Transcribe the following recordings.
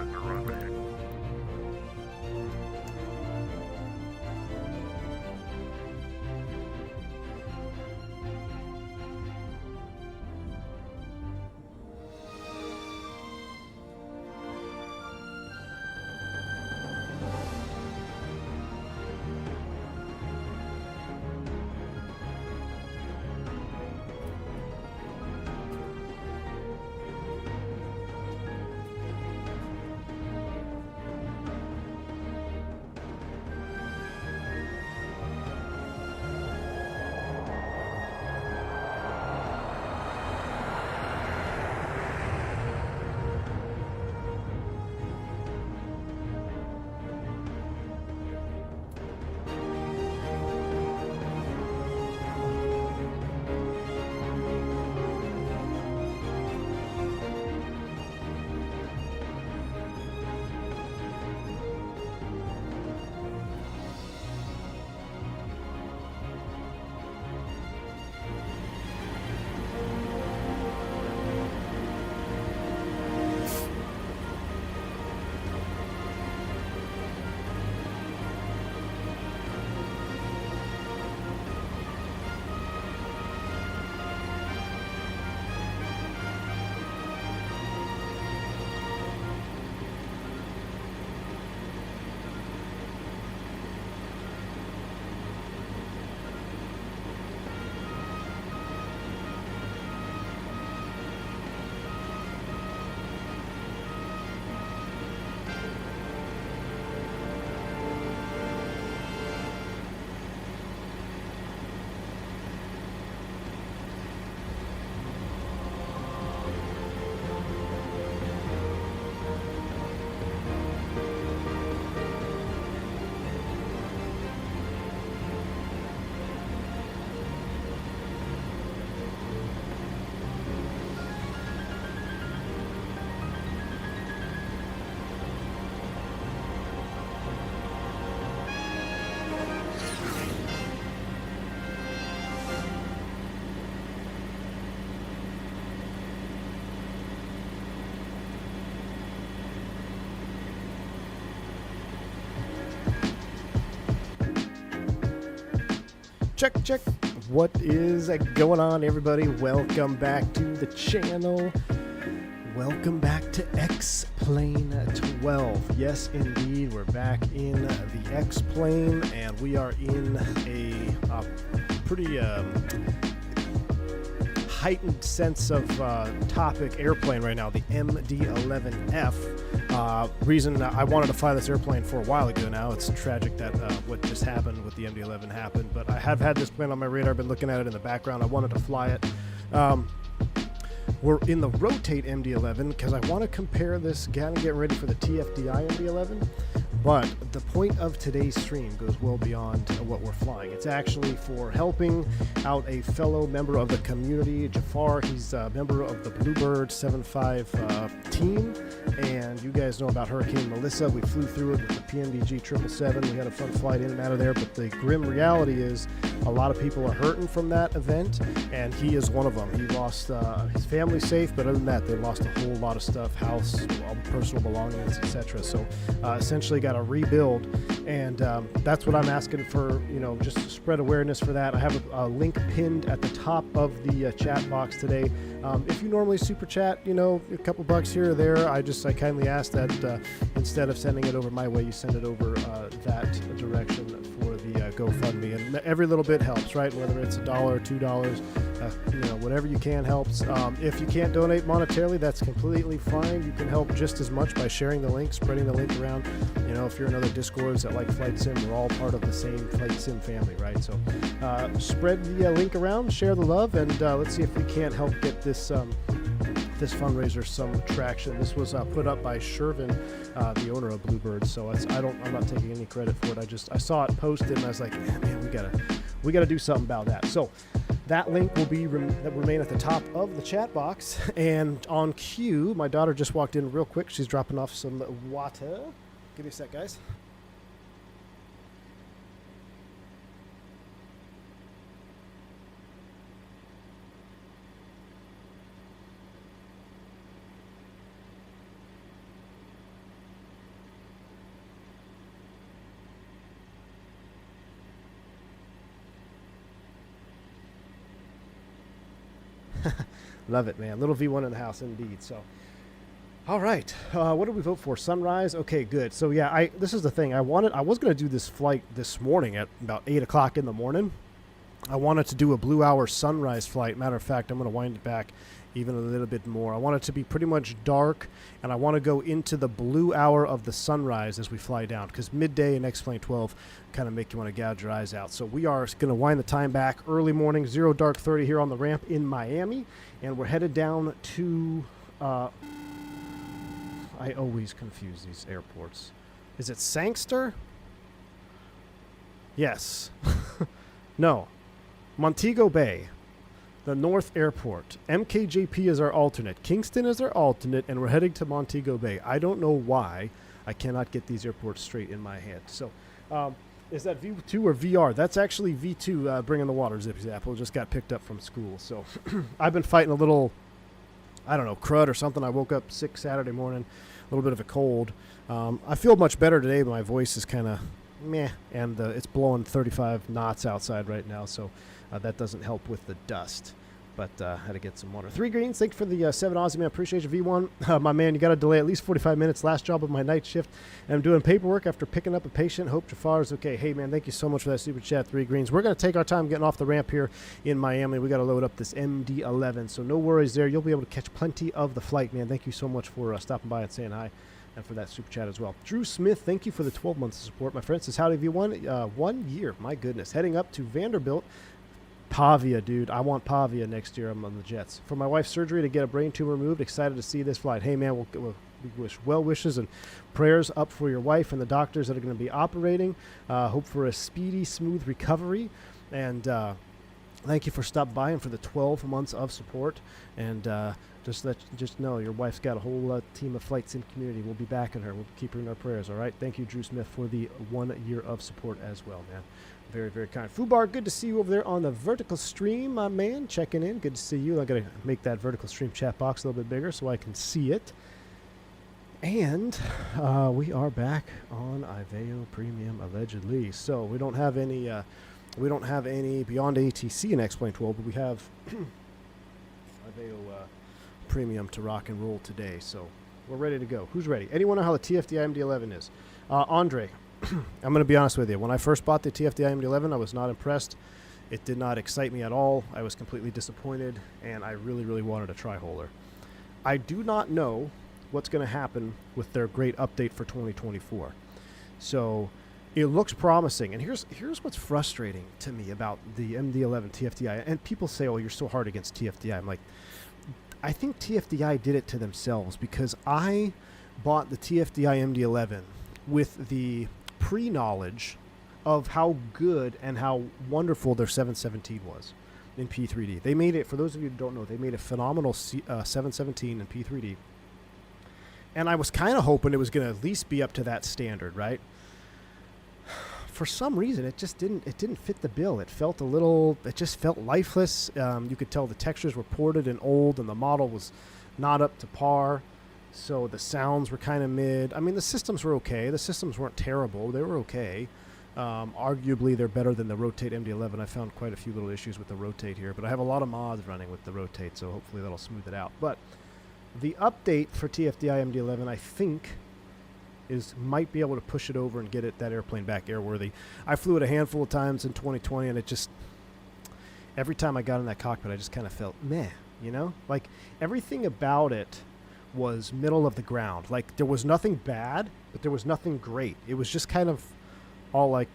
stabilize the runway. Check, check. What is going on, everybody? Welcome back to the channel. Welcome back to X-Plane 12. Yes, indeed, we're back in the X-Plane, and we are in a pretty heightened sense of topic airplane right now, the MD11F. Reason I wanted to fly this airplane for a while ago now. It's tragic that what just happened with the MD11 happened, but I have had this plane on my radar. I've been looking at it in the background. I wanted to fly it. We're in the rotate MD11 because I want to compare this, getting ready for the TFDI MD11. But the point of today's stream goes well beyond what we're flying. It's actually for helping out a fellow member of the community, Jafarie. He's a member of the Bluebird 75 team, and you guys know about Hurricane Melissa. We flew through it with the PMDG 777. We had a fun flight in and out of there, but the grim reality is a lot of people are hurting from that event, and he is one of them. He lost his family safe, but other than that, they lost a whole lot of stuff, house, personal belongings, etc. So essentially got a rebuild, and that's what I'm asking for, just to spread awareness for that. I have a link pinned at the top of the chat box today. If you normally super chat, a couple bucks here or there, I kindly ask that instead of sending it over my way, you send it over that direction for the GoFundMe, and every little bit helps, right? Whether it's $1 or $2, whatever you can helps. If you can't donate monetarily, that's completely fine. You can help just as much by sharing the link, spreading the link around. If you're in other Discords that like Flight Sim, we're all part of the same Flight Sim family, right? So spread the link around, share the love, and let's see if we can't help get this this fundraiser some traction. This was put up by Shervin, the owner of Bluebird. So I'm not taking any credit for it. I saw it posted and I was like, man, we gotta do something about that. So that link will be remain at the top of the chat box. And on cue, my daughter just walked in real quick. She's dropping off some water. Give me a sec, guys. Love it, man. Little V1 in the house, indeed. So, all right. What did we vote for? Sunrise. Okay, good. So yeah, this is the thing. I was going to do this flight this morning at about 8 o'clock in the morning. I wanted to do a blue hour sunrise flight. Matter of fact, I'm going to wind it back even a little bit more. I want it to be pretty much dark, and I want to go into the blue hour of the sunrise as we fly down, because midday and X-Plane 12 kind of make you want to gouge your eyes out. So we are going to wind the time back early morning, 0 dark 30 here on the ramp in Miami, and we're headed down to, I always confuse these airports. Is it Sangster? Yes. No. Montego Bay. The North Airport. MKJP is our alternate. Kingston is our alternate, and we're heading to Montego Bay. I don't know why I cannot get these airports straight in my head. So, is that V2 or VR? That's actually V2, bringing the water, Zippy Zapple. Just got picked up from school. So, I've been fighting a little, I don't know, crud or something. I woke up sick Saturday morning, a little bit of a cold. I feel much better today, but my voice is kind of meh, and it's blowing 35 knots outside right now, so that doesn't help with the dust. But had to get some water. 3 greens. Thank you for the 7 Aussie, man. Appreciate you, V1. My man, you got to delay at least 45 minutes. Last job of my night shift. And I'm doing paperwork after picking up a patient. Hope Jafarie is okay. Hey, man, thank you so much for that super chat. 3 greens. We're going to take our time getting off the ramp here in Miami. We got to load up this MD11. So no worries there. You'll be able to catch plenty of the flight, man. Thank you so much for stopping by and saying hi. And for that super chat as well. Drew Smith, thank you for the 12 months of support. My friend says, howdy, V1. 1 year. My goodness. Heading up to Vanderbilt. Pavia, dude. I want Pavia next year. I'm on the Jets. For my wife's surgery to get a brain tumor removed, excited to see this flight. Hey, man, we wish well wishes and prayers up for your wife and the doctors that are going to be operating. Hope for a speedy, smooth recovery. And thank you for stopping by and for the 12 months of support. And just know your wife's got a whole team of flight sim community. We'll be backing her. We'll keep her in our prayers, all right? Thank you, Drew Smith, for the 1 year of support as well, man. Very, very kind. Fubar, good to see you over there on the vertical stream, my man. Checking in. Good to see you. I got to make that vertical stream chat box a little bit bigger so I can see it. And we are back on Iveo Premium, allegedly. So we don't have any beyond ATC in X-Plane 12, but we have Iveo Premium to rock and roll today. So we're ready to go. Who's ready? Anyone know how the TFDI MD11 is? Andre. I'm going to be honest with you. When I first bought the TFDI MD11, I was not impressed. It did not excite me at all. I was completely disappointed, and I really, really wanted a tri-holer. I do not know what's going to happen with their great update for 2024. So it looks promising. And here's what's frustrating to me about the MD11 TFDI. And people say, oh, you're so hard against TFDI. I'm like, I think TFDI did it to themselves, because I bought the TFDI MD11 with the pre-knowledge of how good and how wonderful their 717 was in P3D. They made it, for those of you who don't know, they made a phenomenal 717 in P3D. And I was kind of hoping it was going to at least be up to that standard, right? For some reason, it didn't fit the bill. It just felt lifeless. You could tell the textures were ported and old, and the model was not up to par. So the sounds were kind of mid. I mean, the systems were okay. The systems weren't terrible. They were okay. Arguably, they're better than the Rotate MD11. I found quite a few little issues with the Rotate here, but I have a lot of mods running with the Rotate, so hopefully that'll smooth it out. But the update for TFDI MD11, I think, might be able to push it over and get that airplane back airworthy. I flew it a handful of times in 2020, and it just, every time I got in that cockpit, I just kind of felt meh, you know? Like, everything about it was middle of the ground. Like, there was nothing bad, but there was nothing great. It was just kind of all like,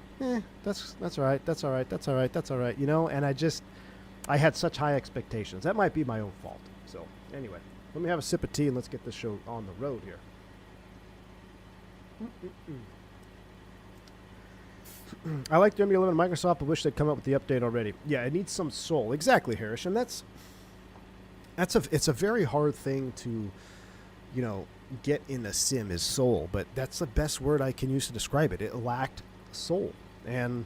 that's all right, that's all right, that's all right, that's all right, you know? And I had such high expectations. That might be my own fault. So anyway, let me have a sip of tea and let's get this show on the road here. I like the MD11 Microsoft. I wish they'd come up with the update already. Yeah, it needs some soul. Exactly, Harris. And it's a very hard thing to, you know, get in a sim is soul, but that's the best word I can use to describe it. It lacked soul. And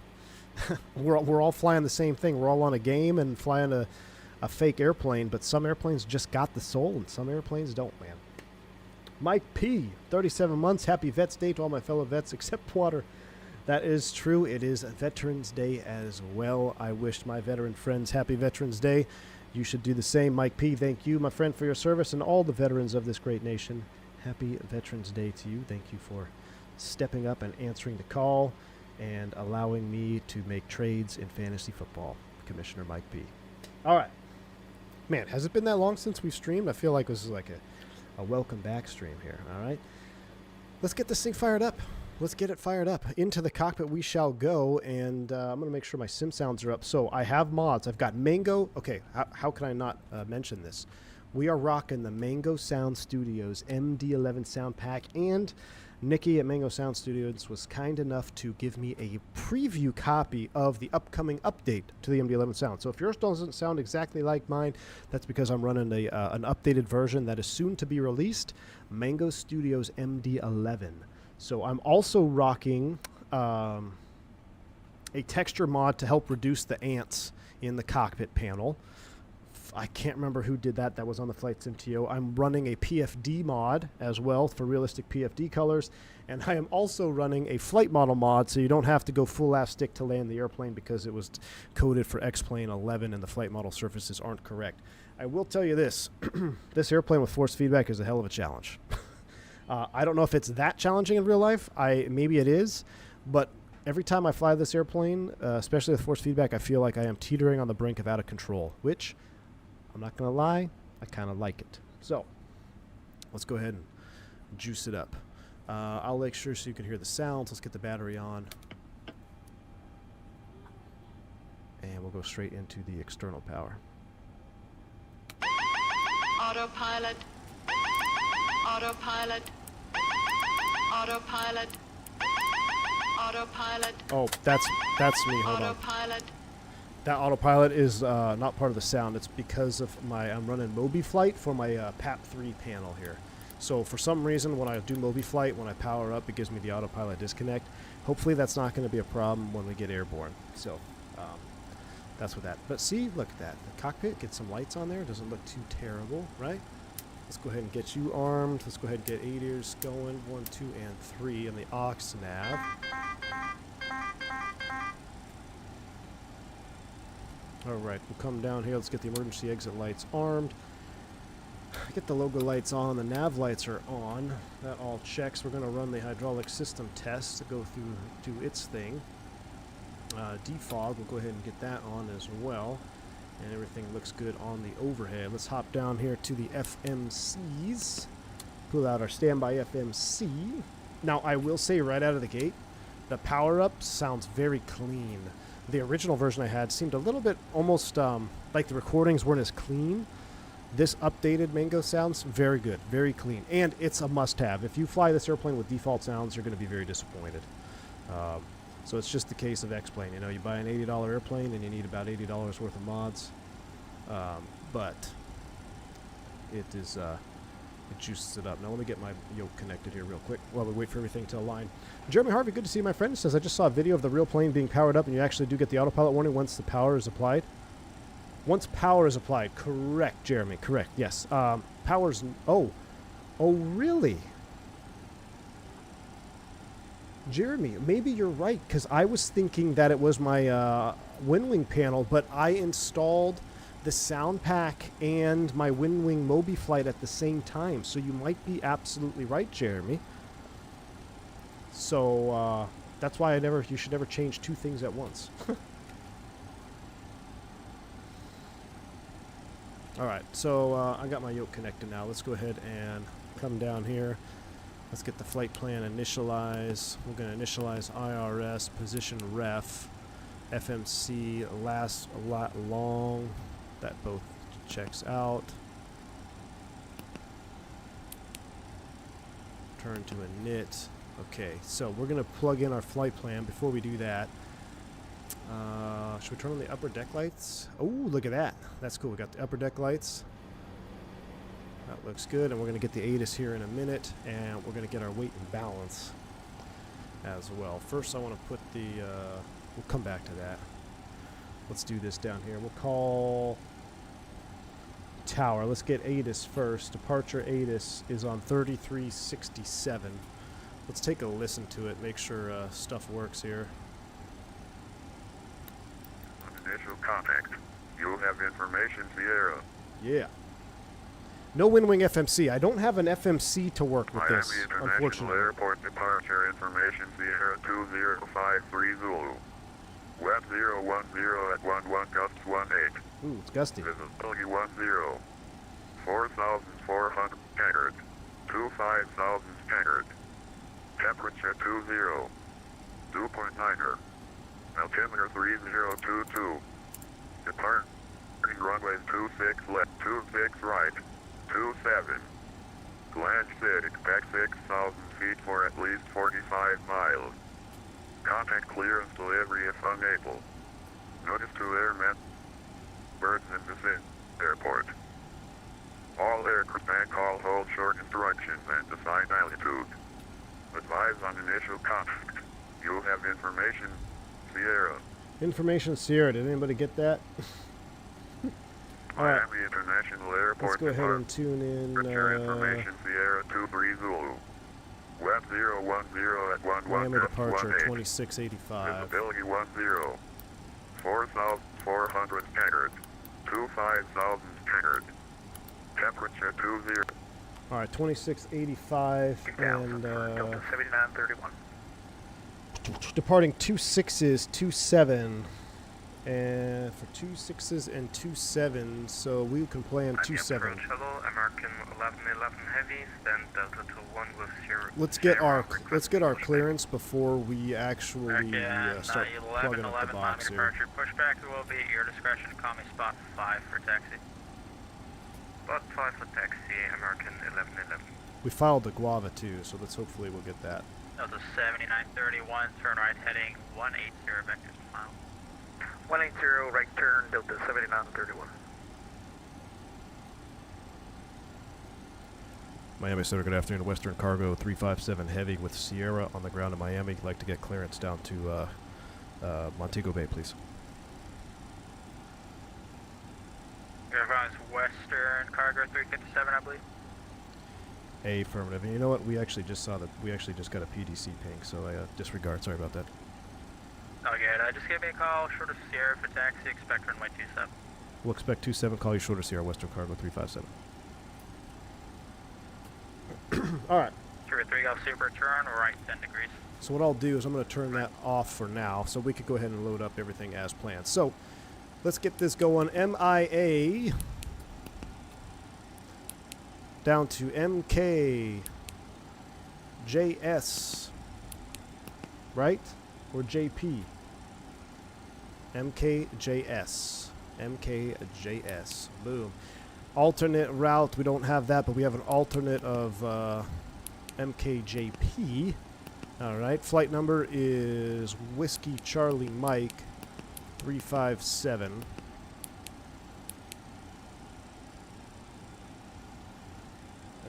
we're all flying the same thing. We're all on a game and flying a fake airplane, but some airplanes just got the soul and some airplanes don't, man. Mike P, 37 months. Happy Vets Day to all my fellow vets except Water. That is true. It is Veterans Day as well. I wished my veteran friends happy Veterans Day. You should do the same. Mike P., thank you, my friend, for your service, and all the veterans of this great nation. Happy Veterans Day to you. Thank you for stepping up and answering the call and allowing me to make trades in fantasy football. Commissioner Mike P. All right. Man, has it been that long since we've streamed? I feel like this is like a welcome back stream here. All right. Let's get this thing fired up. Let's get it fired up. Into the cockpit we shall go, and I'm going to make sure my sim sounds are up. So I have mods. I've got Mango. Okay, how can I not mention this? We are rocking the Mango Sound Studios MD11 sound pack, and Nikki at Mango Sound Studios was kind enough to give me a preview copy of the upcoming update to the MD11 sound. So if yours doesn't sound exactly like mine, that's because I'm running an updated version that is soon to be released, Mango Studios MD11. So I'm also rocking a texture mod to help reduce the ants in the cockpit panel. I can't remember who did that. That was on the Flight Sim TO. I'm running a PFD mod as well for realistic PFD colors. And I am also running a flight model mod, so you don't have to go full aft stick to land the airplane because it was coded for X-Plane 11 and the flight model surfaces aren't correct. I will tell you this. This airplane with force feedback is a hell of a challenge. I don't know if it's that challenging in real life. Maybe it is. But every time I fly this airplane, especially with force feedback, I feel like I am teetering on the brink of out of control, which, I'm not going to lie, I kind of like it. So let's go ahead and juice it up. I'll make sure so you can hear the sounds. Let's get the battery on. And we'll go straight into the external power. Autopilot. Autopilot. Autopilot. Autopilot. Oh, that's me. Hold on. Autopilot. That autopilot is not part of the sound. It's because of I'm running Mobi Flight for my PAP3 panel here. So for some reason, when I do Mobi Flight, when I power up, it gives me the autopilot disconnect. Hopefully that's not going to be a problem when we get airborne. So that's what that. But see, look at that. The cockpit, get some lights on there. Doesn't look too terrible, right? Let's go ahead and get you armed. Let's go ahead and get ADIRS going. 1, 2, and 3 on the aux nav. Alright, we'll come down here. Let's get the emergency exit lights armed. Get the logo lights on. The nav lights are on. That all checks. We're going to run the hydraulic system test to go through do its thing. Defog, we'll go ahead and get that on as well. And everything looks good on the overhead. Let's hop down here to the FMCs. Pull out our standby FMC. Now, I will say right out of the gate, the power-up sounds very clean. The original version I had seemed a little bit almost like the recordings weren't as clean. This updated Mango sounds very good, very clean. And it's a must-have. If you fly this airplane with default sounds, you're going to be very disappointed. So it's just the case of X-Plane. You know, you buy an $80 airplane and you need about $80 worth of mods. But it is, it juices it up. Now let me get my yoke connected here real quick while we wait for everything to align. Jeremy Harvey, good to see you, my friend. It says, I just saw a video of the real plane being powered up and you actually do get the autopilot warning once the power is applied. Once power is applied. Correct, Jeremy. Correct. Yes. Power's... Oh, really? Jeremy, maybe you're right, because I was thinking that it was my WinWing panel, but I installed the sound pack and my WinWing Mobi Flight at the same time, so you might be absolutely right, Jeremy. So that's why you should never change two things at once. All right, so I got my yoke connected now. Let's go ahead and come down here. Let's get the flight plan initialized. We're going to initialize IRS, position ref, FMC, last lat long. That both checks out. Turn to a knit. Okay, so we're going to plug in our flight plan. Before we do that, should we turn on the upper deck lights? Oh, look at that. That's cool. We got the upper deck lights. That looks good, and we're going to get the ATIS here in a minute, and we're going to get our weight and balance as well. First, I want to put the, we'll come back to that. Let's do this down here. We'll call tower. Let's get ATIS first. Departure ATIS is on 3367. Let's take a listen to it, make sure stuff works here. Initial contact. You have information, Sierra. Yeah. No Windwing FMC. I don't have an FMC to work with this, Miami International unfortunately. Airport departure information, Sierra 2053 Zulu. Web 010 at 11 gusts 18. Ooh, it's gusty. Visibility 10. 4,400 staggered. 25,000 staggered. Temperature 20. Dew point 9er. Altimeter 3022. Departing runways 26 left, 26 right, 27. Land Sid, expect 6,000 feet for at least 45 miles. Contact clearance delivery if unable. Notice to airmen, birds in vicinity airport. All aircraft and call hold short instructions and assigned altitude. Advise on initial contact. You have information, Sierra. Information Sierra. Did anybody get that? All right. Miami International Airport. Let's go ahead and tune in. Information Sierra 23 Zulu. Web 010 at 11 Miami gusts departure 18. 2685. Visibility 10. 4,400 staggered. 25,000 staggered. Temperature 20. All right, 2685 and 7931. departing 26s, 27, and for 26s and 27s, so we can plan 27. American 1111 heavy, then Delta 21 with 0. Let's get our clearance before we actually start plugging up the box here. Pushback will be at your discretion. Call me spot 5 for taxi. Spot 5 for taxi, American 1111. We filed the Guava too, so let's hopefully we'll get that. Delta 7931, turn right heading 180 vectors per mile. 180 right turn, Delta 7931. Miami Center, good afternoon. Western Cargo 357 Heavy with Sierra on the ground in Miami. I'd like to get clearance down to Montego Bay, please. Western Cargo 357, I believe. Affirmative. And you know what? We actually just saw that. We actually just got a PDC ping, so I disregard. Sorry about that. Okay, just give me a call, short of Sierra for taxi, expect runway 27. We'll expect 27. Call you shorter Sierra, Western Cargo 357. All right. Sugar 3 Golf Super, turn right 10 degrees. So what I'll do is I'm going to turn that off for now, so we could go ahead and load up everything as planned. So let's get this going. MIA down to MKJS, right? Or JP? MKJS. MKJS. Boom. Alternate route. We don't have that, but we have an alternate of MKJP. All right. Flight number is Whiskey Charlie Mike 357.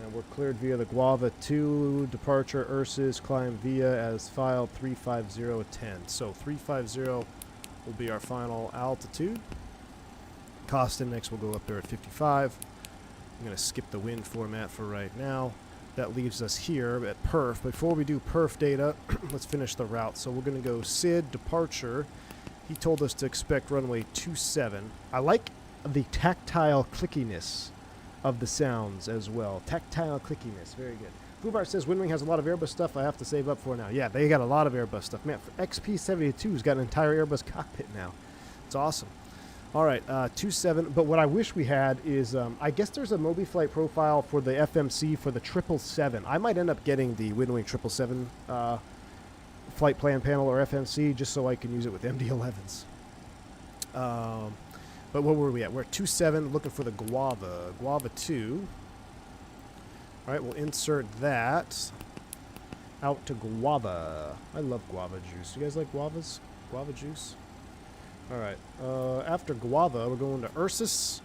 And we're cleared via the Guava 2, departure Ursus, climb via as filed 35010. So 350 will be our final altitude. Cost index will go up there at 55. I'm going to skip the wind format for right now. That leaves us here at perf. Before we do perf data, let's finish the route. So we're going to go SID, departure. He told us to expect runway 27. I like the tactile clickiness of the sounds as well. Tactile clickiness, very good. Fubar says Windwing has a lot of Airbus stuff I have to save up for now. Yeah, they got a lot of Airbus stuff. Man, XP72's got an entire Airbus cockpit now. It's awesome. All right, 27. But what I wish we had is, I guess there's a MobiFlight profile for the FMC for the 777. I might end up getting the Windwing 777 flight plan panel or FMC just so I can use it with MD11s. But what were we at? We're at 27, looking for the Guava. Guava 2. All right, we'll insert that out to Guava. I love guava juice. You guys like guavas? Guava juice? All right. After Guava, we're going to Ursus.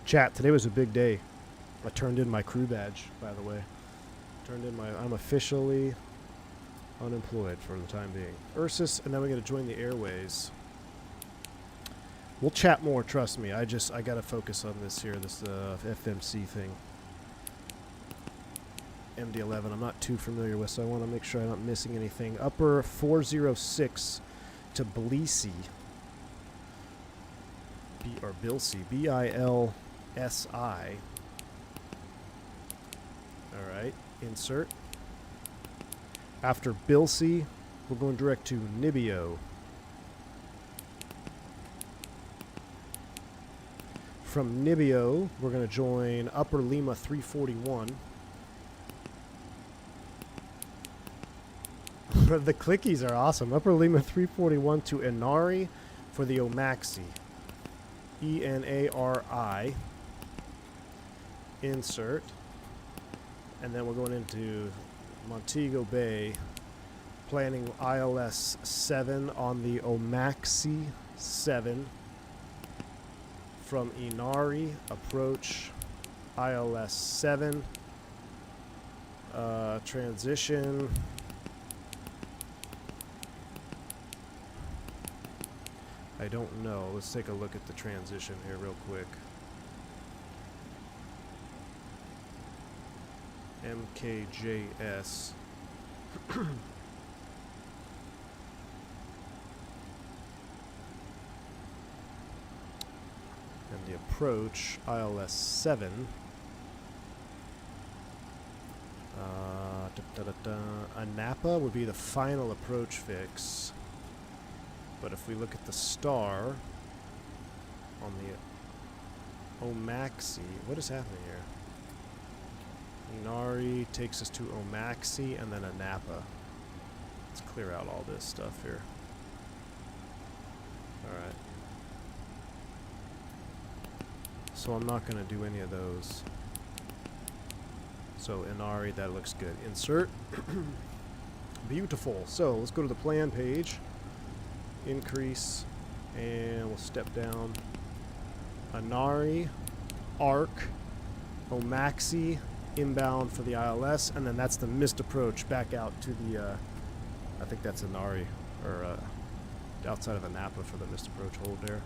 Chat, today was a big day. I turned in my crew badge, by the way. I'm officially unemployed for the time being. Ursus, and then we're going to join the Airways. We'll chat more, trust me. I got to focus on this here, this FMC thing. MD11 I'm not too familiar with, so I want to make sure I'm not missing anything. Upper 406 to Bilsi. Bilsi. B-I-L-S-I. Alright, insert. After Bilsi, we're going direct to Nibio. From Nibio, we're going to join Upper Lima 341. The clickies are awesome. Upper Lima 341 to Inari for the Omaxi. E-N-A-R-I. Insert. And then we're going into Montego Bay, planning ILS 7 on the Omaxi 7. From Inari, approach ILS 7. Transition. I don't know. Let's take a look at the transition here real quick. MKJS. And the approach, ILS 7. Anapa would be the final approach fix. But if we look at the star on the Omaxi, what is happening here? Inari takes us to Omaxi and then Anapa. Let's clear out all this stuff here. Alright. So I'm not going to do any of those. So Inari, that looks good. Insert. Beautiful. So let's go to the plan page. Increase. And we'll step down. Inari. Arc. Omaxi. Inbound for the ILS. And then that's the missed approach back out to the, I think that's Inari. Or outside of Anapa for the missed approach. Hold there.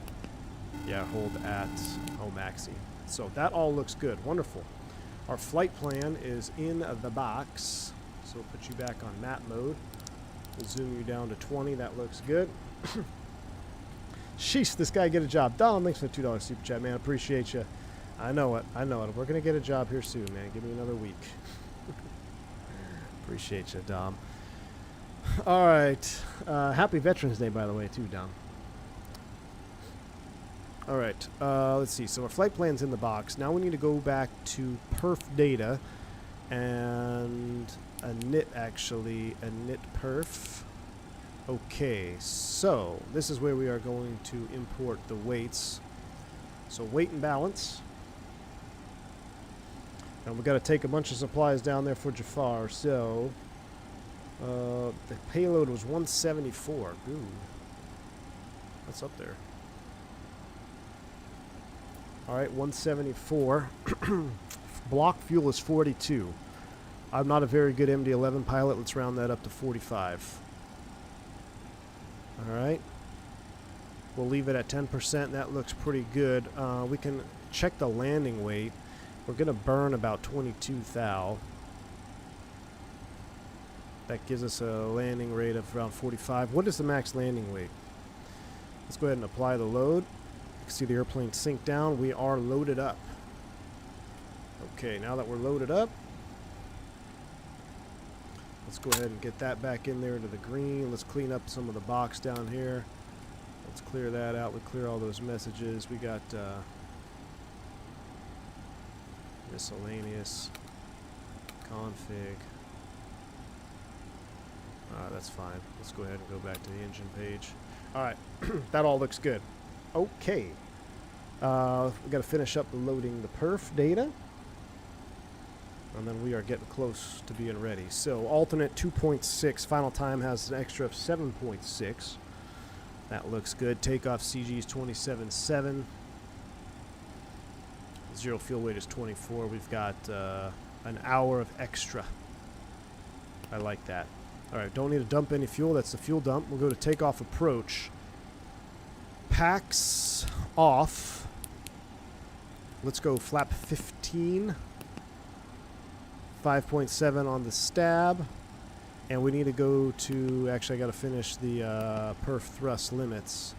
Yeah, hold at Omaxi. So that all looks good. Wonderful. Our flight plan is in the box. So we'll put you back on map mode. We'll zoom you down to 20. That looks good. Sheesh, this guy get a job. Dom, thanks for the $2 super chat, man. Appreciate you. I know it. I know it. We're going to get a job here soon, man. Give me another week. Appreciate you, Dom. All right. Happy Veterans Day, by the way, too, Dom. All right, let's see. So our flight plan's in the box. Now we need to go back to perf data and a init, actually, a init perf. Okay, so this is where we are going to import the weights. So weight and balance. And we've got to take a bunch of supplies down there for Jafarie. So the payload was 174. Ooh, that's up there. Alright, 174. Block fuel is 42. I'm not a very good MD11 pilot. Let's round that up to 45. Alright. We'll leave it at 10%. That looks pretty good. We can check the landing weight. We're going to burn about 22 thou. That gives us a landing rate of around 45. What is the max landing weight? Let's go ahead and apply the load. See the airplane sink down. We are loaded up. Okay, now that we're loaded up, let's go ahead and get that back in there into the green. Let's clean up some of the box down here. Let's clear that out. We clear all those messages. We got miscellaneous config. That's fine. Let's go ahead and go back to the engine page. Alright, that all looks good. Okay. We've got to finish up loading the perf data. And then we are getting close to being ready. So alternate 2.6. Final time has an extra of 7.6. That looks good. Takeoff CG is 27.7. Zero fuel weight is 24. We've got an hour of extra. I like that. Alright, don't need to dump any fuel. That's the fuel dump. We'll go to takeoff approach. Packs off. Let's go flap 15. 5.7 on the stab. And we need to go to, actually I got to finish the perf thrust limits.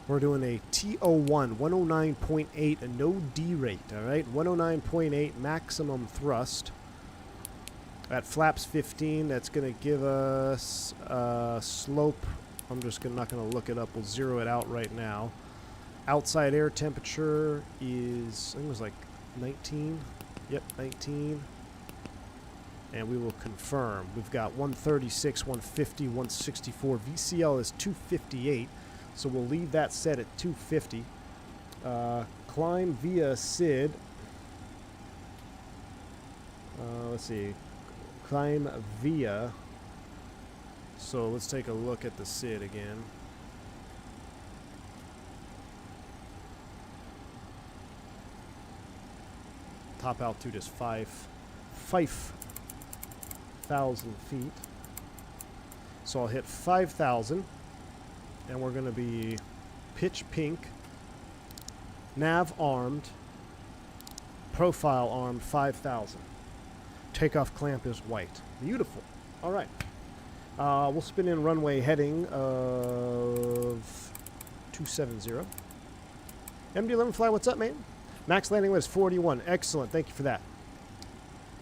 We're doing a TO1, 109.8, a no D rate, all right? 109.8 maximum thrust. At flaps 15, that's going to give us slope. I'm just not going to look it up. We'll zero it out right now. Outside air temperature is, I think it was like 19. Yep, 19. And we will confirm. We've got 136, 150, 164. VCL is 258. So we'll leave that set at 250. Climb via SID. Let's see. Climb via. So let's take a look at the SID again. Top altitude is 5,000 feet. So I'll hit 5,000. And we're going to be pitch pink, nav armed, profile armed, 5,000. Takeoff clamp is white. Beautiful. All right. We'll spin in runway heading of 270. MD11 fly, what's up, mate? Max landing was 41. Excellent. Thank you for that.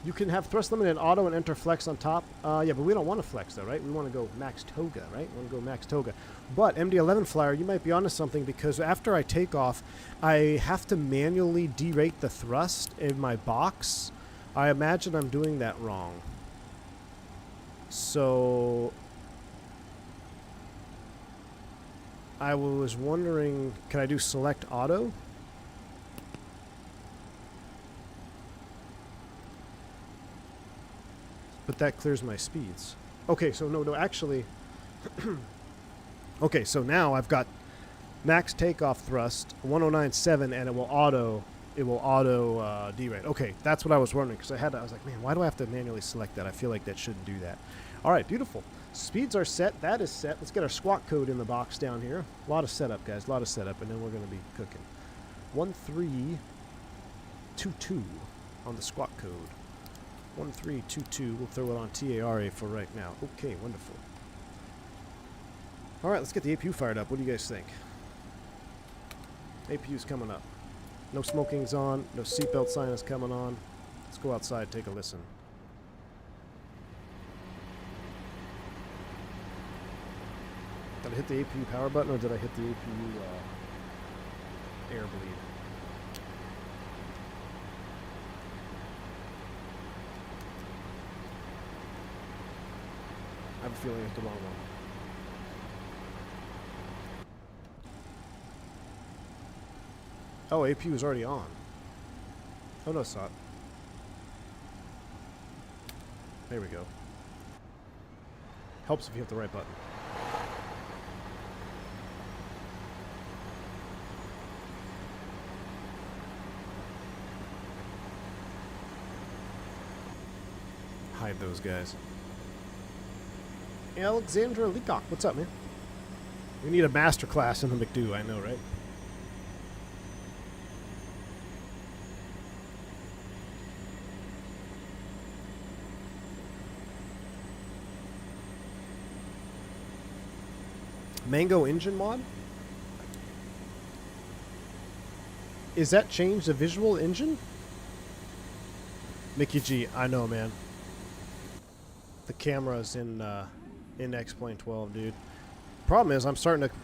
You can have thrust limit in auto and enter flex on top. Yeah, but we don't want to flex, though, right? We want to go max Toga, right? We want to go max Toga. But MD11 flyer, you might be onto something, because after I take off, I have to manually derate the thrust in my box. I imagine I'm doing that wrong. So I was wondering, can I do select auto? But that clears my speeds. Okay, so no, actually. Okay, so now I've got max takeoff thrust 109.7, and it will auto derate. Okay, that's what I was wondering, because I was like, man, why do I have to manually select that? I feel like that shouldn't do that. All right, beautiful. Speeds are set. That is set. Let's get our squawk code in the box down here. A lot of setup, guys. A lot of setup, and then we're going to be cooking. 1322 on the squawk code. 1322. We'll throw it on TARA for right now. Okay, wonderful. All right, let's get the APU fired up. What do you guys think? APU's coming up. No smoking's on. No seatbelt sign is coming on. Let's go outside, take a listen. Did I hit the APU power button, or did I hit the APU air bleed? I have a feeling it's the wrong one. Oh, APU is already on. Oh no, it's not. There we go. Helps if you hit the right button. Hide those guys. Alexandra Leacock, what's up, man? We need a master class in the McDo, I know, right? Mango engine mod? Is that change the visual engine? Mickey G, I know, man. The camera's in X-Plane 12, dude. Problem is, I'm starting to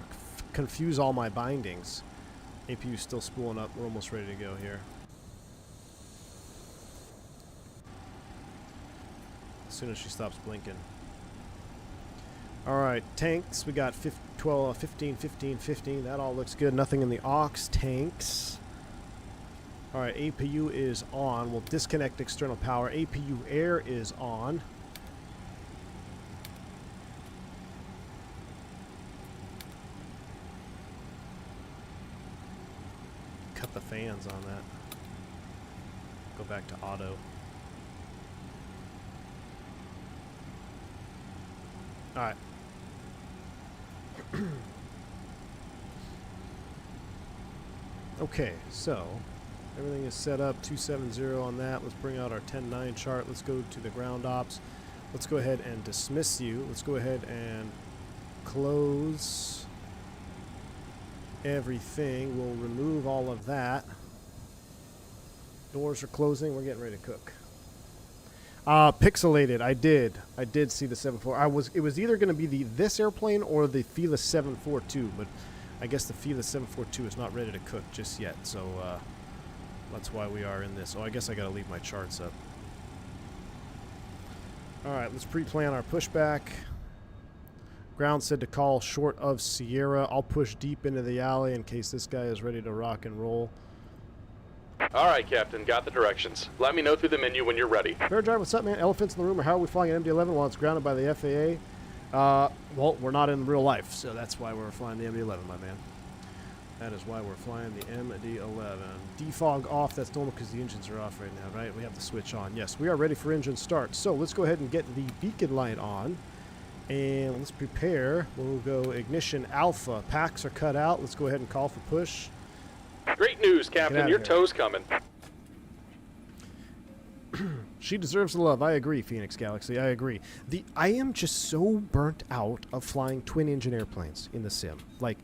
confuse all my bindings. APU's still spooling up. We're almost ready to go here. As soon as she stops blinking. Alright, tanks. We got 12, 15, 15, 15. That all looks good. Nothing in the aux tanks. Alright, APU is on. We'll disconnect external power. APU air is on. Cut the fans on that. Go back to auto. Alright. Okay, so everything is set up. 270 on that. Let's bring out our 10-9 chart. Let's go to the ground ops. Let's go ahead and dismiss you. Let's go ahead and close everything. We'll remove all of that. Doors are closing. We're getting ready to cook. Pixelated. I did see the 742. It was either going to be this airplane or the Fila 742, but I guess the Fila 742 is not ready to cook just yet. So that's why we are in this. Oh, I guess I got to leave my charts up. All right, let's pre-plan our pushback. Ground said to call short of Sierra. I'll push deep into the alley in case this guy is ready to rock and roll. All right, Captain. Got the directions. Let me know through the menu when you're ready. Driver, what's up, man? Elephants in the room, or how are we flying an MD11 while it's grounded by the FAA? Well, we're not in real life, so that's why we're flying the MD11, my man. That is why we're flying the MD11. Defog off. That's normal because the engines are off right now, right? We have the switch on. Yes, we are ready for engine start. So let's go ahead and get the beacon light on. And let's prepare. We'll go ignition alpha. Packs are cut out. Let's go ahead and call for push. Great news, Captain. Your tow's coming. She deserves the love. I agree, Phoenix Galaxy. I agree. I am just so burnt out of flying twin-engine airplanes in the sim. Like,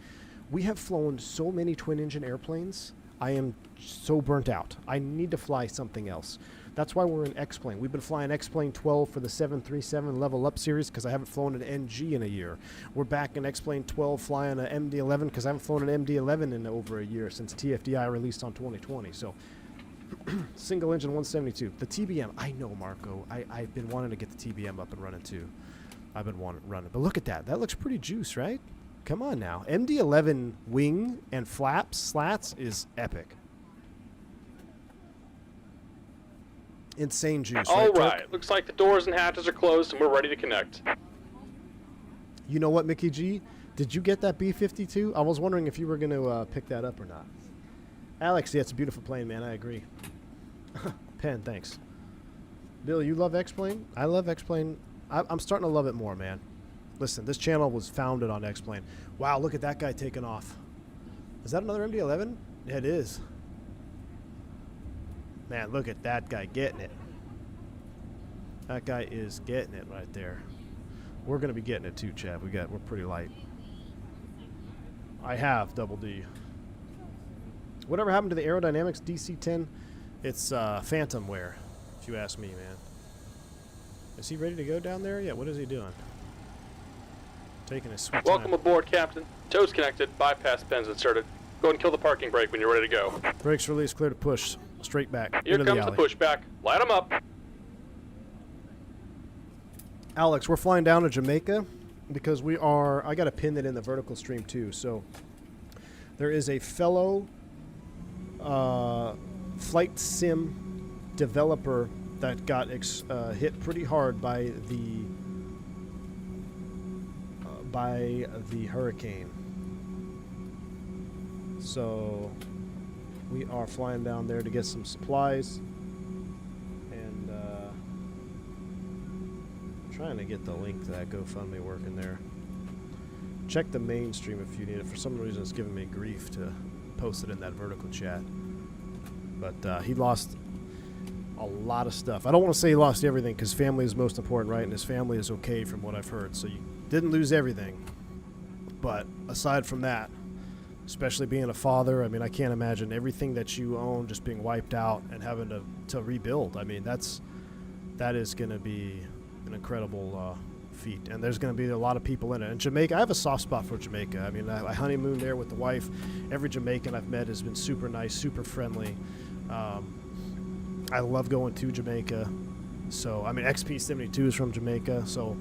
we have flown so many twin-engine airplanes. I am so burnt out. I need to fly something else. That's why we're in X-Plane. We've been flying X-Plane 12 for the 737 Level Up series because I haven't flown an NG in a year. We're back in X-Plane 12 flying an MD11 because I haven't flown an MD11 in over a year since TFDI released on 2020. So, single engine 172. The TBM, I know, Marco. I've been wanting to get the TBM up and running too. I've been wanting to run it. But look at that. That looks pretty juice, right? Come on now. MD11 wing and flaps, slats is epic. Insane juice. All right. Looks like the doors and hatches are closed and we're ready to connect. You know what, Mickey G? Did you get that B-52? I was wondering if you were going to pick that up or not. Alex, yeah, it's a beautiful plane, man. I agree. Pen, thanks. Bill, you love X-Plane? I love X-Plane. I'm starting to love it more, man. Listen, this channel was founded on X-Plane. Wow, look at that guy taking off. Is that another MD-11? Yeah, it is. Man, look at that guy getting it. That guy is getting it right there. We're going to be getting it too, Chad. We're pretty light. I have double D. Whatever happened to the aerodynamics DC-10? It's phantom wear, if you ask me, man. Is he ready to go down there? Yeah, what is he doing? Taking his sweet Welcome time. aboard, Captain. Tow's connected. Bypass pins inserted. Go ahead and kill the parking brake when you're ready to go. Brakes released, clear to push. Straight back. Here into comes the the pushback. Light them up. Alex, we're flying down to Jamaica because we are... I got to pin it in the vertical stream too. So there is a fellow flight sim developer that got hit pretty hard by the hurricane. So we are flying down there to get some supplies, and trying to get the link to that GoFundMe working there. Check the main stream if you need it. For some reason, it's giving me grief to post it in that vertical chat. But he lost a lot of stuff. I don't want to say he lost everything because family is most important, right? And his family is okay from what I've heard. So you didn't lose everything. But aside from that, especially being a father, I mean, I can't imagine everything that you own just being wiped out and having to rebuild. I mean, that is going to be an incredible feat, and there's going to be a lot of people in it. And Jamaica, I have a soft spot for Jamaica. I mean, I honeymooned there with the wife. Every Jamaican I've met has been super nice, super friendly. I love going to Jamaica. So, I mean, XP72 is from Jamaica. So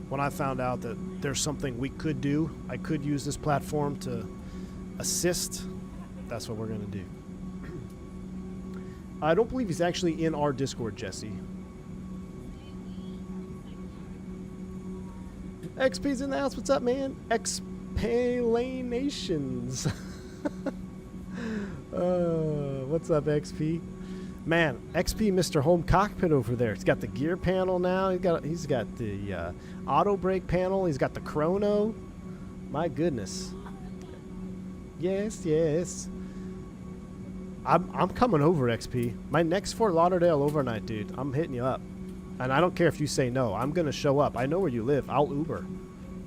when I found out that there's something we could do, I could use this platform to assist, that's what we're going to do. I don't believe he's actually in our Discord, Jesse. XP's in the house. What's up, man? Xpalanations. What's up, XP? Man, XP Mr. Home Cockpit over there. He's got the gear panel now. He's got the auto brake panel. He's got the chrono. My goodness. Yes, yes. I'm coming over, XP. My next Fort Lauderdale overnight, dude. I'm hitting you up. And I don't care if you say no. I'm going to show up. I know where you live. I'll Uber.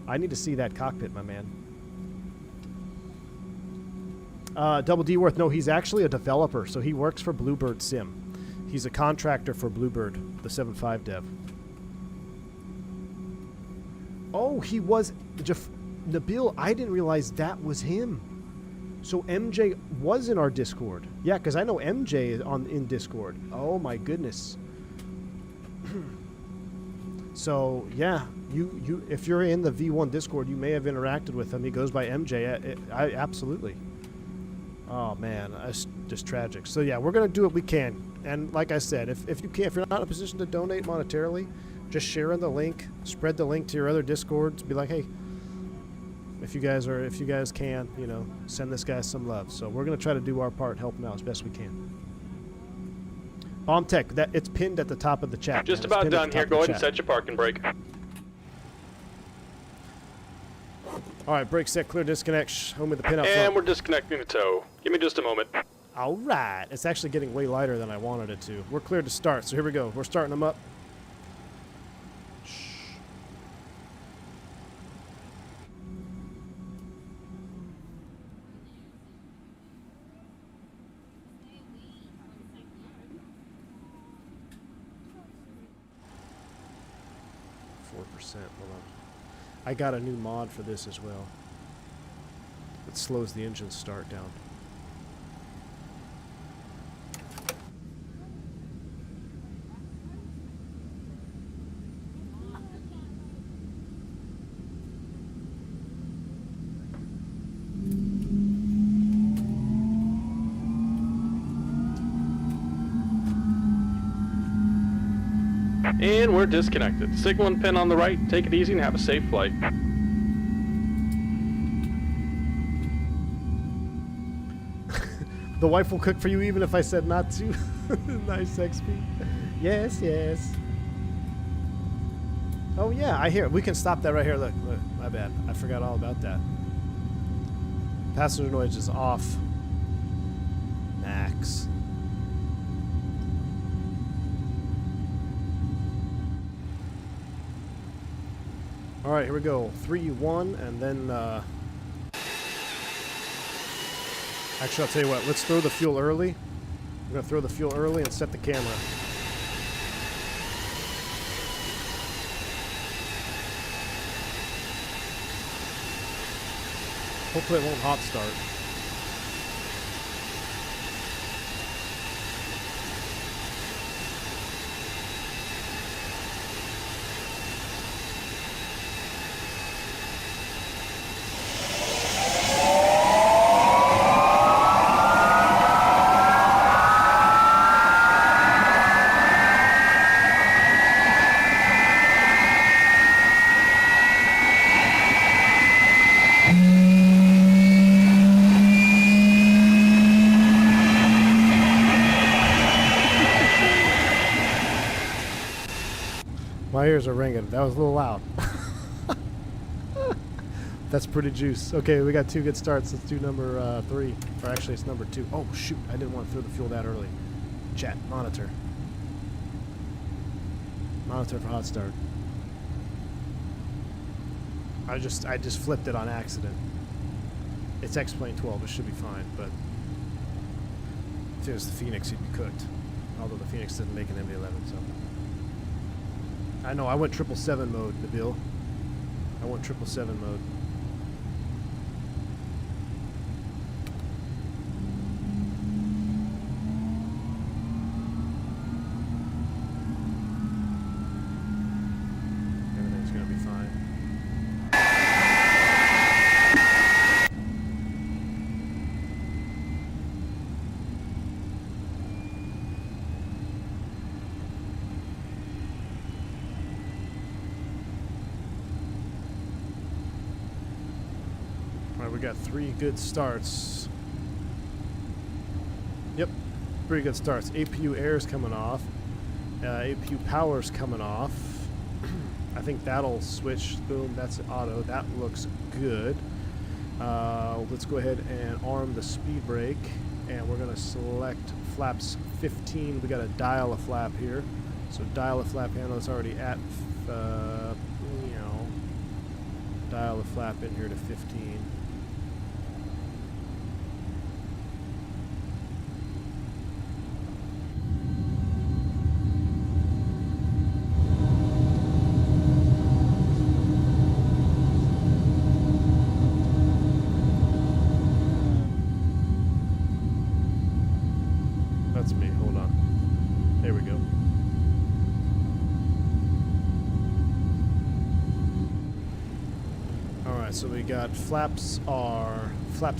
I need to see that cockpit, my man. Double D Worth, no, he's actually a developer, so he works for Bluebird Sim. He's a contractor for Bluebird, the 7.5 dev. Oh, he was... Nabil, I didn't realize that was him. So MJ was in our Discord. Yeah, because I know MJ is in Discord. Oh, my goodness. So, yeah, you if you're in the V1 Discord, you may have interacted with him. He goes by MJ. Absolutely. Oh, man, that's just tragic. So, yeah, we're going to do what we can. And like I said, if you can't, if you're not in a position to donate monetarily, just share the link, spread the link to your other Discords. Be like, hey, if you guys can, you know, send this guy some love. So we're going to try to do our part, help him out as best we can. Bomb Tech, it's pinned at the top of the chat. Just about done here. Go ahead and set your parking brake. All right, brake set, clear, disconnect. Show me the pin up front. And we're disconnecting the tow. Give me just a moment. All right. It's actually getting way lighter than I wanted it to. We're cleared to start, so here we go. We're starting them up. Hold on. I got a new mod for this as well. It slows the engine start down. And we're disconnected. Signal and pin on the right. Take it easy and have a safe flight. The wife will cook for you even if I said not to. Nice XP. Yes, yes. Oh yeah, I hear it. We can stop that right here. Look, my bad. I forgot all about that. Passenger noise is off. Max. All right, here we go. 3, 1, and then, actually, I'll tell you what. Let's throw the fuel early. We're going to throw the fuel early and set the camera. Hopefully it won't hot start. My ears are ringing. That was a little loud. That's pretty juice. Okay, we got 2 good starts. Let's do number 3. Or actually, it's number 2. Oh, shoot. I didn't want to throw the fuel that early. Chat. Monitor. Monitor for hot start. I just flipped it on accident. It's X-Plane 12. It should be fine, but if it was the Phoenix, he'd be cooked. Although the Phoenix didn't make an MD11, so... I know, I went 777 mode, Nabil. I went 777 mode. Everything's gonna be fine. We got 3 good starts. Yep, 3 good starts. APU air's coming off. APU power's coming off. I think that'll switch. Boom, that's auto. That looks good. Let's go ahead and arm the speed brake. And we're going to select flaps 15. We got to dial a flap here. So dial the flap handle is already at, dial the flap in here to 15. That's me, hold on. There we go. Alright, so we got flaps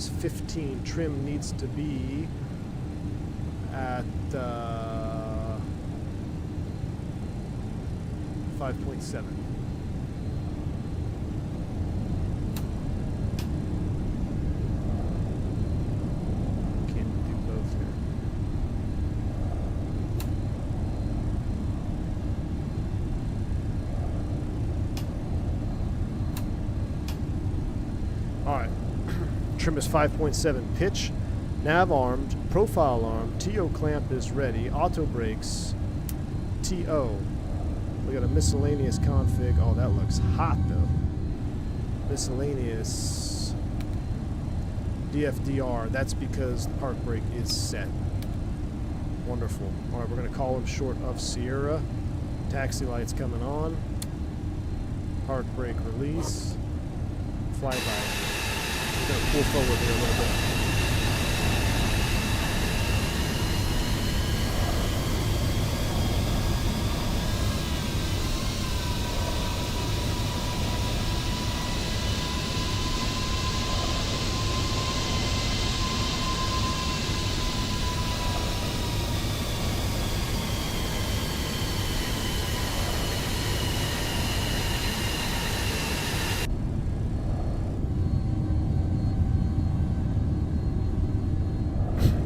15. Trim needs to be at 5.7. Can't do both here. Alright, trim is 5.7, pitch, nav armed, profile armed, TO clamp is ready, auto brakes, TO. We got a miscellaneous config. Oh, that looks hot though. Miscellaneous DFDR, that's because the park brake is set. Wonderful. Alright, we're going to call him short of Sierra. Taxi lights coming on. Park brake release. Flyby. We're going to pull forward here a little bit.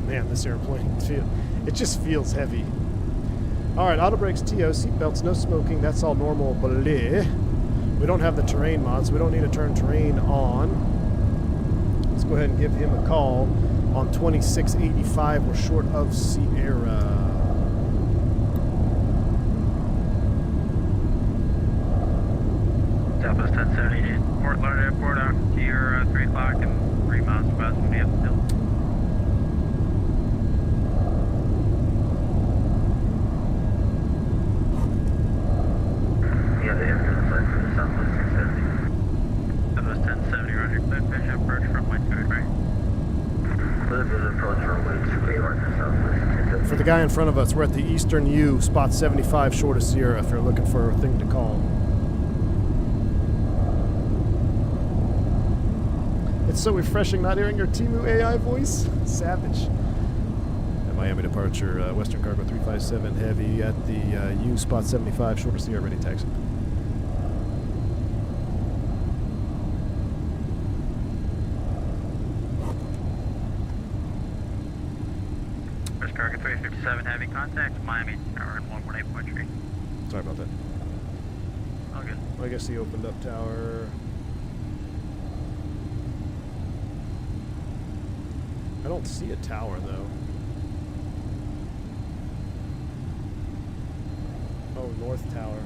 Man, this airplane, it just feels heavy. Alright, auto brakes, TO, seatbelts, no smoking, that's all normal, bleh. We don't have the terrain mod, so we don't need to turn terrain on. Let's go ahead and give him a call on 2685. We're short of Sierra. Southwest 1070, Fort Lauderdale Airport, out to your 3 o'clock and 3 miles west from the uphill. Yeah, the airfield side for the Southwest 670. Southwest 1070, roger, clear fish approach from White Square, right? Clear fish approach from White Square, roger, Southwest 1070. For the guy in front of us, we're at the Eastern U, spot 75, short of Sierra, if you're looking for a thing to call. It's so refreshing not hearing your Timu AI voice. Savage. At Miami departure, Western Cargo 357 Heavy at the U, spot 75, short of Sierra, ready taxi. West Cargo 357 Heavy, contact Miami Tower and 118.3. Sorry about that. All good. Well, I guess he opened up tower. I don't see a tower though. Oh, North Tower.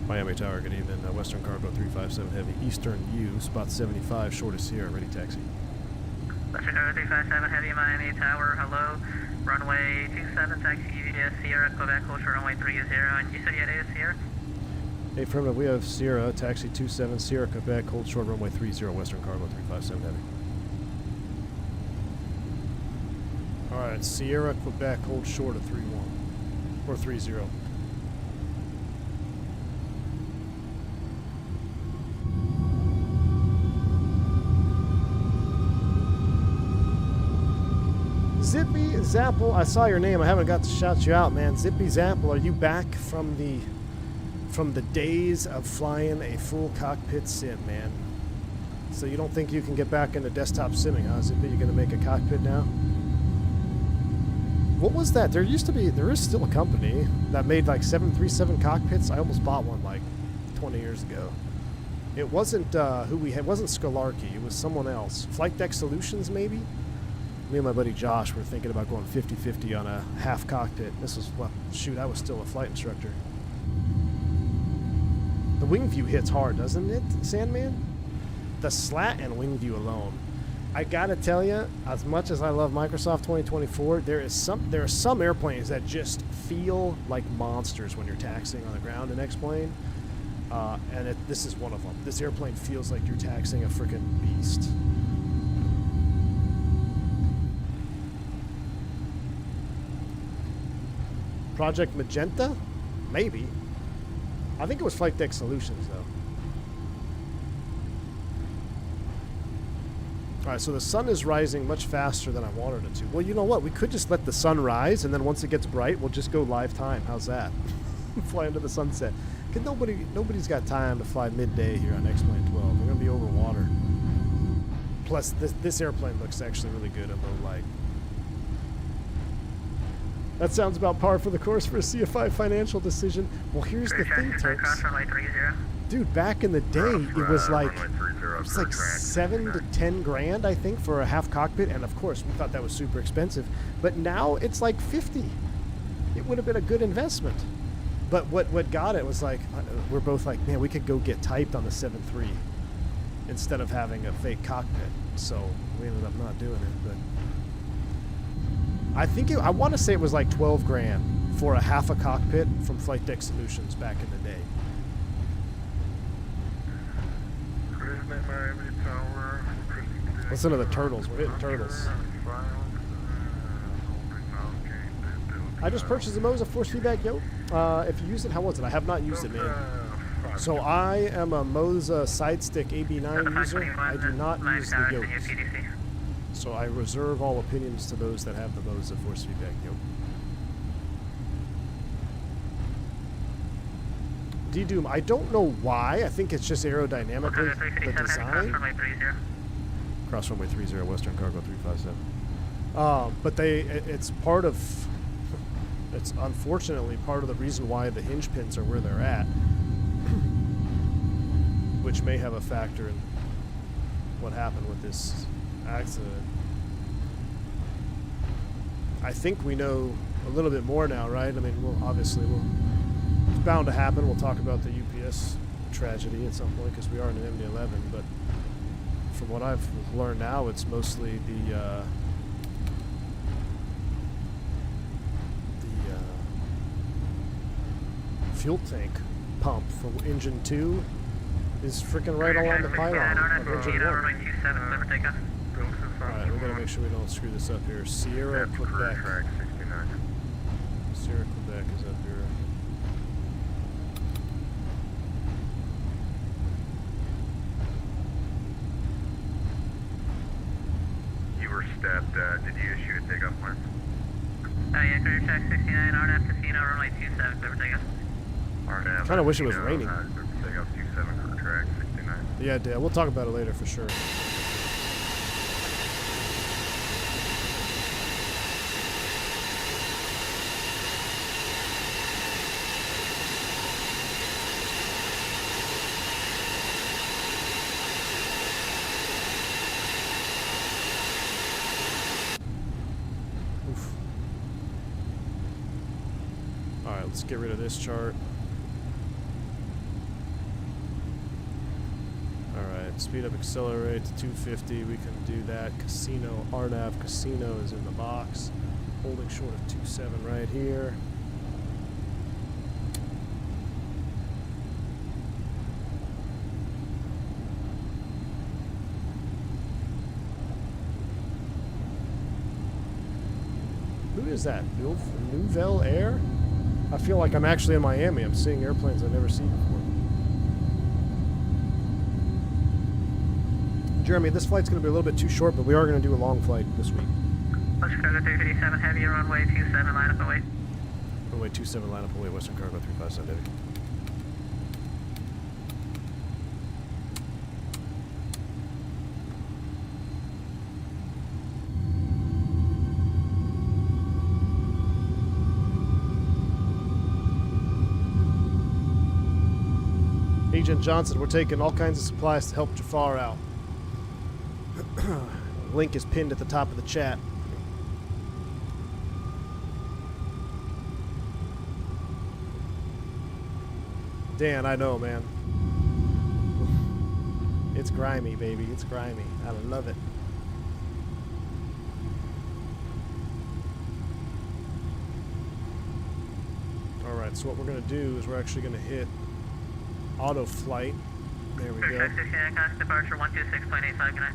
Miami Tower, good evening. Western Cargo 357 Heavy, Eastern U, spot 75, short of Sierra, ready taxi. Western Cargo 357 Heavy, Miami Tower, hello. Runway 27, taxi UGS Sierra, Quebec, hold short runway 30, and you said you had A Sierra? Affirmative, we have Sierra, taxi 27, Sierra, Quebec, hold short runway 30, Western Cargo 357 Heavy. Alright, Sierra, Quebec, hold short of 31, or 30. Zippy Zapple, I saw your name, I haven't got to shout you out, man. Zippy Zapple, are you back from the days of flying a full cockpit sim, man? So you don't think you can get back into desktop simming, huh? Zippy, you're gonna make a cockpit now? What was that? There is still a company that made like 737 cockpits. I almost bought one like 20 years ago. It wasn't who we had, it wasn't Scholarkey, it was someone else. Flight Deck Solutions, maybe? Me and my buddy Josh were thinking about going 50-50 on a half cockpit. This was, well, shoot, I was still a flight instructor. The wing view hits hard, doesn't it, Sandman? The slat and wing view alone. I gotta tell you, as much as I love Microsoft 2024, there are some airplanes that just feel like monsters when you're taxiing on the ground in X-plane, and this is one of them. This airplane feels like you're taxiing a freaking beast. Project Magenta? Maybe. I think it was Flight Deck Solutions, though. Alright, so the sun is rising much faster than I wanted it to. Well, you know what? We could just let the sun rise, and then once it gets bright, we'll just go live time. How's that? Fly into the sunset. Because nobody's got time to fly midday here on X-Plane 12. We're going to be over water. Plus, this airplane looks actually really good at low light. That sounds about par for the course for a CFI financial decision. Well, here's the thing, Turks. Dude, back in the day, it was like 7 to 10 grand, I think, for a half cockpit. And of course, we thought that was super expensive. But now it's like 50. It would have been a good investment. But what got it was like, we're both like, man, we could go get typed on the 7.3 instead of having a fake cockpit. So we ended up not doing it. But I think I want to say it was like 12 grand for a half a cockpit from Flight Deck Solutions back in the day. Listen to the turtles. We're hitting turtles. I just purchased a Moza Force feedback yoke. If you use it, how was it? I have not used it, man. So I am a Moza side stick AB9 user. I do not use the yokes. So I reserve all opinions to those that have the Moza Force feedback yoke. D-Doom, I don't know why. I think it's just aerodynamically the design. Cross runway 30, Western Cargo 357. But it's part of, it's unfortunately part of the reason why the hinge pins are where they're at, which may have a factor in what happened with this accident. I think we know a little bit more now, right? I mean, it's bound to happen. We'll talk about the UPS tragedy at some point because we are in an MD11, but from what I've learned now, it's mostly the fuel tank pump from engine 2 is freaking right along the pylon of engine 1. Alright, we gotta make sure we don't screw this up here. Sierra, Quebec. Sierra, Quebec is up here. You were stabbed, did you issue a takeoff plan? Yeah, clear track 69, RNAV Casino, runway 27, clear for takeoff. RNAV. Kinda wish it was raining. Takeoff 27 for track 69. Yeah, Dale, we'll talk about it later for sure. Alright, let's get rid of this chart. Alright, speed up, accelerate to 250. We can do that. Casino, RNAV Casino is in the box. Holding short of 27 right here. Who is that? Nouvelle Air? I feel like I'm actually in Miami. I'm seeing airplanes I've never seen before. Jeremy, this flight's going to be a little bit too short, but we are going to do a long flight this week. Western Cargo 357, heavy, runway 27, line up and wait. Runway 27, line up and wait, Western Cargo 357, heavy. Agent Johnson, we're taking all kinds of supplies to help Jafar out. Link is pinned at the top of the chat. Dan, I know, man. It's grimy, baby. It's grimy. I love it. Alright, so what we're going to do is we're actually going to hit auto flight. There we go. Departure 126.85, good night.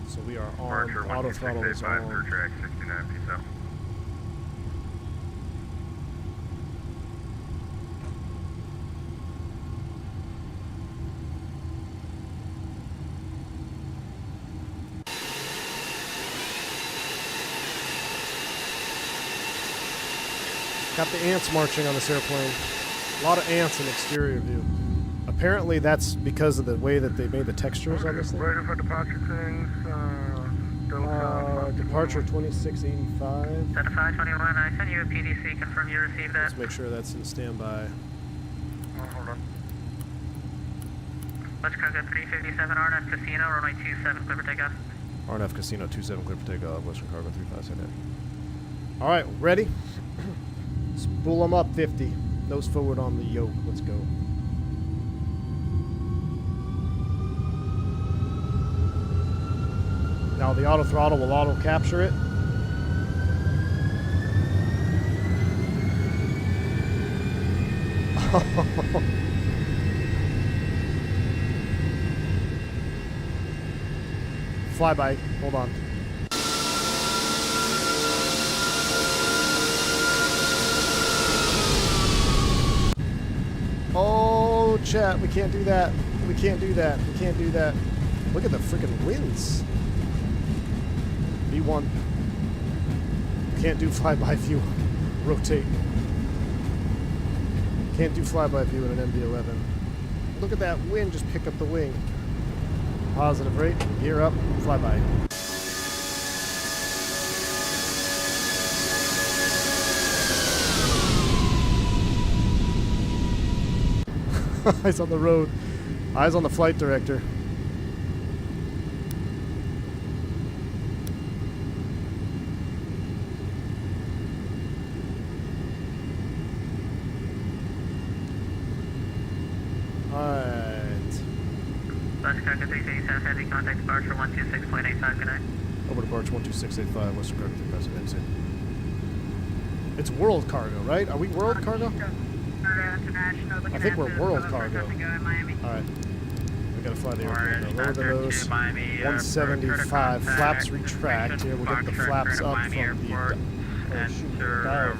So we are on. Auto throttle is on. Track 69 feet south. Got the ants marching on this airplane. A lot of ants in exterior view. Apparently that's because of the way that they made the textures on this thing. Ready for departure things. Departure 2685. Delta 521, I sent you a PDC, confirm you received that. Let's make sure that's in standby. Hold on. Let's go 357 RNF Casino, runway 27, clear for takeoff. RNF Casino 27, clear for takeoff, Western Cargo 357. Alright, ready? Spool them up 50. Nose forward on the yoke. Let's go. Now the auto throttle will auto capture it. Flyby. Hold on. Oh, chat. We can't do that. We can't do that. We can't do that. Look at the freaking winds. B1. Can't do flyby view. Rotate. Can't do flyby view in an MD11. Look at that wind. Just pick up the wing. Positive rate. Gear up. Flyby. Eyes on the road. Eyes on the flight director. Cargo 337 heavy, contact departure 126.85, good night. Over departure 12685, Western Cargo 3000, It's world cargo, right? Are we world cargo? I think we're world cargo. Alright. We gotta fly the airplane. Lower the nose. 175. Flaps retract. Here, we'll get the flaps up from the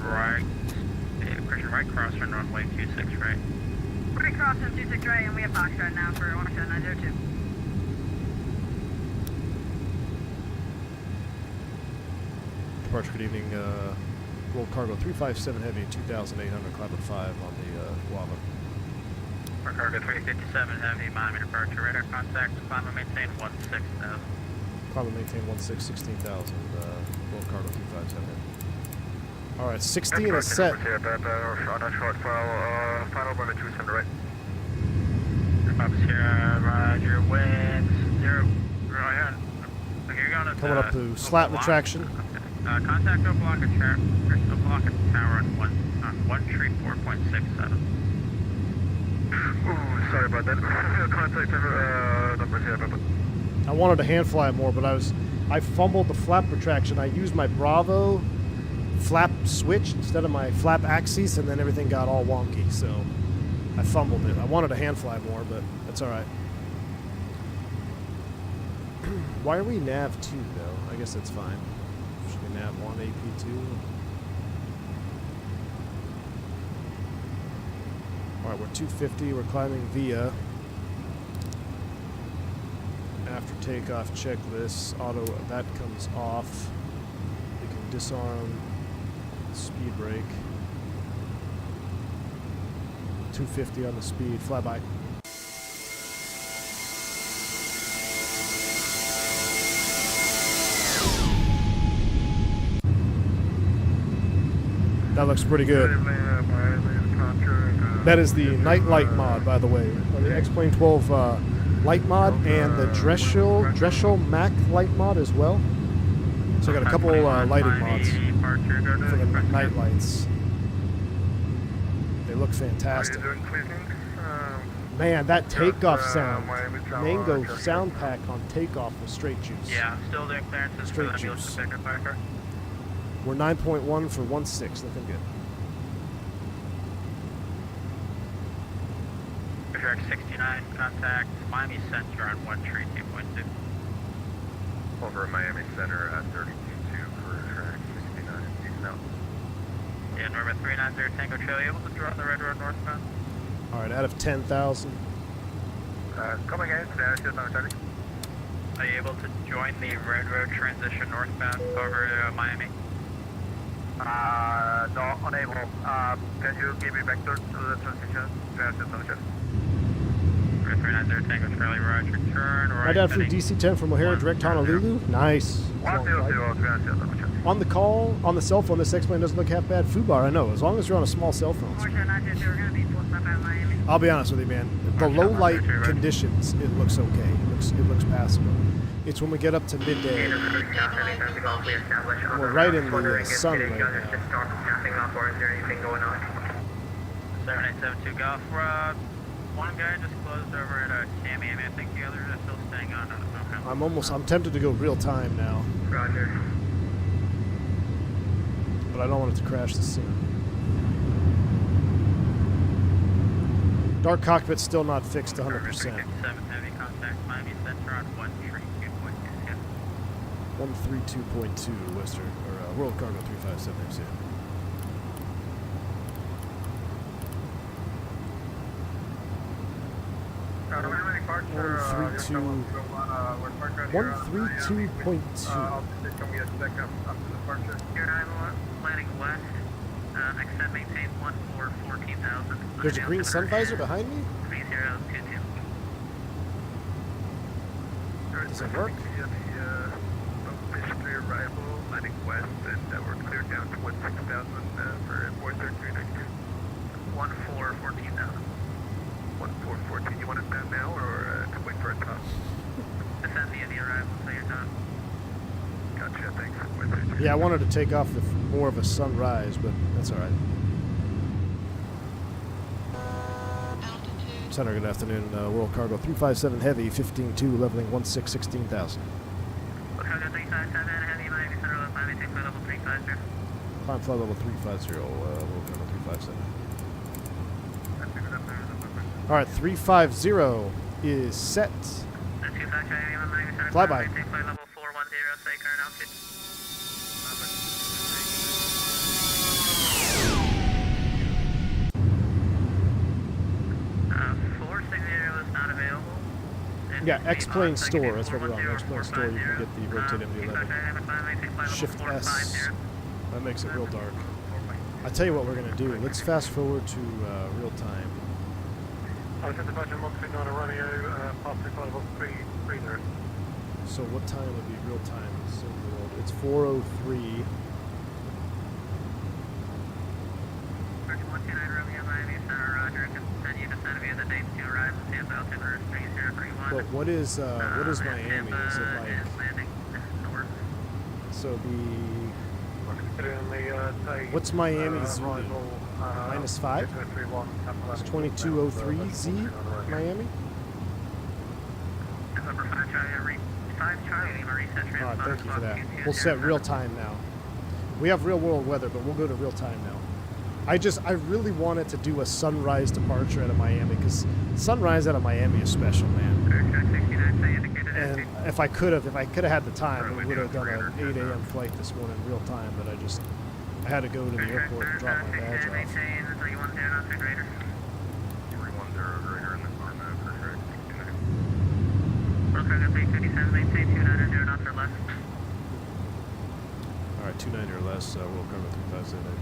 right. Pressure right, cross run runway 26 right. We're crossing 26 right, and we have Foxtrot now for 17902. Departure, good evening. World Cargo 357 Heavy, 2,800, climb at 5 on the Guava. World Cargo 357 Heavy, Miami departure, radar contact, climb and maintain 16,000. Climb and maintain 16,000, World Cargo 357 Heavy. Alright, 16 is set. On a short file, final runway 27 right. Pops here, roger, winds, 0, right on. Okay, you're going to Coming up to slat retraction. Contact Oblonga tower on 134.67. Ooh, sorry about that. Contact numbers here, but I wanted to hand fly more, but I fumbled the flap retraction. I used my Bravo flap switch instead of my flap axis, and then everything got all wonky, so I fumbled it. I wanted to hand fly more, but that's alright. Why are we nav 2 though? I guess that's fine. Should we nav 1 AP2? Alright, we're 250, we're climbing via. After takeoff checklist, auto, that comes off. We can disarm, speed brake. 250 on the speed, flyby. That looks pretty good. That is the night light mod, by the way. The X-Plane 12 light mod and the Dreschel Mac light mod as well. So I got a couple lighting mods for the night lights. They look fantastic. Man, that takeoff sound. Miami Tower, Mango just sound pack on takeoff was straight juice. Yeah, I'm still doing clearances Straight for the juice. Nielsen Baker Parker. We're 9.1 for 1.6. Looking good. Track 69, contact Miami Center on 132.2. over Miami Center at 32.2 for track 69. East out. Yeah, Norma 390 Tango Charlie, able to draw the Red Road northbound? All right, out of 10,000. Coming in, just on Charlie. Are you able to join the Red Road transition northbound over Miami? No, unable. Can you give me vector to the transition? Just on Charlie. 390 Tango Charlie, Roger, turn. Right down through DC-10 from O'Hare, direct Honolulu. Nice. 100, On the call, on the cell phone, this X-Plane doesn't look half bad. Fubar, I know, as long as you're on a small cell phone. We're going to be pulling up at Miami. I'll be honest with you, man. The low light conditions, it looks okay. It looks passable. It's when we get up to midday. We're right in the sun right now. 7872 Golf Road. One guy just closed over at Tamiami. I think the others are still staying on. I'm tempted to go real time now, Roger. but I don't want it to crash the sim. Dark cockpit's still not fixed 100%. 7 heavy contact Miami Center on 132.2. 132.2 Western or World Cargo 357 MC. Departure, 132.2. Can we expect after departure? Here, I'm planning west. Next set, maintain 14,000. There's a green sun visor behind me? 3022. Does it work? History arrival, landing west, and we're cleared down to 16,000 for airport 1392. 14,000. 1414. You want to stand now or to wait for a top? Descend via the arrival, so you're done. Gotcha, thanks. Yeah, I wanted to take off with more of a sunrise, but that's all right. Center, good afternoon. World Cargo 357 Heavy, 15.2, leveling 16,000. World Cargo 357 Heavy, Miami Center, Miami, take flight level 350. Climb flight level 350, World Cargo 357. All right, 350 is set. Fly by. Take flight level 410, stay current altitude. 460 is not available. Yeah, X-Plane Store, that's what we're on. X-Plane Store, you can get the Rotate MD11. Shift S. That makes it real dark. I'll tell you what we're going to do. Let's fast forward to real time. So what time would be real time in the sim world? It's 4:03. But what is Miami? Is it like? So what's Miami Zulu? -5? It's 22:03 Z Miami. Alright, thank you for that. We'll set real time now. We have real world weather, but we'll go to real time now. I really wanted to do a sunrise departure out of Miami because sunrise out of Miami is special, man. And if I could have had the time, we would have done an 8 a.m. flight this morning real time, but I had to go to the airport and drop my badge off. Alright, 290 or less, World Cargo 357.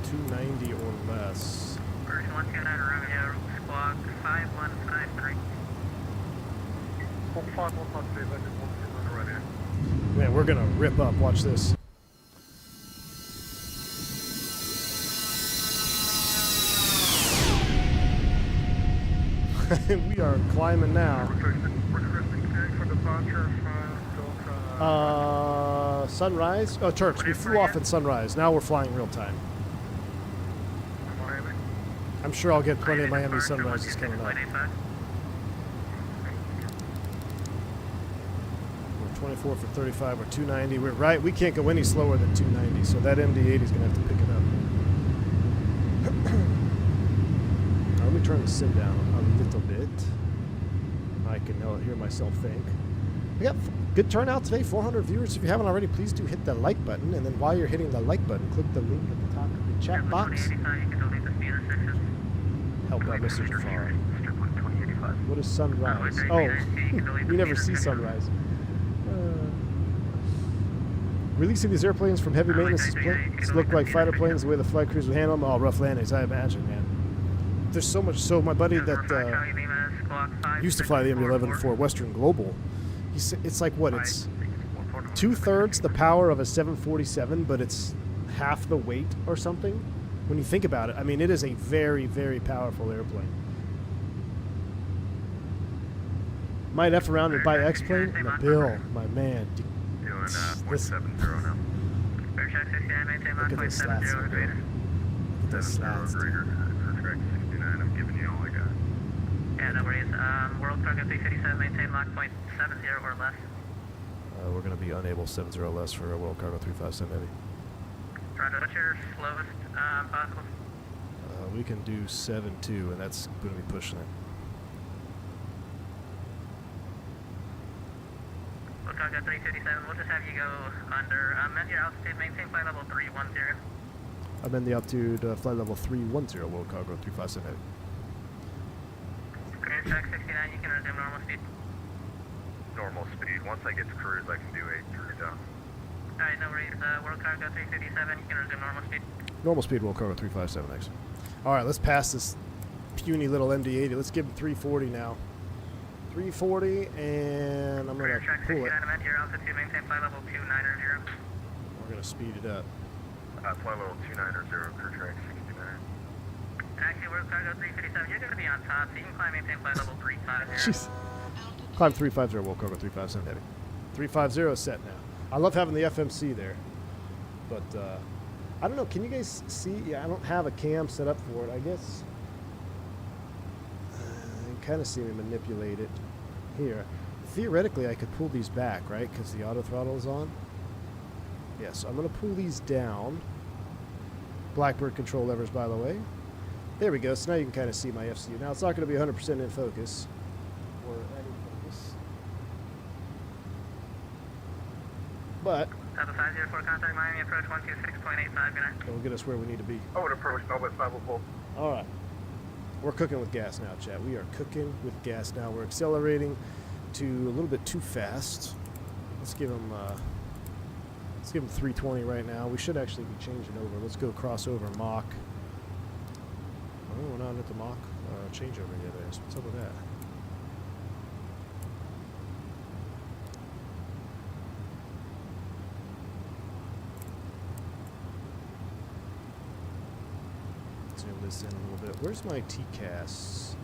290 or less. Version 129 Romeo, squawk 5153. Man, we're gonna rip up. Watch this. We are climbing now. Sunrise? Oh, Turks, we flew off at sunrise. Now we're flying real time. I'm sure I'll get plenty of Miami sunrises coming up. 24 for 35 or 290. We're right. We can't go any slower than 290, so that MD8 is going to have to pick it up. Now, let me turn the sim down a little bit. I can hear myself think. We got good turnout today, 400 viewers. If you haven't already, please do hit the like button. And then while you're hitting the like button, click the link at the top of the chat box. Help out Mr. Jafarie. What is sunrise? Oh, we never see sunrise. Releasing these airplanes from heavy maintenance look like fighter planes, the way the flight crews would handle them. Oh, rough landings, I imagine, man. There's so much. So my buddy that used to fly the MD11 for Western Global, it's like what? It's 2/3 the power of a 747, but it's half the weight or something. When you think about it, I mean, it is a very, very powerful airplane. Might F around and buy X-plane? No, Bill, my man. This, look at those slats. Look at those slats. I'm giving you all I got. Yeah, no worries. World Cargo 357, maintain Mach point 70 or less. We're going to be unable 70 or less for World Cargo 357 Heavy. Roger. What's your slowest possible? We can do 7.2, and that's going to be pushing it. World Cargo 357, we'll just have you go under. At your altitude, maintain flight level 310. I'm in the altitude flight level 310, World Cargo 357 Heavy. Clear track 69, you can resume normal speed. Normal speed. Once I get to cruise, I can do 8 down. Alright, no worries. World Cargo 357, you can resume normal speed. Normal speed, World Cargo 357X. Alright, let's pass this puny little MD-80. Let's give him 340 now. 340, and I'm going to pull it. I'm at your altitude, maintain flight level 290. We're going to speed it up. Flight level 290, crew track 69. Actually, World Cargo 357, you're going to be on top, so you can climb maintain flight level 350. Jeez. Climb 350, World Cargo 357 Heavy. 350 is set now. I love having the FMC there. But, I don't know, can you guys see? Yeah, I don't have a cam set up for it, I guess. You can kind of see me manipulate it here. Theoretically, I could pull these back, right? Because the auto throttle is on. Yeah, so I'm going to pull these down. Blackbird control levers, by the way. There we go. So now you can kind of see my FCU. Now, it's not going to be 100% in focus. Or out of focus. But Papa 504, contact Miami, approach 126.85, it'll get us where we need to be. I would approach Melbourne 504. All right. We're cooking with gas now, chat. We are cooking with gas now. We're accelerating to a little bit too fast. Let's give them 320 right now. We should actually be changing over. Let's go crossover Mach. Oh, we're not at the Mach changeover yet. What's up with that? Zoom this in a little bit. Where's my TCAS?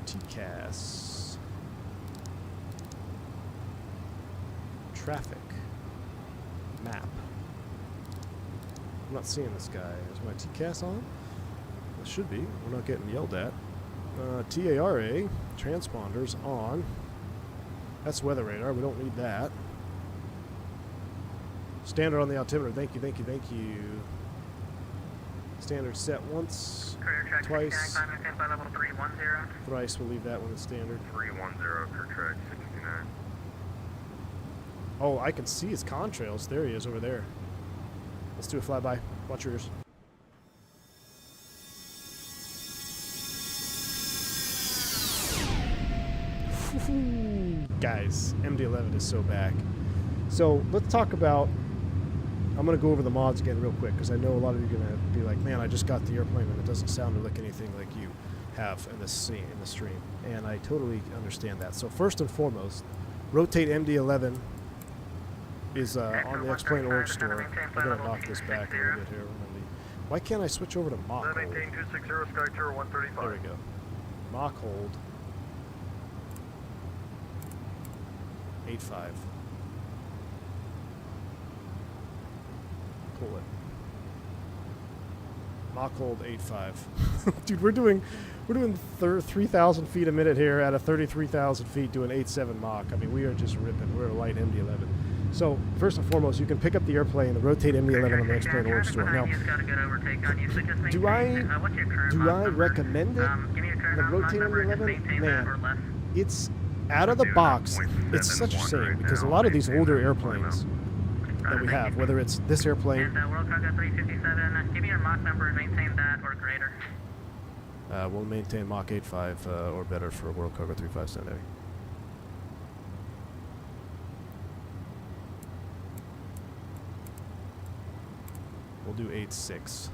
TCAS. Traffic. Map. I'm not seeing this guy. Is my TCAS on? It should be. We're not getting yelled at. TARA. Transponders on. That's weather radar. We don't need that. Standard on the altimeter. Thank you, thank you, thank you. Standard set once, twice, thrice. We'll leave that one as standard. 310, crew track 69. Oh, I can see his contrails. There he is over there. Let's do a flyby. Watch your ears. Guys, MD11 is so back. So let's talk about, I'm going to go over the mods again real quick because I know a lot of you are going to be like, man, I just got the airplane and it doesn't sound or look anything like you have in this scene, in the stream. And I totally understand that. So first and foremost, Rotate MD11 is on the X-Plane org store. I'm going to knock this back a little bit here. Why can't I switch over to Mach hold? Maintain 260, Sky Tower 135. There we go. Mach hold. 8.5. Pull it. Mach hold 8.5. Dude, we're doing 3,000 feet a minute here at a 33,000 feet doing 8.7 Mach. I mean, we are just ripping. We're a light MD11. So first and foremost, you can pick up the airplane, the rotate MD11 on the X-Plane org store. Now, do I recommend it? The rotate MD11, man, it's out of the box. It's such a shame because a lot of these older airplanes that we have, whether it's this airplane. World Cargo 357, give me your Mach number and maintain that or greater. We'll maintain Mach 8.5 or better for World Cargo 357 Heavy. We'll do 8.6.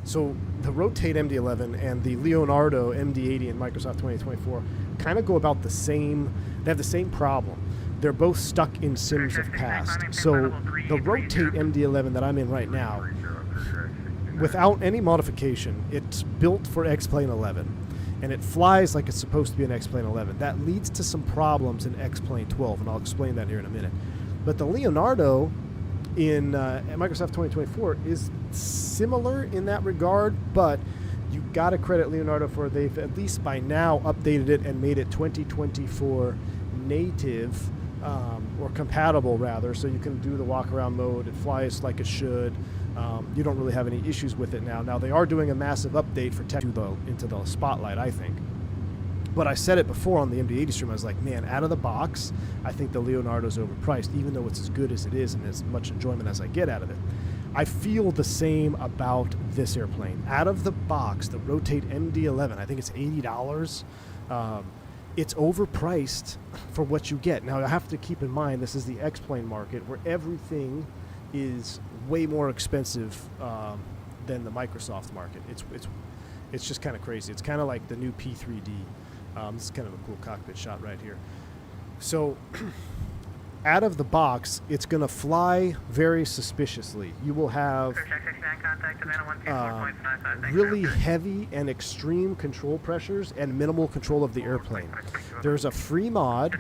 So the Rotate MD11 and the Leonardo MD80 in Microsoft 2024 kind of go about the same. They have the same problem. They're both stuck in sims of past. So the Rotate MD11 that I'm in right now, without any modification, it's built for X-Plane 11, and it flies like it's supposed to be an X-Plane 11. That leads to some problems in X-Plane 12, and I'll explain that here in a minute. But the Leonardo in Microsoft 2024 is similar in that regard, but you got to credit Leonardo for they've at least by now updated it and made it 2024 native or compatible rather, so you can do the walk around mode. It flies like it should. You don't really have any issues with it now. Now they are doing a massive update for tech into the spotlight, I think. But I said it before on the MD80 stream. I was like, man, out of the box, I think the Leonardo's overpriced, even though it's as good as it is and as much enjoyment as I get out of it. I feel the same about this airplane. Out of the box, the Rotate MD11, I think it's $80. It's overpriced for what you get. Now, I have to keep in mind this is the X-Plane market where everything is way more expensive than the Microsoft market. It's just kind of crazy. It's kind of like the new P3D. This is kind of a cool cockpit shot right here. So out of the box, it's going to fly very suspiciously. You will have really heavy and extreme control pressures and minimal control of the airplane. There's a free mod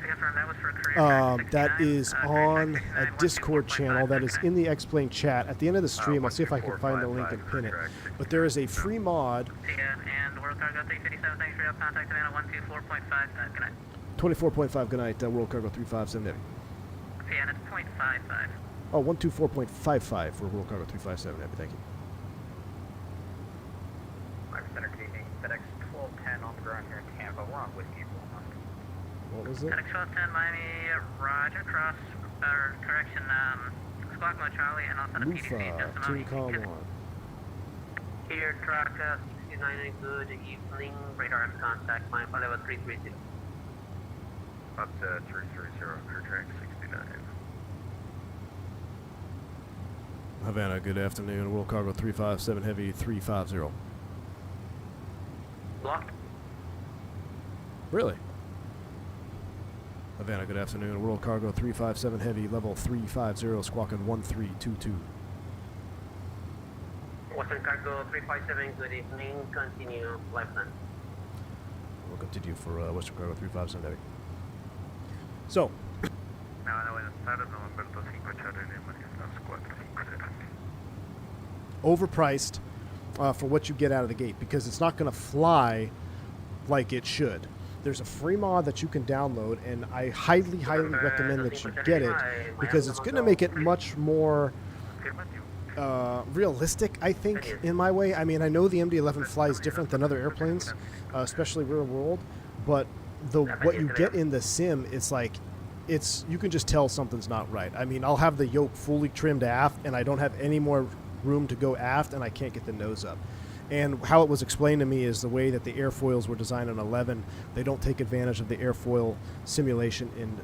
that is on a Discord channel that is in the X-Plane chat. At the end of the stream, I'll see if I can find the link and pin it. But there is a free mod. And World Cargo 357, thanks for your contact Savannah 124.5, good night. 24.5, good night, World Cargo 357 Heavy. Yeah, and it's 0.55. Oh, 124.55 for World Cargo 357 Heavy, thank you. Center King, FedEx 1210 on the ground here in Tampa. We're on with you. What was it? FedEx 1210 Miami, Roger, cross, correction, squawk mode Charlie, and also the PDC, just a Team Calm 1. Here, track 69, good evening, radar and contact, line for level 330. Up to 330, clear track 69. Havana, good afternoon. World Cargo 357 Heavy 350. Blocked. Really? Havana, good afternoon. World Cargo 357 Heavy, level 350, squawking 1322. Western Cargo 357, good evening, continue, lifetime. We'll continue for Western Cargo 357 Heavy. So, overpriced for what you get out of the gate because it's not going to fly like it should. There's a free mod that you can download, and I highly, highly recommend that you get it because it's going to make it much more realistic, I think, in my way. I mean, I know the MD11 flies different than other airplanes, especially real world, but what you get in the sim, it's like, you can just tell something's not right. I mean, I'll have the yoke fully trimmed aft, and I don't have any more room to go aft, and I can't get the nose up. And how it was explained to me is the way that the airfoils were designed on 11, they don't take advantage of the airfoil simulation in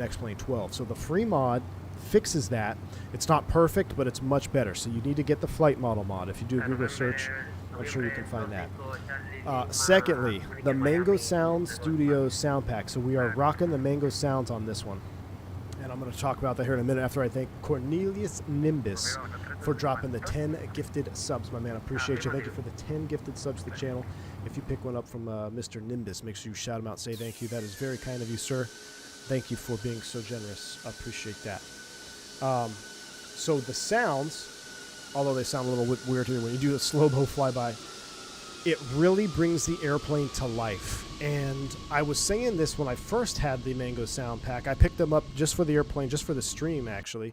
X-Plane 12. So the free mod fixes that. It's not perfect, but it's much better. So you need to get the flight model mod. If you do a Google search, I'm sure you can find that. Secondly, the Mango Sound Studio sound pack. So we are rocking the Mango Sounds on this one. And I'm going to talk about that here in a minute after I thank Cornelius Nimbus for dropping the 10 gifted subs, my man. I appreciate you. Thank you for the 10 gifted subs to the channel. If you pick one up from Mr. Nimbus, make sure you shout him out, say thank you. That is very kind of you, sir. Thank you for being so generous. I appreciate that. So the sounds although they sound a little bit weird to me when you do a slow-mo flyby. It really brings the airplane to life. And I was saying this when I first had the Mango Sound Pack. I picked them up just for the airplane, just for the stream, actually.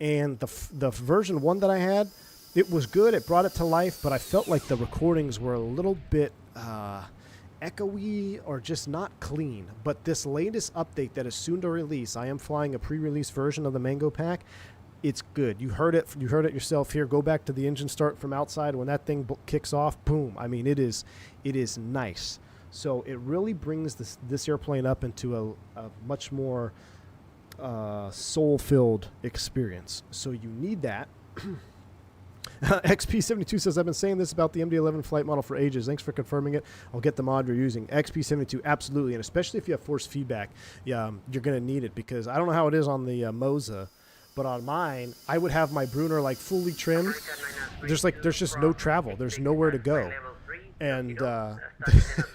And the version 1 that I had, it was good. It brought it to life, but I felt like the recordings were a little bit echoey or just not clean. But this latest update that is soon to release, I am flying a pre-release version of the Mango Pack. It's good. You heard it yourself here. Go back to the engine start from outside. When that thing kicks off, boom. I mean, it is nice. So it really brings this airplane up into a much more soul-filled experience. So you need that. XP72 says, I've been saying this about the MD11 flight model for ages. Thanks for confirming it. I'll get the mod you're using. XP72, absolutely. And especially if you have force feedback, you're going to need it, because I don't know how it is on the Moza, but on mine, I would have my Bruner like fully trimmed. There's just no travel. There's nowhere to go. And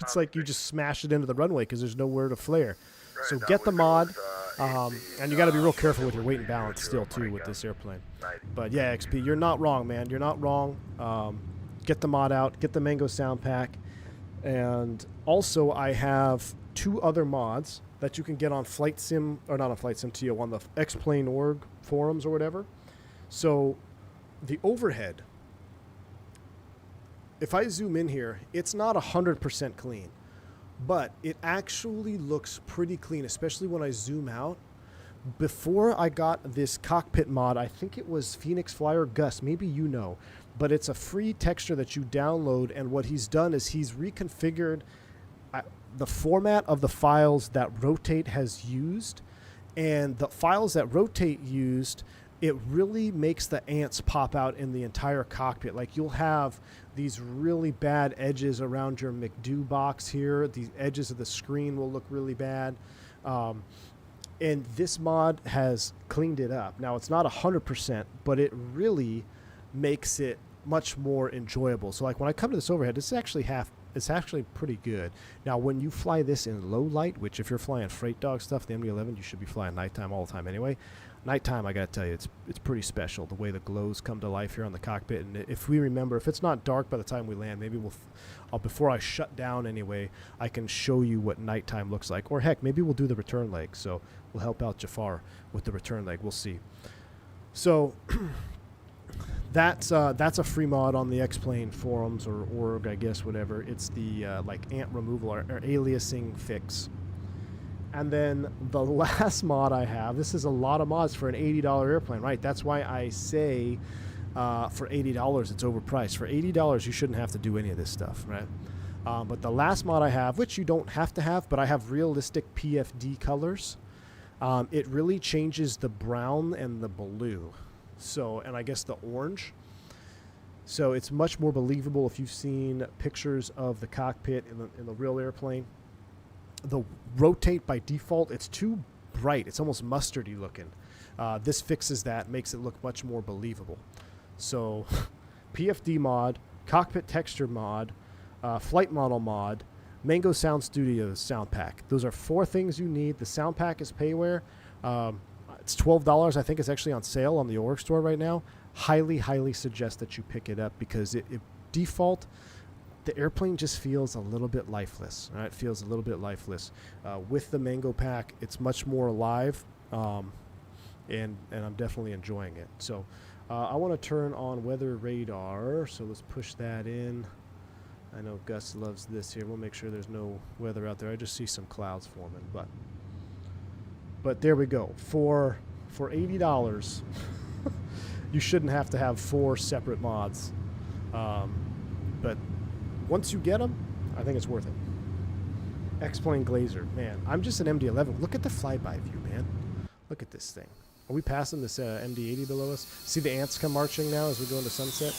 it's like you just smash it into the runway because there's nowhere to flare. So get the mod. And you got to be real careful with your weight and balance still, too, with this airplane. But yeah, XP, you're not wrong, man. You're not wrong. Get the mod out. Get the Mango Sound Pack. And also, I have 2 other mods that you can get on Flight Sim, or not on Flight Sim TO, on the X-Plane.org forums or whatever. So the overhead, if I zoom in here, it's not 100% clean, but it actually looks pretty clean, especially when I zoom out. Before I got this cockpit mod, I think it was Phoenix Flyer Gus, maybe you know, but it's a free texture that you download, and what he's done is he's reconfigured the format of the files that Rotate has used, and the files that Rotate used, it really makes the ants pop out in the entire cockpit. Like, you'll have these really bad edges around your McDo box here. The edges of the screen will look really bad. And this mod has cleaned it up. Now, it's not 100%, but it really makes it much more enjoyable. So, like, when I come to this overhead, it's actually pretty good. Now, when you fly this in low light, which if you're flying freight dog stuff, the MD11, you should be flying nighttime all the time anyway. Nighttime, I got to tell you, it's pretty special, the way the glows come to life here on the cockpit. And if we remember, if it's not dark by the time we land, maybe before I shut down anyway, I can show you what nighttime looks like. Or heck, maybe we'll do the return leg. So we'll help out Jafarie with the return leg. We'll see. So that's a free mod on the X-Plane forums or org, I guess, whatever. It's the like ant removal or aliasing fix. And then the last mod I have, this is a lot of mods for an $80 airplane, right? That's why I say for $80 it's overpriced. For $80 you shouldn't have to do any of this stuff, right? But the last mod I have, which you don't have to have, but I have realistic PFD colors. It really changes the brown and the blue. So, and I guess the orange. So it's much more believable if you've seen pictures of the cockpit in the real airplane. The Rotate by default, it's too bright. It's almost mustardy looking. This fixes that, makes it look much more believable. So PFD mod, cockpit texture mod, flight model mod, Mango Sound Studios sound pack. Those are 4 things you need. The sound pack is payware. It's $12. I think it's actually on sale on the org store right now. Highly, highly suggest that you pick it up, because it default, the airplane just feels a little bit lifeless. Right? It feels a little bit lifeless. With the Mango pack, it's much more alive, and I'm definitely enjoying it. So I want to turn on weather radar, so let's push that in. I know Gus loves this here. We'll make sure there's no weather out there. I just see some clouds forming, but there we go. For $80, you shouldn't have to have 4 separate mods. But once you get them, I think it's worth it. X-Plane Glazer, man. I'm just an MD11. Look at the flyby view, man. Look at this thing. Are we passing this MD80 below us? See the ants come marching now as we go into sunset?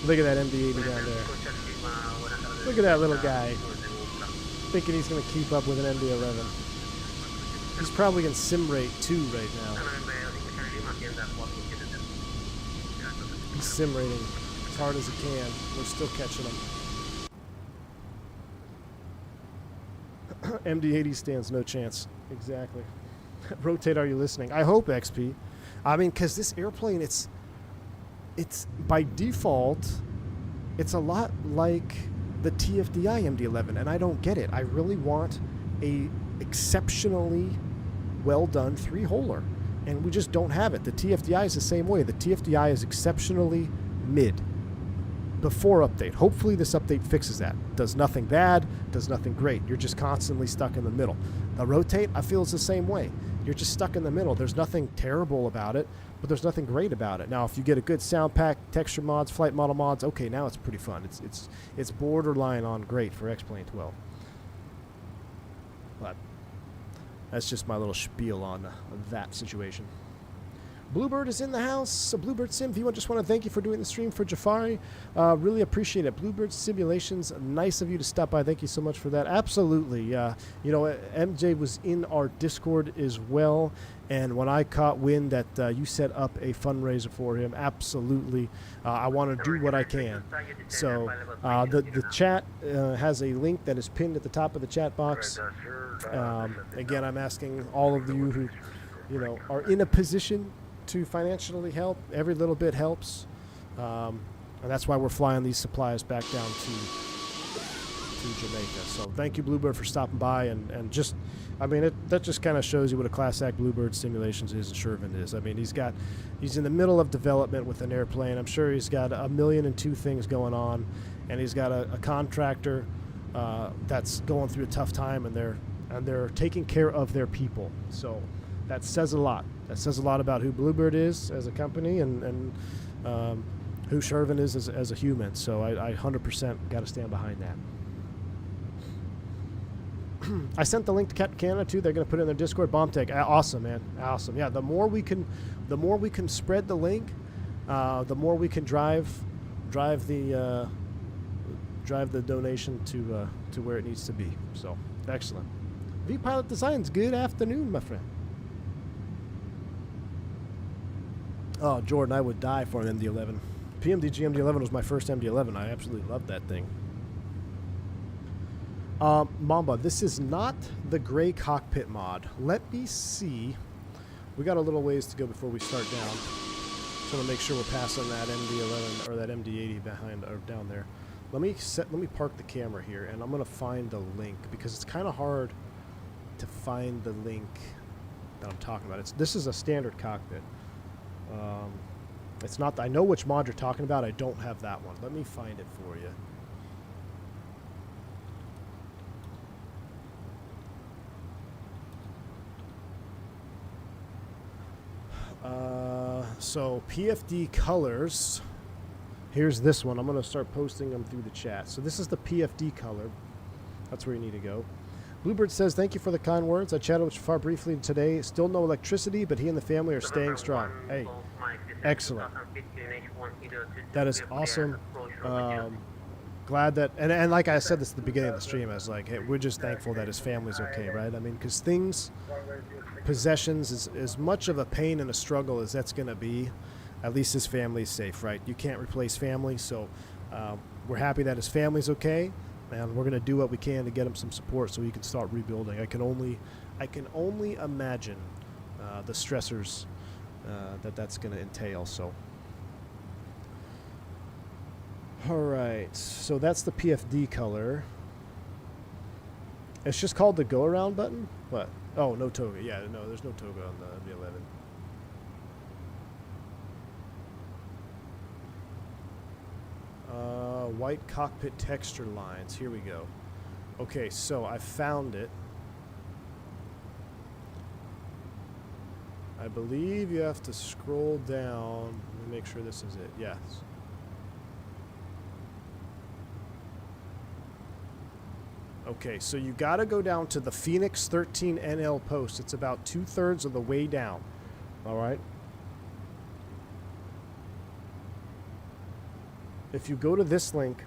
Look at that MD80 down there. Look at that little guy. Thinking he's going to keep up with an MD11. He's probably in sim rate 2 right now. He's sim rating as hard as he can. We're still catching him. MD80 stands no chance. Exactly. Rotate, are you listening? I hope, XP. I mean, because this airplane, it's by default, it's a lot like the TFDI MD11, and I don't get it. I really want a exceptionally well-done three-holer, and we just don't have it. The TFDI is the same way. The TFDI is exceptionally mid before update. Hopefully this update fixes that. Does nothing bad, does nothing great. You're just constantly stuck in the middle. The Rotate, I feel, is the same way. You're just stuck in the middle. There's nothing terrible about it, but there's nothing great about it. Now, if you get a good sound pack, texture mods, flight model mods, okay, now it's pretty fun. It's borderline on great for X-Plane 12. But that's just my little spiel on that situation. Bluebird is in the house. Bluebird Sim, V1, just want to thank you for doing the stream for Jafarie. Really appreciate it. Bluebird Simulations, nice of you to stop by. Thank you so much for that. Absolutely. You know, MJ was in our Discord as well, and when I caught wind that you set up a fundraiser for him, absolutely, I want to do what I can. So the chat has a link that is pinned at the top of the chat box. Again, I'm asking all of you who, you know, are in a position to financially help. Every little bit helps, and that's why we're flying these supplies back down to Jamaica. So thank you, Bluebird, for stopping by, and just, I mean, that just kind of shows you what a class act Bluebird Simulations is and Shervin is. I mean, he's in the middle of development with an airplane. I'm sure he's got 1,000,002 things going on, and he's got a contractor that's going through a tough time, and they're taking care of their people. So that says a lot. That says a lot about who Bluebird is as a company and who Shervin is as a human. So I 100% got to stand behind that. I sent the link to Captain Canada too. They're going to put it in their Discord. Bombtech, awesome, man, awesome. Yeah, the more we can spread the link, the more we can drive the donation to where it needs to be. So excellent. V Pilot Designs, good afternoon, my friend. Oh, Jordan, I would die for an MD11. PMDG MD11 was my first MD11. I absolutely loved that thing. Mamba, this is not the gray cockpit mod. Let me see. We got a little ways to go before we start down. Just want to make sure we're passing that MD11 or that MD80 behind or down there. Let me park the camera here, and I'm gonna find the link because it's kind of hard to find the link that I'm talking about. This is a standard cockpit. It's not. I know which mod you're talking about. I don't have that one. Let me find it for you. So PFD colors. Here's this one. I'm going to start posting them through the chat. So this is the PFD color. That's where you need to go. Bluebird says, thank you for the kind words. I chatted with Jafar briefly today. Still no electricity, but he and the family are staying strong. Hey, excellent. That is awesome. Glad that, and like I said this at the beginning of the stream, I was like, hey, we're just thankful that his family's okay, right? I mean, because things, possessions, is as much of a pain and a struggle as that's going to be. At least his family's safe, right? You can't replace family, so we're happy that his family's okay. And we're going to do what we can to get him some support so he can start rebuilding. I can only imagine the stressors that's going to entail. So, all right. So that's the PFD color. It's just called the go around button. What? Oh, no Toga. Yeah, no, there's no Toga on the MD11. White cockpit texture lines. Here we go. Okay, so I found it. I believe you have to scroll down. Let me make sure this is it. Yes. Okay, so you got to go down to the Phoenix 13 NL post. It's about 2/3 of the way down. All right. If you go to this link,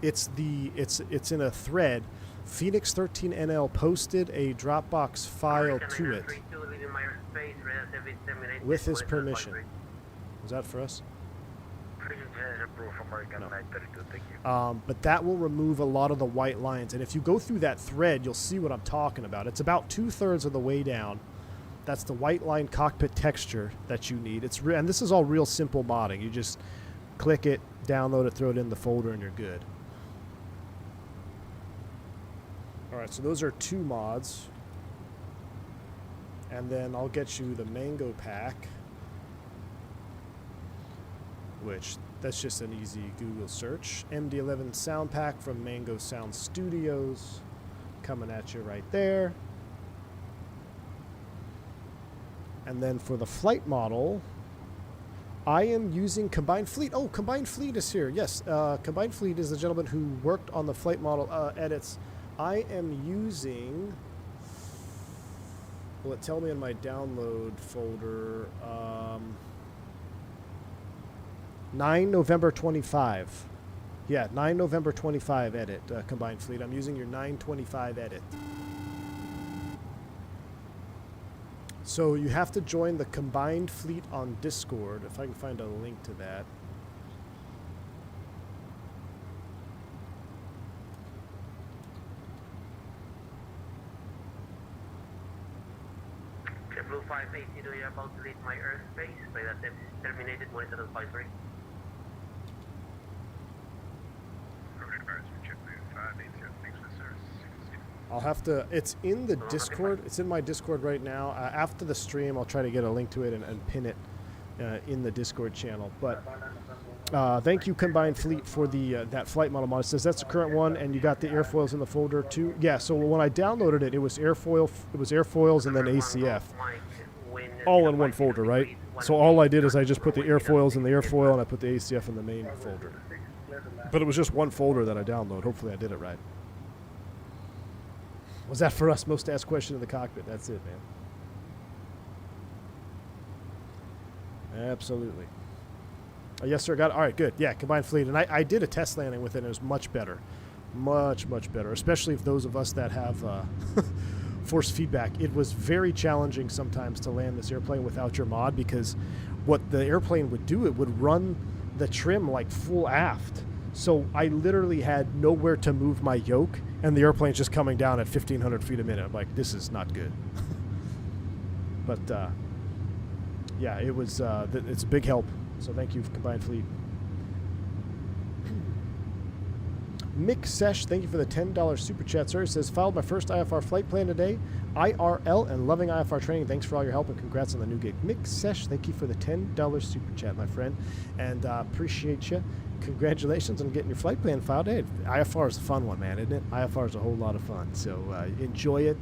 it's in a thread. Phoenix 13 NL posted a Dropbox file to it with his permission. Was that for us? No. But that will remove a lot of the white lines. And if you go through that thread, you'll see what I'm talking about. It's about 2/3 of the way down. That's the white line cockpit texture that you need. And this is all real simple modding. You just click it, download it, throw it in the folder, and you're good. All right, so those are 2 mods. And then I'll get you the Mango pack, which that's just an easy Google search. MD11 sound pack from Mango Sound Studios, coming at you right there. And then for the flight model, I am using Combined Fleet. Oh, Combined Fleet is here. Yes, Combined Fleet is the gentleman who worked on the flight model edits. I am using, will it tell me in my download folder, 9 November 25. Yeah, 9 November 25 edit, Combined Fleet. I'm using your 925 edit. So you have to join the Combined Fleet on Discord, if I can find a link to that. Blue 580, do you about to leave my airspace? By that time, terminated, monitor advisory. I'll have to, it's in the Discord, it's in my Discord right now. After the stream, I'll try to get a link to it and pin it in the Discord channel. But thank you, Combined Fleet, for the that flight model mod. It says that's the current one, and you got the airfoils in the folder too. Yeah, so when I downloaded it, it was airfoils and then ACF. All in one folder, right? So all I did is I just put the airfoils in the airfoil, and I put the ACF in the main folder. But it was just one folder that I downloaded. Hopefully I did it right. Was that for us? Most asked question in the cockpit. That's it, man. Absolutely. Yes, sir. Got it. All right, good. Yeah, Combined Fleet. And I did a test landing with it, and it was much better. Much, much better. Especially if those of us that have force feedback. It was very challenging sometimes to land this airplane without your mod, because what the airplane would do, it would run the trim like full aft. So I literally had nowhere to move my yoke, and the airplane's just coming down at 1,500 feet a minute. I'm like, this is not good. But yeah, it was. It's a big help. So thank you, Combined Fleet. Mick Sesh, thank you for the $10 super chat, sir. He says, filed my first IFR flight plan today. IRL and loving IFR training. Thanks for all your help and congrats on the new gig. Mick Sesh, thank you for the $10 super chat, my friend. And appreciate you. Congratulations on getting your flight plan filed. Hey, IFR is a fun one, man, isn't it? IFR is a whole lot of fun. So enjoy it.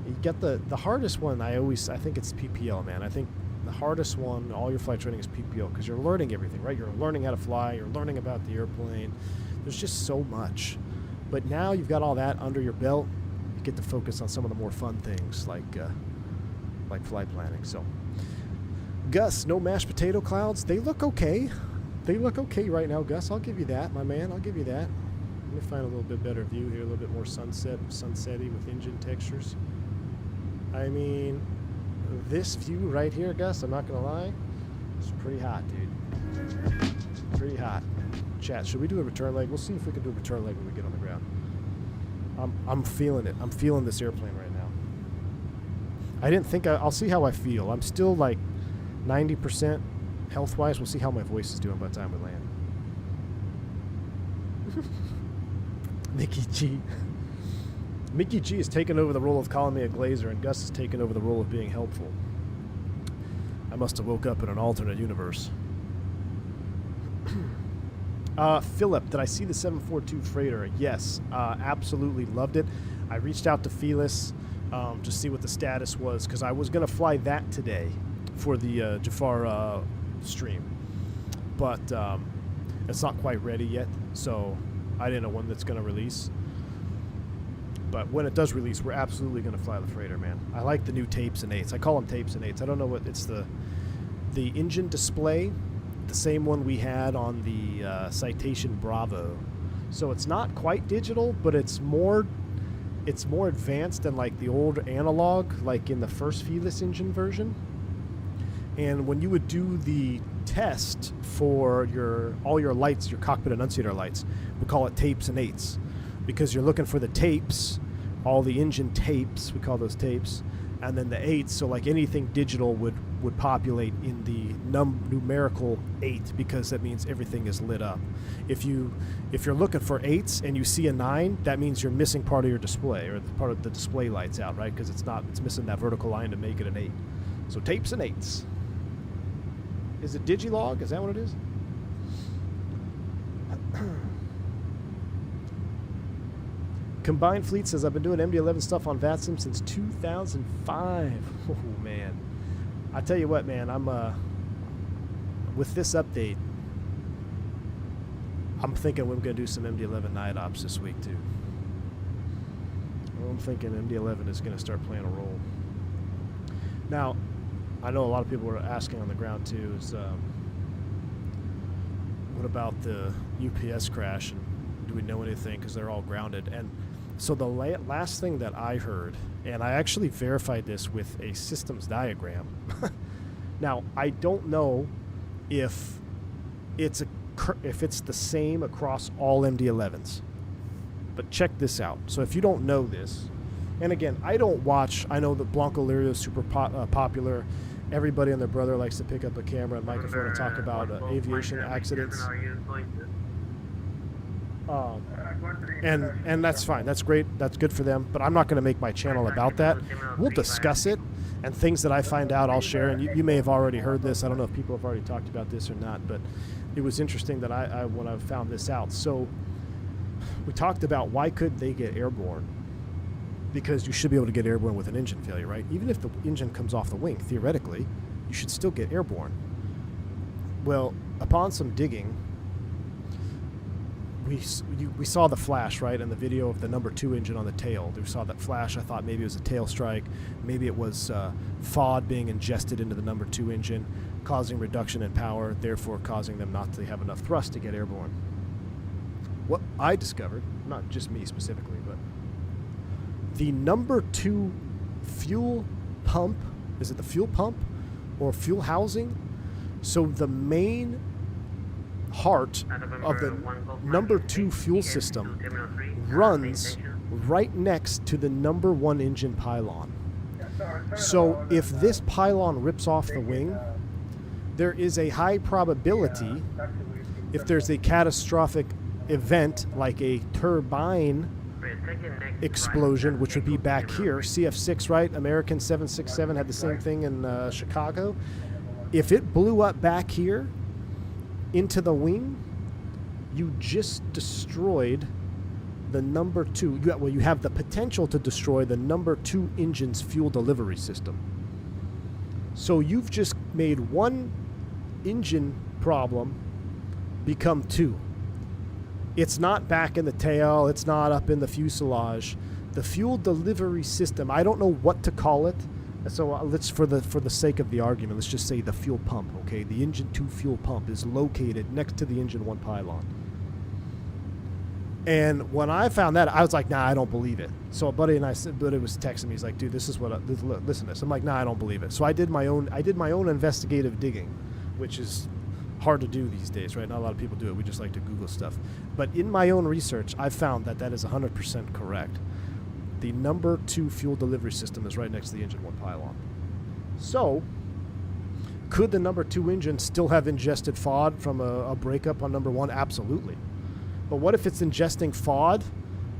You get the hardest one. I think it's PPL, man. I think the hardest one, all your flight training, is PPL, because you're learning everything, right? You're learning how to fly. You're learning about the airplane. There's just so much. But now you've got all that under your belt. You get to focus on some of the more fun things like flight planning. So, Gus, no mashed potato clouds. They look okay. They look okay right now, Gus. I'll give you that, my man. I'll give you that. Let me find a little bit better view here, a little bit more sunsetty with engine textures. I mean, this view right here, Gus, I'm not going to lie, it's pretty hot, dude. Pretty hot. Chat, should we do a return leg? We'll see if we can do a return leg when we get on the ground. I'm feeling it. I'm feeling this airplane right now. I didn't think I'll see how I feel. I'm still like 90% health-wise. We'll see how my voice is doing by the time we land. Mickey G. Mickey G has taken over the role of calling me a glazer, and Gus has taken over the role of being helpful. I must have woke up in an alternate universe. Philip, did I see the 742 freighter? Yes, absolutely loved it. I reached out to Felis to see what the status was, because I was going to fly that today for the Jafarie stream. But it's not quite ready yet, so I didn't know when that's going to release. But when it does release, we're absolutely going to fly the freighter, man. I like the new tapes and 8s. I call them tapes and 8s. I don't know what it's the engine display. The same one we had on the Citation Bravo. So it's not quite digital, but it's more advanced than like the old analog, like in the first Felis engine version. And when you would do the test for all your lights, your cockpit annunciator lights, we call it tapes and 8s, because you're looking for the tapes, all the engine tapes, we call those tapes, and then the 8s, so like anything digital would populate in the numerical 8, because that means everything is lit up. If you're looking for 8s and you see a 9, that means you're missing part of your display, or the part of the display lights out, right? Because it's missing that vertical line to make it an 8. So tapes and 8s. Is it Digilog? Is that what it is? Combined Fleet says, I've been doing MD11 stuff on VATSIM since 2005. Oh, man. I tell you what, man, I'm, with this update, I'm thinking we're going to do some MD11 night ops this week, too. I'm thinking MD11 is going to start playing a role. Now, I know a lot of people were asking on the ground, too, is what about the UPS crash, and do we know anything, because they're all grounded? And so the last thing that I heard, and I actually verified this with a systems diagram. Now, I don't know if it's the same across all MD11s, but check this out. So if you don't know this, and again, I don't watch, I know that Blanco Lirio is super popular. Everybody and their brother likes to pick up a camera and microphone and talk about aviation accidents. And that's fine. That's great. That's good for them. But I'm not going to make my channel about that. We'll discuss it, and things that I find out, I'll share. And you may have already heard this. I don't know if people have already talked about this or not, but it was interesting that when I found this out. So we talked about why could they get airborne? Because you should be able to get airborne with an engine failure, right? Even if the engine comes off the wing, theoretically, you should still get airborne. Well, upon some digging, we saw the flash, right, in the video of the number 2 engine on the tail. We saw that flash. I thought maybe it was a tail strike. Maybe it was FOD being ingested into the number 2 engine, causing reduction in power, therefore causing them not to have enough thrust to get airborne. What I discovered, not just me specifically, but the number 2 fuel pump, is it the fuel pump or fuel housing? So the main heart of the number 2 fuel system runs right next to the number 1 engine pylon. So if this pylon rips off the wing, there is a high probability, if there's a catastrophic event like a turbine explosion, which would be back here, CF6, right? American 767 had the same thing in Chicago. If it blew up back here into the wing, you just destroyed the number 2. You have the potential to destroy the number 2 engine's fuel delivery system. So you've just made one engine problem become 2. It's not back in the tail. It's not up in the fuselage. The fuel delivery system, I don't know what to call it. So let's, for the sake of the argument, let's just say the fuel pump, okay? The engine 2 fuel pump is located next to the engine 1 pylon. And when I found that, I was like, nah, I don't believe it. So a buddy and I said, but it was texting me. He's like, dude, this is what, listen to this. I'm like, nah, I don't believe it. So I did my own investigative digging, which is hard to do these days, right? Not a lot of people do it. We just like to Google stuff. But in my own research, I found that is 100% correct. The number 2 fuel delivery system is right next to the engine 1 pylon. So, could the number 2 engine still have ingested FOD from a breakup on number 1? Absolutely. But what if it's ingesting FOD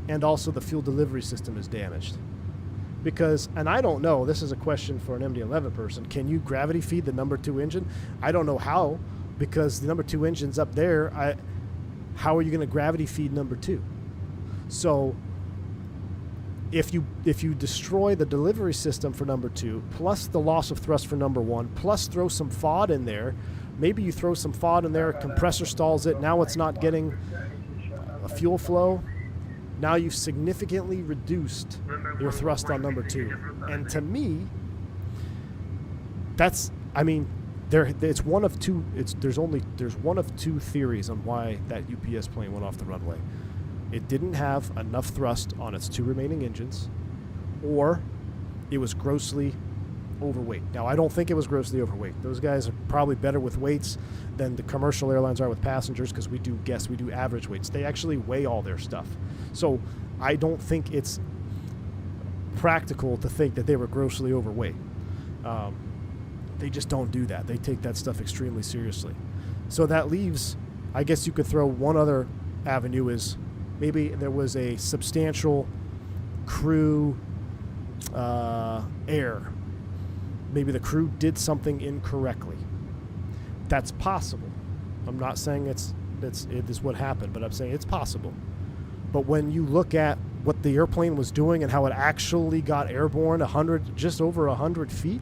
and also the fuel delivery system is damaged? Because, and I don't know, this is a question for an MD11 person, can you gravity feed the number 2 engine? I don't know how, because the number 2 engine's up there. How are you going to gravity feed number 2? So, if you destroy the delivery system for number 2, plus the loss of thrust for number 1, plus throw some FOD in there, maybe you throw some FOD in there, compressor stalls it, now it's not getting a fuel flow. Now you've significantly reduced your thrust on number 2. And to me, that's, I mean, it's one of two. There's one of 2 theories on why that UPS plane went off the runway. It didn't have enough thrust on its 2 remaining engines, or it was grossly overweight. Now, I don't think it was grossly overweight. Those guys are probably better with weights than the commercial airlines are with passengers, because we do average weights. They actually weigh all their stuff. So I don't think it's practical to think that they were grossly overweight. They just don't do that. They take that stuff extremely seriously. So that leaves, I guess you could throw one other avenue is maybe there was a substantial crew error. Maybe the crew did something incorrectly. That's possible. I'm not saying it is what happened, but I'm saying it's possible. But when you look at what the airplane was doing and how it actually got airborne just over 100 feet,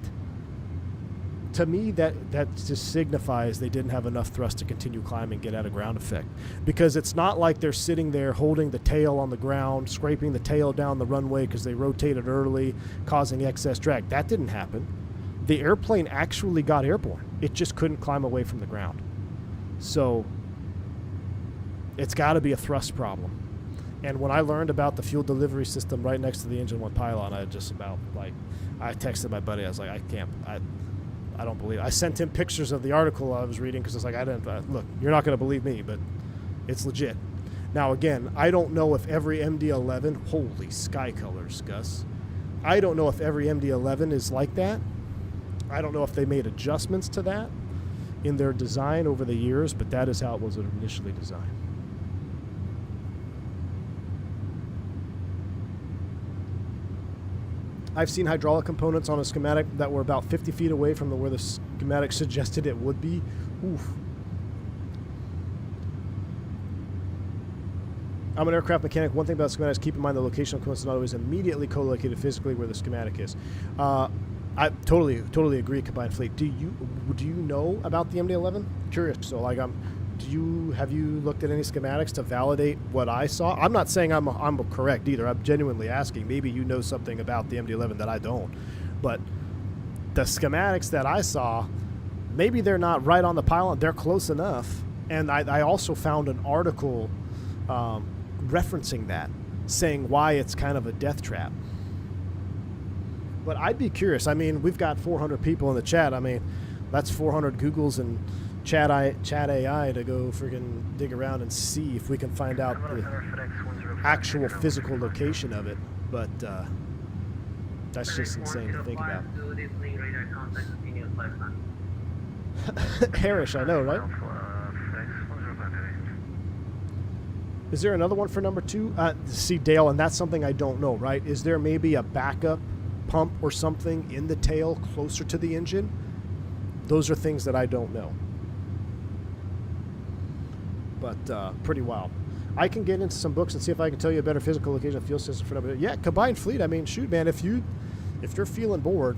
to me that just signifies they didn't have enough thrust to continue climbing, get out of ground effect. Because it's not like they're sitting there holding the tail on the ground, scraping the tail down the runway because they rotated early, causing excess drag. That didn't happen. The airplane actually got airborne. It just couldn't climb away from the ground. So it's got to be a thrust problem. And when I learned about the fuel delivery system right next to the engine one pylon, I texted my buddy. I was like, I don't believe it. I sent him pictures of the article I was reading because it's like, look, you're not going to believe me, but it's legit. Now, again, I don't know if every MD11, holy sky colors, Gus. I don't know if every MD11 is like that. I don't know if they made adjustments to that in their design over the years, but that is how it was initially designed. I've seen hydraulic components on a schematic that were about 50 feet away from where the schematic suggested it would be. Oof. I'm an aircraft mechanic. One thing about schematics, keep in mind the location of components is not always immediately co-located physically where the schematic is. I totally agree, Combined Fleet. Do you know about the MD11? Curious. So, like, have you looked at any schematics to validate what I saw? I'm not saying I'm correct either. I'm genuinely asking. Maybe you know something about the MD11 that I don't. But the schematics that I saw, maybe they're not right on the pylon. They're close enough. And I also found an article referencing that, saying why it's kind of a death trap. But I'd be curious. I mean, we've got 400 people in the chat. I mean, that's 400 Googles and Chat AI to go friggin' dig around and see if we can find out the actual physical location of it. But that's just insane to think about. Harish, I know, right? Is there another one for number 2? See, Dale, and that's something I don't know, right? Is there maybe a backup pump or something in the tail closer to the engine? Those are things that I don't know. But pretty wild. I can get into some books and see if I can tell you a better physical location of fuel system for number. Yeah, Combined Fleet. I mean, shoot, man, if you're feeling bored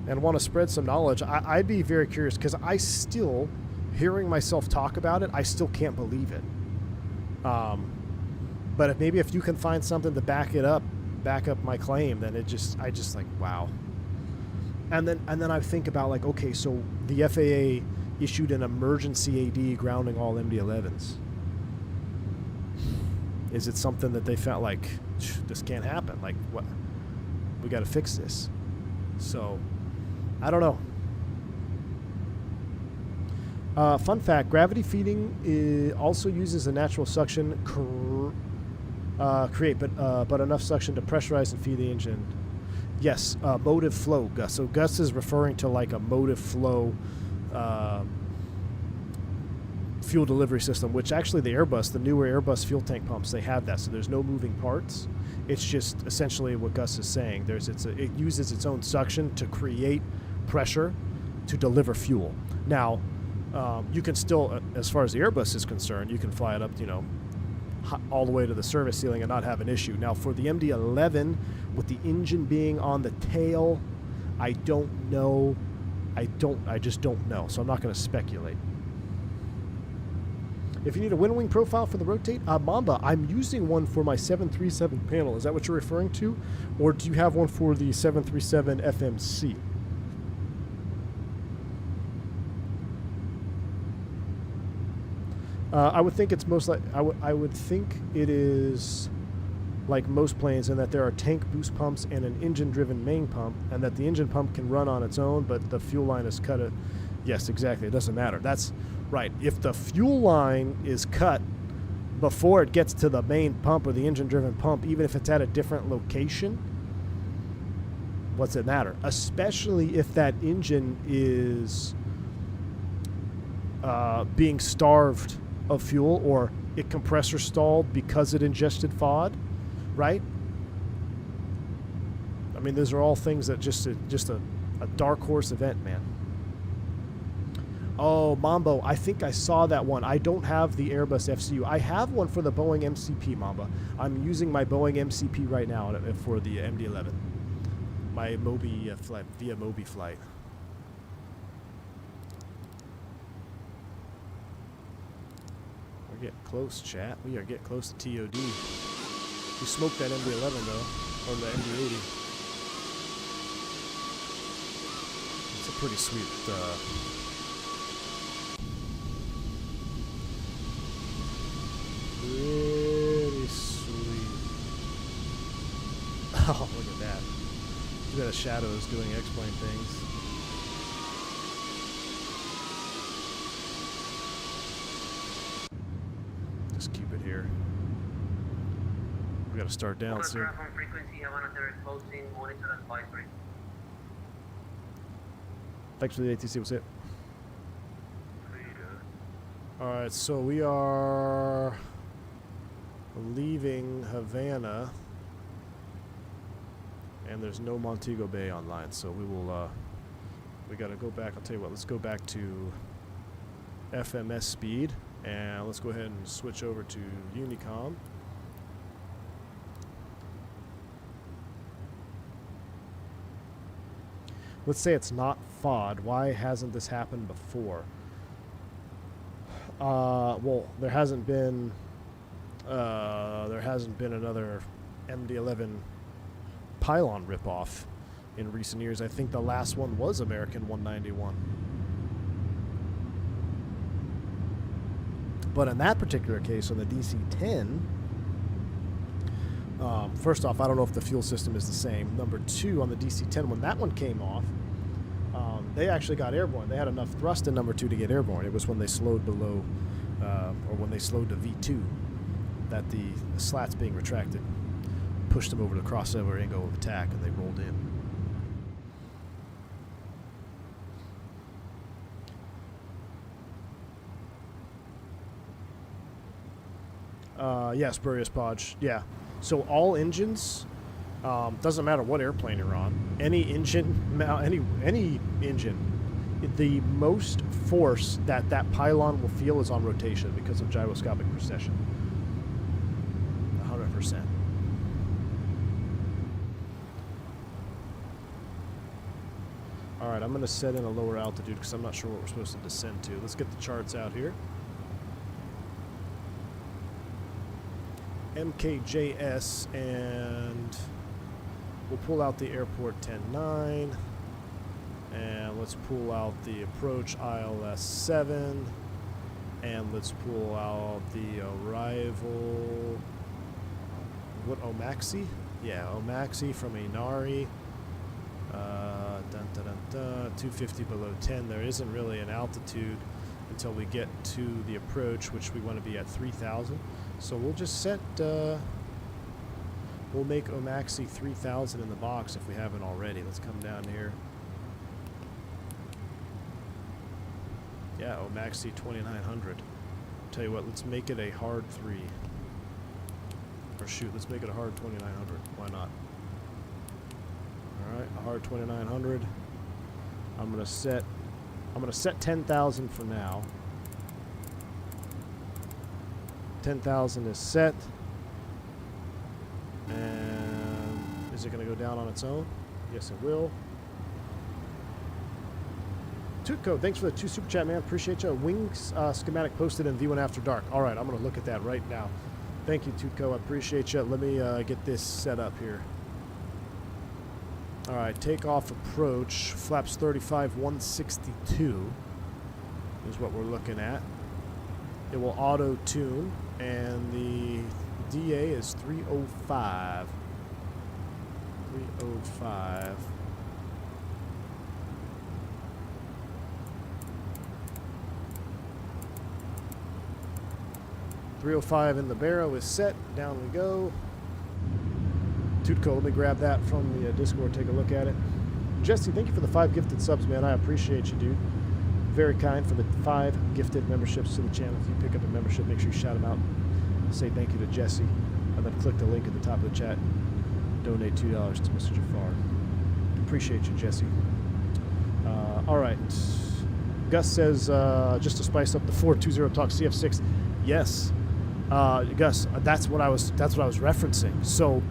and want to spread some knowledge, I'd be very curious, because I still, hearing myself talk about it, I still can't believe it. But if you can find something to back up my claim, then I just like, wow. And then I think about, like, okay, so the FAA issued an emergency AD grounding all MD-11s. Is it something that they felt like, this can't happen? Like, what? We got to fix this. So, I don't know. Fun fact, gravity feeding also uses a natural suction but enough suction to pressurize and feed the engine. Yes, motive flow, Gus. So Gus is referring to like a motive flow fuel delivery system, which actually the newer Airbus fuel tank pumps, they have that. So there's no moving parts. It's just essentially what Gus is saying. It uses its own suction to create pressure to deliver fuel. Now, you can still, as far as the Airbus is concerned, you can fly it up, all the way to the service ceiling and not have an issue. Now, for the MD11, with the engine being on the tail, I don't know. I just don't know. So I'm not going to speculate. If you need a wind wing profile for the rotate, Mamba, I'm using one for my 737 panel. Is that what you're referring to? Or do you have one for the 737 FMC? I would think it's most like I would think it is like most planes, in that there are tank boost pumps and an engine-driven main pump, and that the engine pump can run on its own, but the fuel line is cut. Yes, exactly. It doesn't matter. That's right. If the fuel line is cut before it gets to the main pump or the engine-driven pump, even if it's at a different location, what's it matter? Especially if that engine is being starved of fuel, or it compressor stalled because it ingested FOD, right? I mean, those are all things that just a dark horse event, man. Oh, Mambo, I think I saw that one. I don't have the Airbus FCU. I have one for the Boeing MCP, Mamba. I'm using my Boeing MCP right now for the MD11. My Moby flight, via Moby flight. We're getting close, chat. We are getting close to TOD. We smoked that MD11, though, or the MD80. It's a pretty sweet... pretty sweet. Oh, look at that. Look at the shadows doing X-plane things. Just keep it here. We gotta start down soon. Thanks for the ATC, what's it? Alright, so we are leaving Havana, and there's no Montego Bay online, so we will, we gotta go back. I'll tell you what, let's go back to FMS speed, and let's go ahead and switch over to Unicom. Let's say it's not FOD. Why hasn't this happened before? Well, there hasn't been another MD11 pylon ripoff in recent years. I think the last one was American 191. But in that particular case, on the DC-10, first off, I don't know if the fuel system is the same. Number two, on the DC-10, when that one came off, they actually got airborne. They had enough thrust in number two to get airborne. It was when they slowed below, or when they slowed to V2, that the slats being retracted pushed them over the crossover angle of attack, and they rolled in. Yeah, Spurious Podge. Yeah. So all engines, doesn't matter what airplane you're on, any engine, any engine, the most force that pylon will feel is on rotation because of gyroscopic precession. 100%. All right, I'm going to set in a lower altitude because I'm not sure what we're supposed to descend to. Let's get the charts out here. MKJS, and we'll pull out the airport 10-9, and let's pull out the approach ILS 7, and let's pull out the arrival, what, Omaxi? Yeah, Omaxi from Inari. 250 below 10. There isn't really an altitude until we get to the approach, which we want to be at 3,000. So we'll just set, we'll make Omaxi 3,000 in the box if we haven't already. Let's come down here. Yeah, Omaxi 2,900. Tell you what, let's make it a hard 3. Or shoot, let's make it a hard 2,900. Why not? Alright, a hard 2,900. I'm gonna set 10,000 for now. 10,000 is set. And is it going to go down on its own? Yes, it will. Tootco, thanks for the 2 super chat, man. Appreciate you. Wings schematic posted in V1 After Dark. All right, I'm going to look at that right now. Thank you, Tootco. I appreciate you. Let me get this set up here. All right, takeoff approach. Flaps 35, 162 is what we're looking at. It will auto-tune, and the DA is 305. 305. .305 in the barrow is set. Down we go. Tootco, let me grab that from the Discord. Take a look at it. Jesse, thank you for the 5 gifted subs, man. I appreciate you, dude. Very kind for the 5 gifted memberships to the channel. If you pick up a membership, make sure you shout them out. Say thank you to Jesse, and then click the link at the top of the chat. Donate $2 to Mr. Jafarie. Appreciate you, Jesse. All right. Gus says, just to spice up the 420 talk CF6. Yes, Gus, that's what I was referencing. So,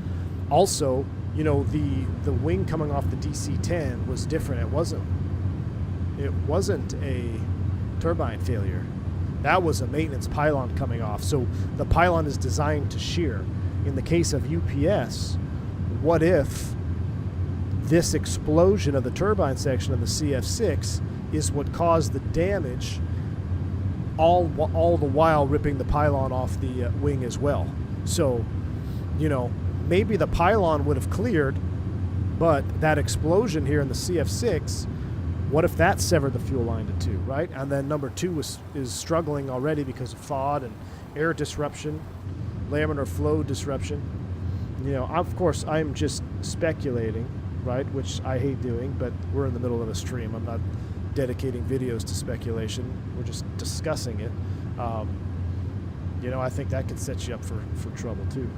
also, you know, the wing coming off the DC-10 was different. It wasn't a turbine failure. That was a maintenance pylon coming off. So the pylon is designed to shear. In the case of UPS, what if this explosion of the turbine section of the CF6 is what caused the damage, all the while ripping the pylon off the wing as well? So, you know, maybe the pylon would have cleared, but that explosion here in the CF6, what if that severed the fuel line to 2, right? And then number 2 is struggling already because of FOD and air disruption, laminar flow disruption. You know, of course, I'm just speculating, right? Which I hate doing, but we're in the middle of a stream. I'm not dedicating videos to speculation. We're just discussing it. You know, I think that could set you up for trouble too.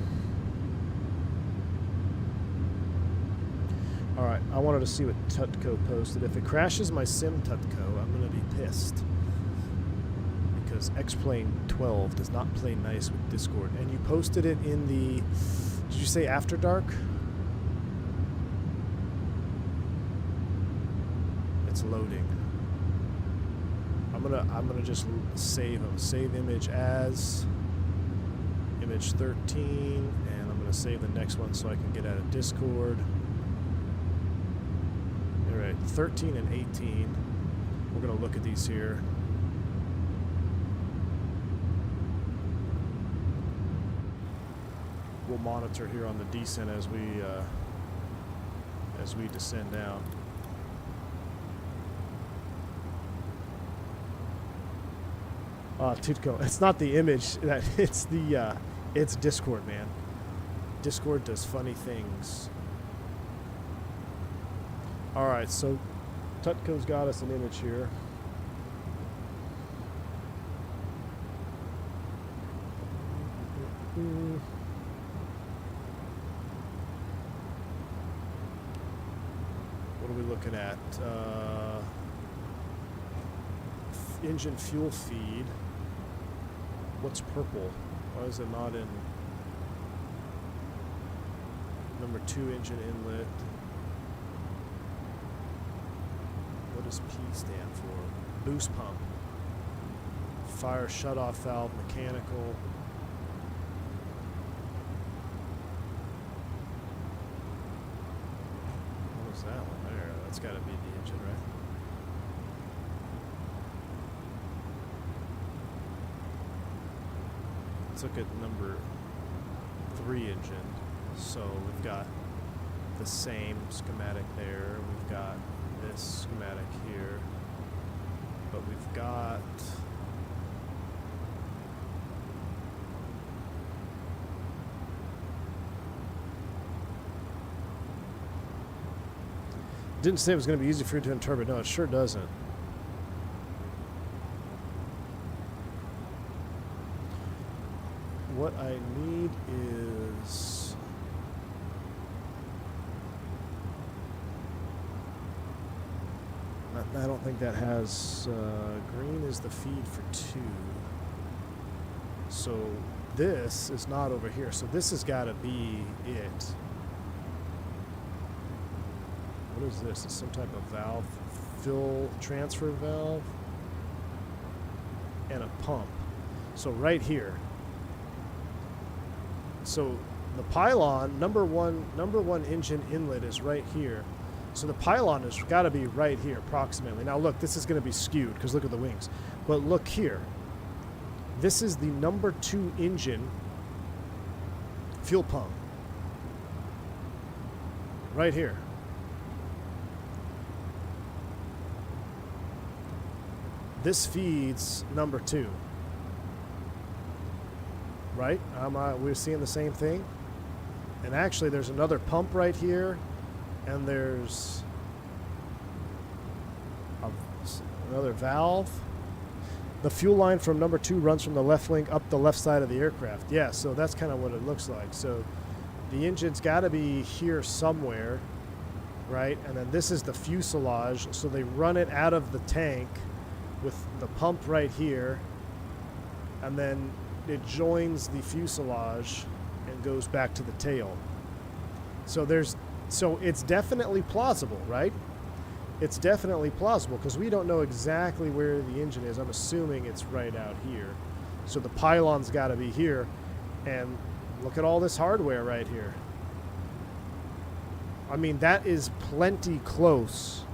All right, I wanted to see what Tutco posted. If it crashes my sim Tutco, I'm going to be pissed. Because X-Plane 12 does not play nice with Discord. And you posted it in the, did you say After Dark? It's loading. I'm gonna just save them. Save image as image 13, and I'm gonna save the next one so I can get out of Discord. All right, 13 and 18. We're gonna look at these here. We'll monitor here on the descent as we descend down. Tutco, it's not the image, that it's the it's Discord, man. Discord does funny things. All right, so Tutco's got us an image here. What are we looking at? Engine fuel feed. What's purple? Why is it not in number 2 engine inlet? What does P stand for? Boost pump. Fire shutoff valve, mechanical. What was that one there? That's got to be the engine, right? Let's look at number 3 engine. So we've got the same schematic there. We've got this schematic here. But we've got didn't say it was going to be easy for you to interpret. No, it sure doesn't. What I need is I don't think that has green is the feed for 2. So this is not over here. So this has got to be it. What is this? It's some type of valve, fill transfer valve, and a pump. So right here. So the pylon, number one engine inlet is right here. So the pylon has got to be right here approximately. Now look, this is going to be skewed because look at the wings. But look here. This is the number 2 engine fuel pump. Right here. This feeds number 2. Right? We're seeing the same thing. And actually there's another pump right here, and there's Another valve. The fuel line from number 2 runs from the left wing up the left side of the aircraft. Yeah, so that's kind of what it looks like. So the engine's got to be here somewhere, right? And then this is the fuselage. So they run it out of the tank with the pump right here. And then it joins the fuselage and goes back to the tail. So it's definitely plausible, right? It's definitely plausible because we don't know exactly where the engine is. I'm assuming it's right out here. So the pylon's got to be here. And look at all this hardware right here. I mean, that is plenty close.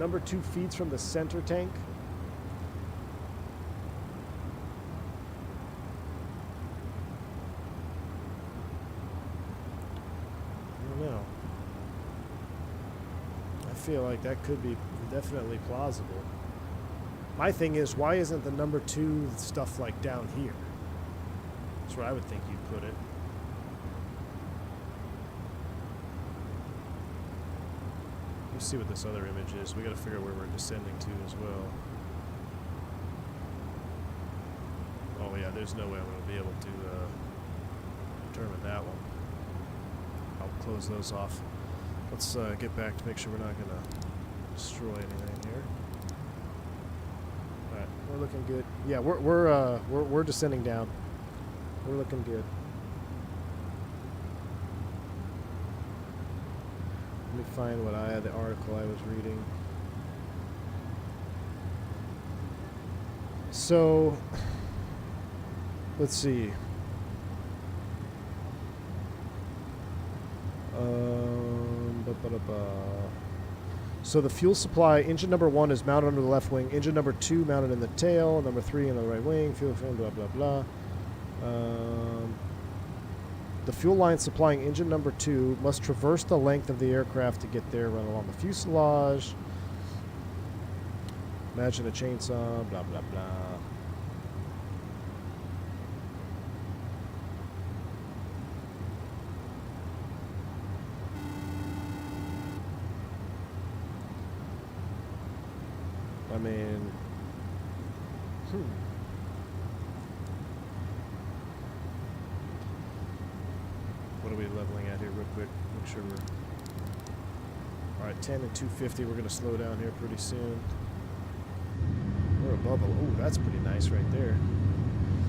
Number 2 feeds from the center tank. I feel like that could be definitely plausible. My thing is, why isn't the number 2 stuff like down here? That's where I would think you'd put it. Let me see what this other image is. We got to figure out where we're descending to as well. Oh yeah, there's no way I'm going to be able to determine that one. I'll close those off. Let's get back to make sure we're not going to destroy anything here. All right, we're looking good. Yeah, we're descending down. We're looking good. Let me find what I had, the article I was reading. So, let's see. So the fuel supply, engine number 1 is mounted under the left wing, engine number 2 mounted in the tail, number 3 in the right wing, fuel fin, blah, blah, blah. The fuel line supplying engine number 2 must traverse the length of the aircraft to get there, run along the fuselage. Imagine a chainsaw, blah, blah, blah. I mean, what are we leveling at here real quick? Make sure we're... Alright, 10 and 250. We're going to slow down here pretty soon. We're above... Oh, that's pretty nice right there.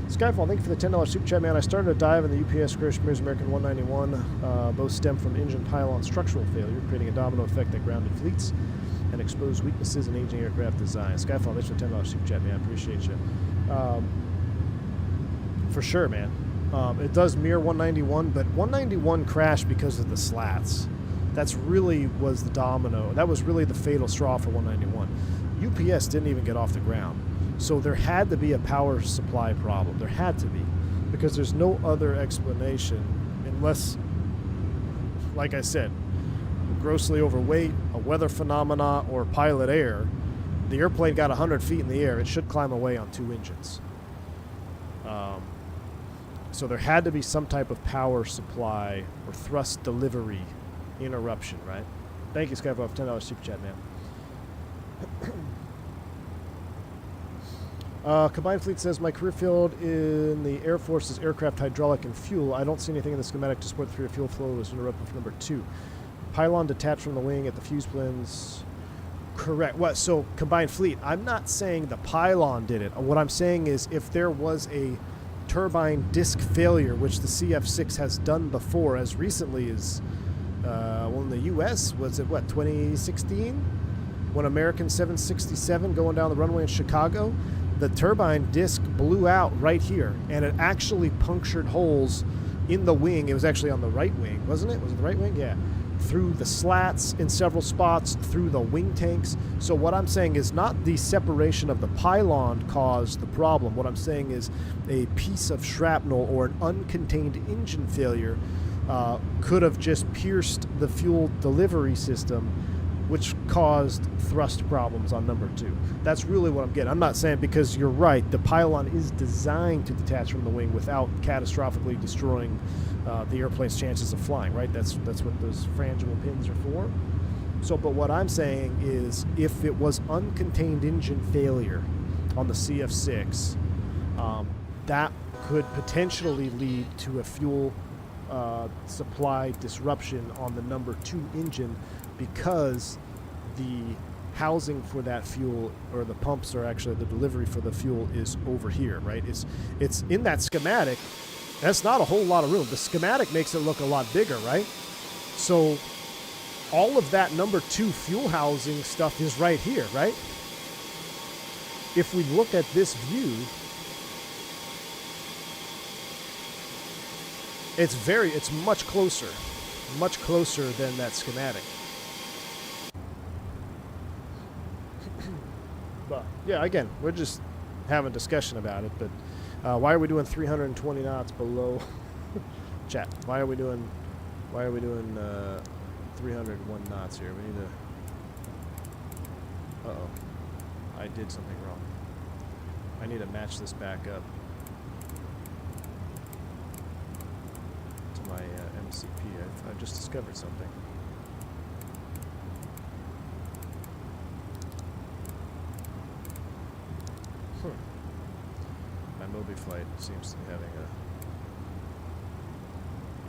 Skyfall, thank you for the $10 super chat, man. I started a dive in the UPS British Mirrors American 191. Both stem from engine pylon structural failure, creating a domino effect that grounded fleets and exposed weaknesses in aging aircraft design. Skyfall, thanks for the $10 super chat, man. I appreciate you. For sure, man. It does mirror 191, but 191 crashed because of the slats. That's really was the domino. That was really the fatal straw for 191. UPS didn't even get off the ground. So there had to be a power supply problem. There had to be. Because there's no other explanation unless, like I said, grossly overweight, a weather phenomena, or pilot error. The airplane got 100 feet in the air. It should climb away on 2 engines. So there had to be some type of power supply or thrust delivery interruption, right? Thank you, Skyfall, for $10 super chat, man. Combined Fleet says, my career field in the Air Force is aircraft hydraulic and fuel. I don't see anything in the schematic to support the free fuel flow was interrupted for number 2. Pylon detached from the wing at the fuse planes. Correct. What? So, Combined Fleet, I'm not saying the pylon did it. What I'm saying is if there was a turbine disc failure, which the CF6 has done before as recently as, well, in the U.S., was it, what, 2016? When American 767 going down the runway in Chicago, the turbine disc blew out right here, and it actually punctured holes in the wing. It was actually on the right wing, wasn't it? Was it the right wing? Yeah. Through the slats in several spots, through the wing tanks. So what I'm saying is not the separation of the pylon caused the problem. What I'm saying is a piece of shrapnel or an uncontained engine failure could have just pierced the fuel delivery system which caused thrust problems on number 2. That's really what I'm getting. I'm not saying, because you're right, the pylon is designed to detach from the wing without catastrophically destroying the airplane's chances of flying, right? That's what those frangible pins are for. So, but what I'm saying is, if it was uncontained engine failure on the CF6, that could potentially lead to a fuel supply disruption on the number 2 engine, because the housing for that fuel, or the pumps, or actually the delivery for the fuel, is over here, right? It's in that schematic. That's not a whole lot of room. The schematic makes it look a lot bigger, right? So all of that number 2 fuel housing stuff is right here, right? If we look at this view, it's much closer than that schematic. But yeah, again, we're just having a discussion about it. But why are we doing 320 knots below? Chat. Why are we doing 301 knots here? We need to. Uh-oh. I did something wrong. I need to match this back up to my MCP. I've just discovered something. My Moby flight seems to be having a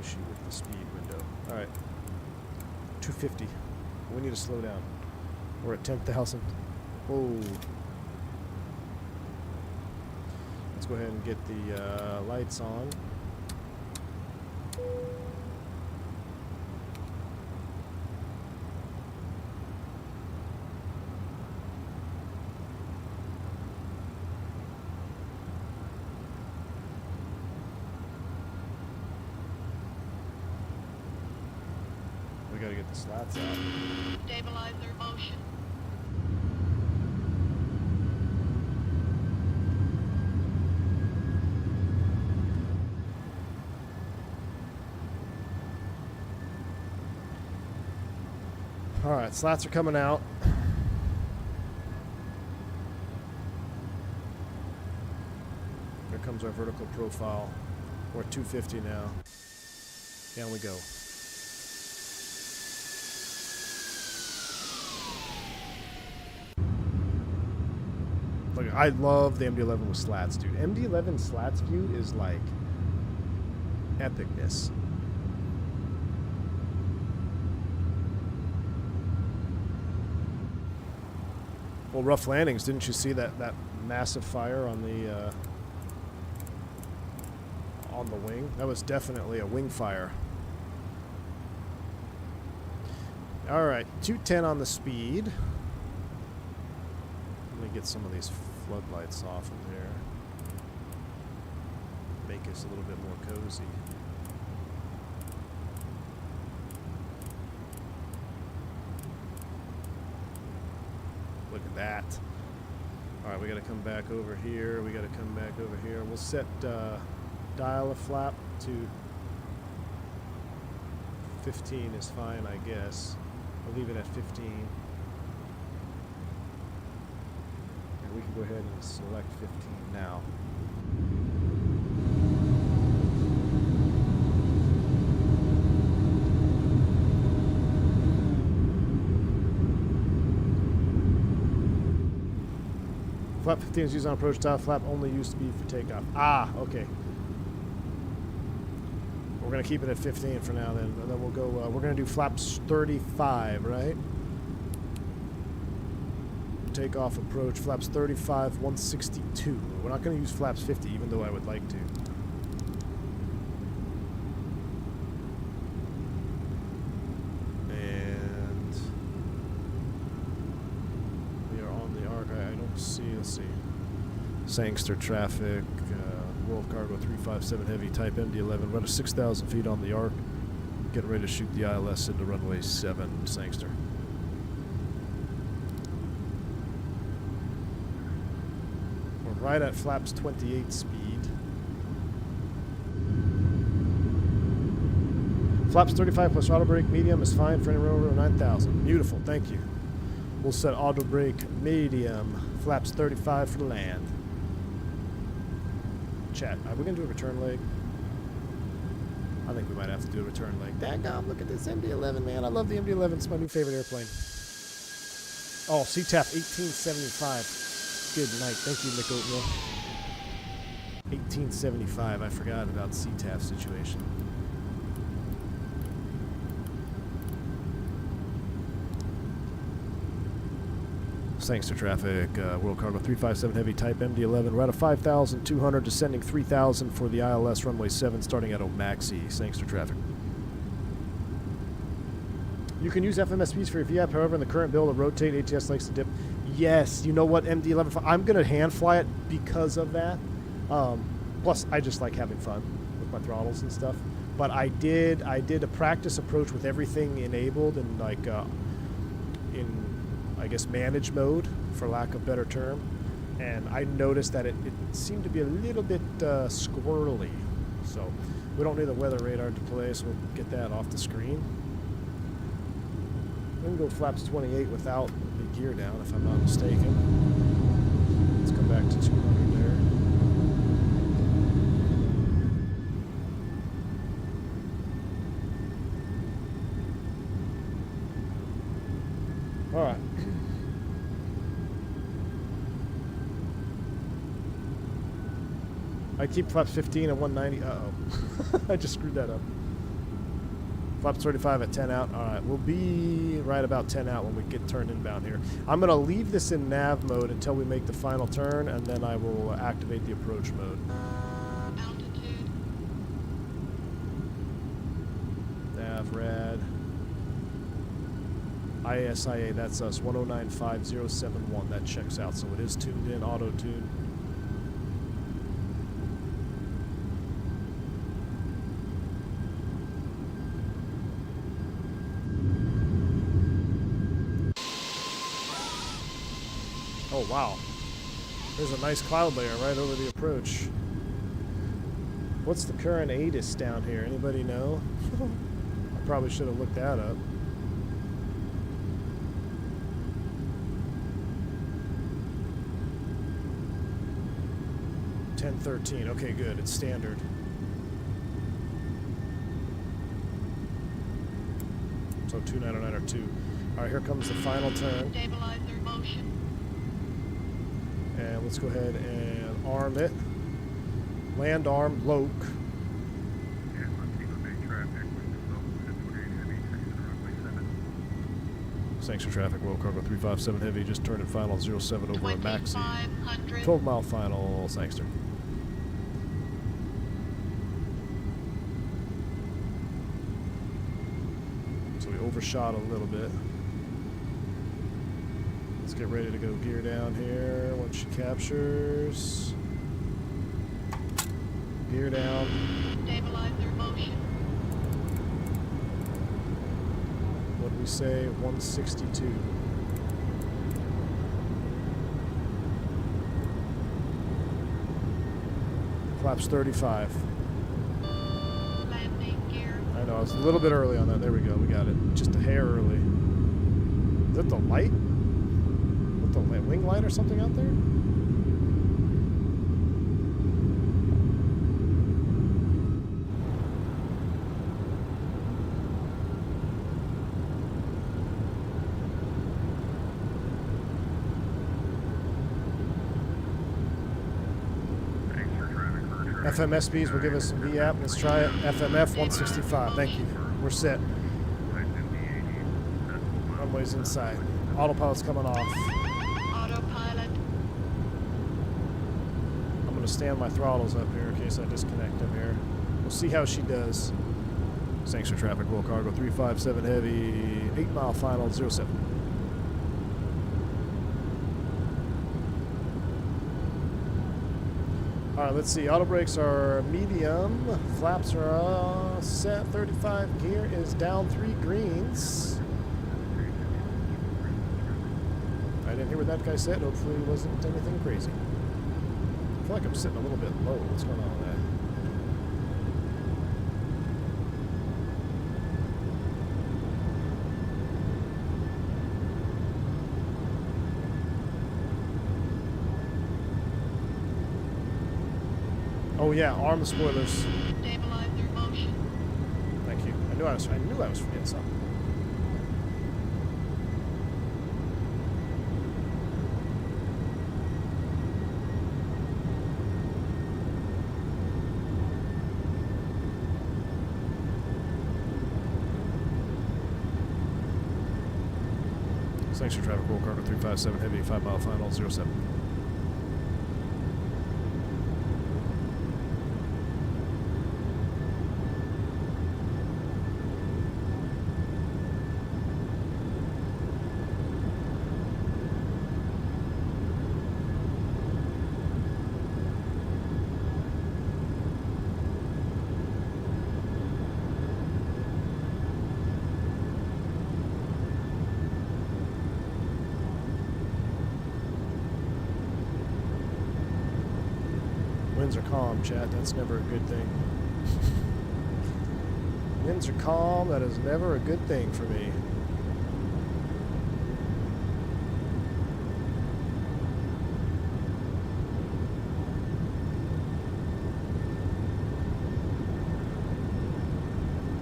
issue with the speed window. Alright. 250. We need to slow down. We're at 10,000. Whoa. Let's go ahead and get the lights on. We gotta get the slats out. Stabilizer motion. Alright, slats are coming out. Here comes our vertical profile. We're at 250 now. Down we go. Look, I love the MD11 with slats, dude. MD11 slats view is like epicness. Well, rough landings. Didn't you see that massive fire on the wing? That was definitely a wing fire. All right, 210 on the speed. Let me get some of these floodlights off of there. Make us a little bit more cozy. Look at that. Alright, we gotta come back over here. We gotta come back over here. We'll set dial a flap to 15 is fine, I guess. We'll leave it at 15. And we can go ahead and select 15 now. Flap 15 is used on approach dial. Flap only used to be for takeoff. Ah, okay. We're going to keep it at 15 for now then. And then we'll go, we're going to do flaps 35, right? Takeoff approach. Flaps 35, 162. We're not going to use flaps 50, even though I would like to. And we are on the arc. I don't see, let's see. Sangster traffic. World Cargo 357 Heavy Type MD11. We're at 6,000 feet on the arc. Getting ready to shoot the ILS into runway 7, Sangster. We're right at flaps 28 speed. Flaps 35 plus auto brake medium is fine for any row over 9,000. Beautiful, thank you. We'll set auto brake medium. Flaps 35 for land. Chat, are we going to do a return leg? I think we might have to do a return leg. Daggum, look at this MD11, man. I love the MD11. It's my new favorite airplane. Oh, CTAF 1875. Good night. Thank you, Nick Oatmeal. 1875. I forgot about CTAF situation. Thanks to traffic. World Cargo 357 Heavy Type MD11. We're at a 5,200, descending 3,000 for the ILS runway 7, starting at Omaxi. Thanks to traffic. You can use FMSPs for your VIAP, however, in the current build, a rotate ATS likes to dip. Yes, you know what, MD11, I'm going to hand fly it because of that. Plus, I just like having fun with my throttles and stuff. But I did a practice approach with everything enabled and like I guess manage mode, for lack of a better term, and I noticed that it seemed to be a little bit squirrely. So we don't need the weather radar to play, so we'll get that off the screen. We can go flaps 28 without the gear down, if I'm not mistaken. Let's come back to 200 there. All right. I keep flaps 15 and 190. Uh-oh. I just screwed that up. Flaps 35 at 10 out. All right, we'll be right about 10 out when we get turned inbound here. I'm going to leave this in nav mode until we make the final turn, and then I will activate the approach mode. Altitude. Nav rad. ISIA, that's us, 1095071. That checks out, so it is tuned in, auto-tuned. Oh, wow. There's a nice cloud layer right over the approach. What's the current ATIS down here? Anybody know? I probably should have looked that up. $10.13. Okay, good. It's standard. So 299 or 2. All right, here comes the final turn. Stabilizer motion. And let's go ahead and arm it. Land arm, loc. Thanks for traffic. World Cargo 357 Heavy. Just turned at final 07 over a Maxi. 12-mile final. Thanks, sir. So we overshot a little bit. Let's get ready to go gear down here once she captures. Gear down. Stabilizer motion. What do we say? 162. Flaps 35. Landing gear. I know, it's a little bit early on that. There we go. We got it. Just a hair early. Is that the light? What, the wing light or something out there? FMSBs will give us some VAP. Let's try it. FMF 165. Thank you. We're set. Runway's inside. Autopilot's coming off. Autopilot. I'm going to stand my throttles up here in case I disconnect them here. We'll see how she does. Thanks for traffic. World Cargo 357 Heavy. 8-mile final 07. All right, let's see. Auto brakes are medium. Flaps are set. 35. Gear is down 3 greens. I didn't hear what that guy said. Hopefully it wasn't anything crazy. I feel like I'm sitting a little bit low. What's going on with Oh yeah, arm spoilers. Stabilizer motion. Thank you. I knew I was forgetting something. Thanks for traffic roll cargo 357 heavy 5 mile final 07. Winds are calm, chat. That's never a good thing. Winds are calm. That is never a good thing for me.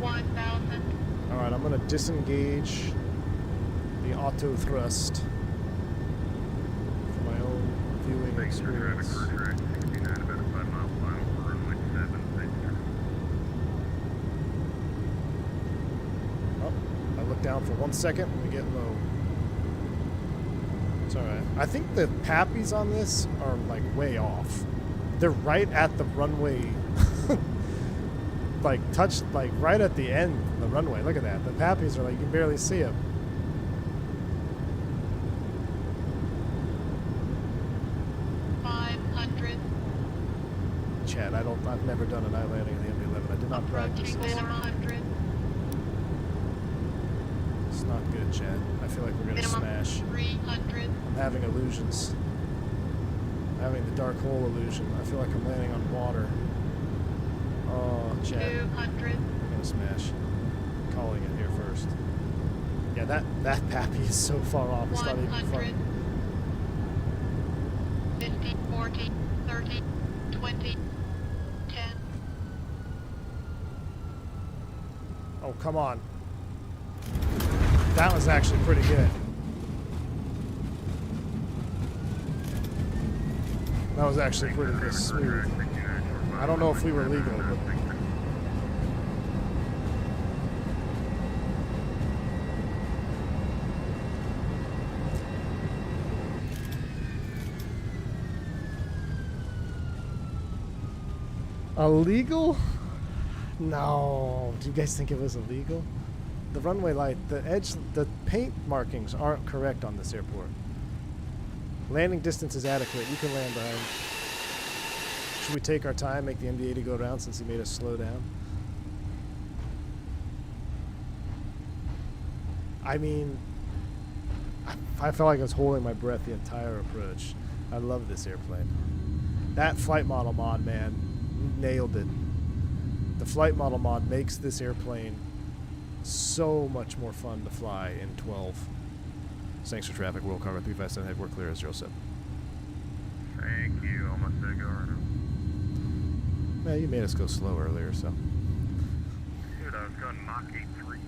All right, I'm going to disengage the auto thrust for my own viewing experience. Down for 1 second when we get low. It's alright. I think the pappies on this are like way off. They're right at the runway. Like touched like right at the end of the runway. Look at that. The pappies are like you can barely see them. Chad, I've never done an eye landing in the MD11. I did not practice this. Not good, Chad. I feel like we're gonna smash. 300. I'm having illusions. I'm having the dark hole illusion. I feel like I'm landing on water. Oh, Chad. 200. We're gonna smash. I'm calling it here first. Yeah, that pappy is so far off. It's not even funny. 50, 40, 30, 20, 10. Oh, come on. That was actually pretty good. That was actually pretty good, smooth. I don't know if we were legal, but... Illegal? No. Do you guys think it was illegal? The runway light, the edge, the paint markings aren't correct on this airport. Landing distance is adequate. You can land behind. Should we take our time, make the MD-80 go around since he made us slow down? I mean, I felt like I was holding my breath the entire approach. I love this airplane. That flight model mod, man, nailed it. The flight model mod makes this airplane so much more fun to fly in 12. Thanks for traffic, World Cargo 357, head, we're clear as 07. Thank you, almost there, go runner. Man, you made us go slow earlier, so. Dude, I was going Mach 8.3.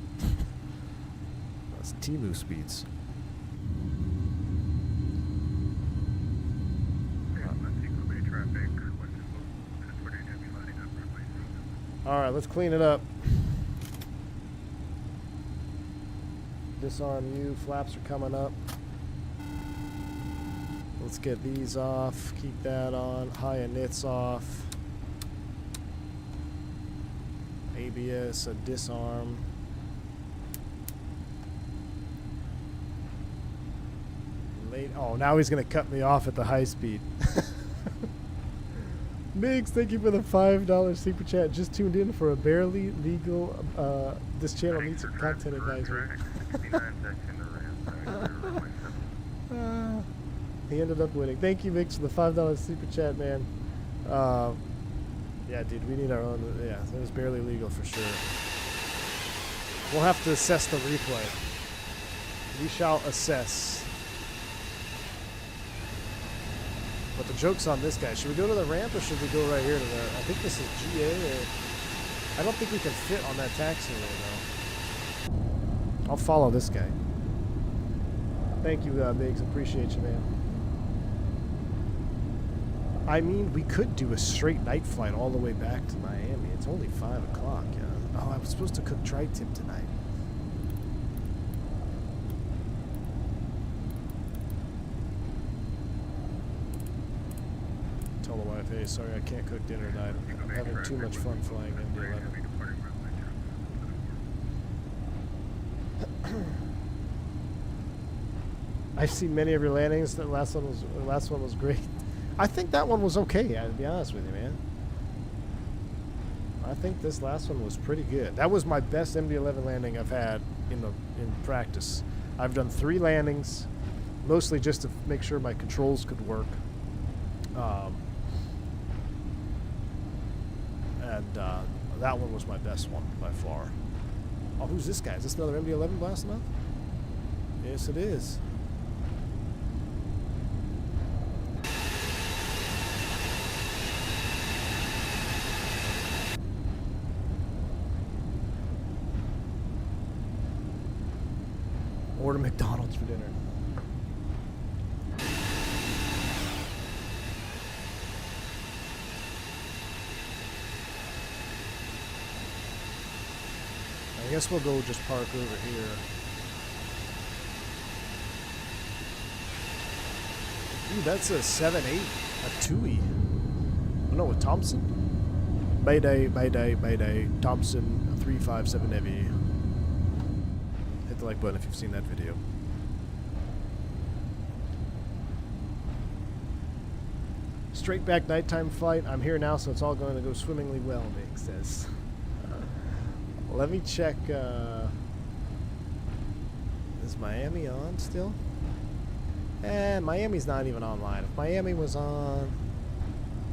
That's Temu speeds. Alright, let's clean it up. Disarm you, flaps are coming up. Let's get these off, keep that on, high inits off. ABS, a disarm. Oh, now he's gonna cut me off at the high speed. Migs, thank you for the $5 super chat. Just tuned in for a barely legal. This channel needs some content advisory. He ended up winning. Thank you, Migs, for the $5 super chat, man. Yeah, dude, we need our own. Yeah, it was barely legal for sure. We'll have to assess the replay. We shall assess. But the joke's on this guy. Should we go to the ramp or should we go right here to the... I think this is GA or... I don't think we can fit on that taxiway though. I'll follow this guy. Thank you, Biggs. Appreciate you, man. I mean, we could do a straight night flight all the way back to Miami. It's only 5 o'clock, yeah. Oh, I was supposed to cook tri-tip tonight. Tell the wife, hey, sorry, I can't cook dinner tonight. I'm having too much fun flying MD11. I've seen many of your landings. The last one was great. I think that one was okay, to be honest with you, man. I think this last one was pretty good. That was my best MD11 landing I've had in practice. I've done 3 landings, mostly just to make sure my controls could work. That one was my best one by far. Oh, who's this guy? Is this another MD11 blasting up? Yes, it is. Order McDonald's for dinner. I guess we'll go just park over here. Ooh, that's a 7.8, a TUI. Oh, no, a Thompson. Mayday, Mayday, Mayday. Thompson 357 Heavy. Hit the like button if you've seen that video. Straight back nighttime flight. I'm here now, so it's all going to go swimmingly well, Nick says. Let me check. Is Miami on still? Miami's not even online. If Miami was on,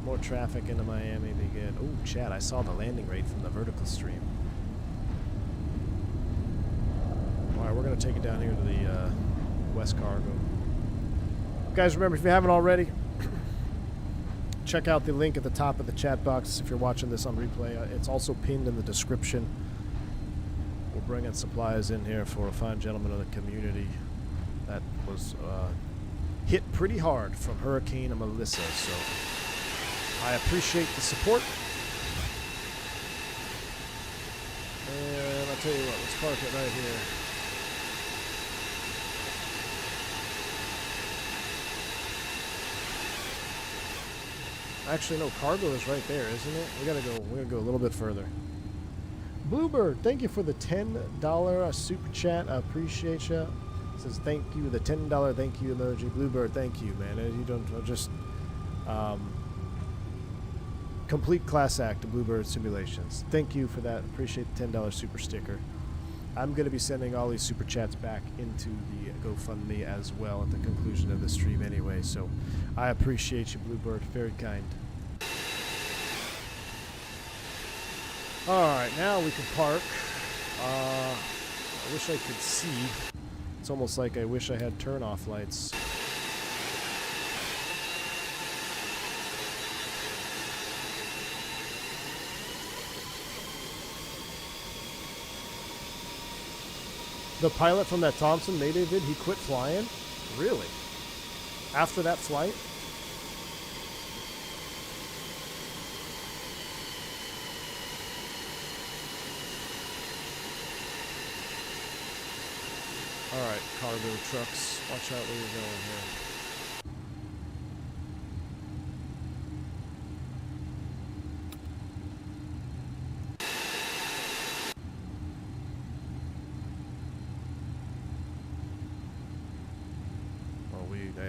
more traffic into Miami would be good. Oh, Chad, I saw the landing rate from the vertical stream. Alright, we're going to take it down here to the West Cargo. Guys, remember, if you haven't already, check out the link at the top of the chat box if you're watching this on replay. It's also pinned in the description. We're bringing supplies in here for a fine gentleman of the community that was hit pretty hard from Hurricane Melissa, so I appreciate the support. And I'll tell you what, let's park it right here. Actually, no, cargo is right there, isn't it? We're gonna go a little bit further. Bluebird, thank you for the $10 super chat. I appreciate you. Says thank you, the $10 thank you emoji. Bluebird, thank you, man. You don't just complete class act of Bluebird Simulations. Thank you for that. Appreciate the $10 super sticker. I'm going to be sending all these super chats back into the GoFundMe as well at the conclusion of the stream anyway. So I appreciate you, Bluebird. Very kind. Alright, now we can park. I wish I could see. It's almost like I wish I had turn-off lights. The pilot from that Thompson Mayday vid, he quit flying? Really? After that flight? Alright, cargo trucks. Watch out where you're going here.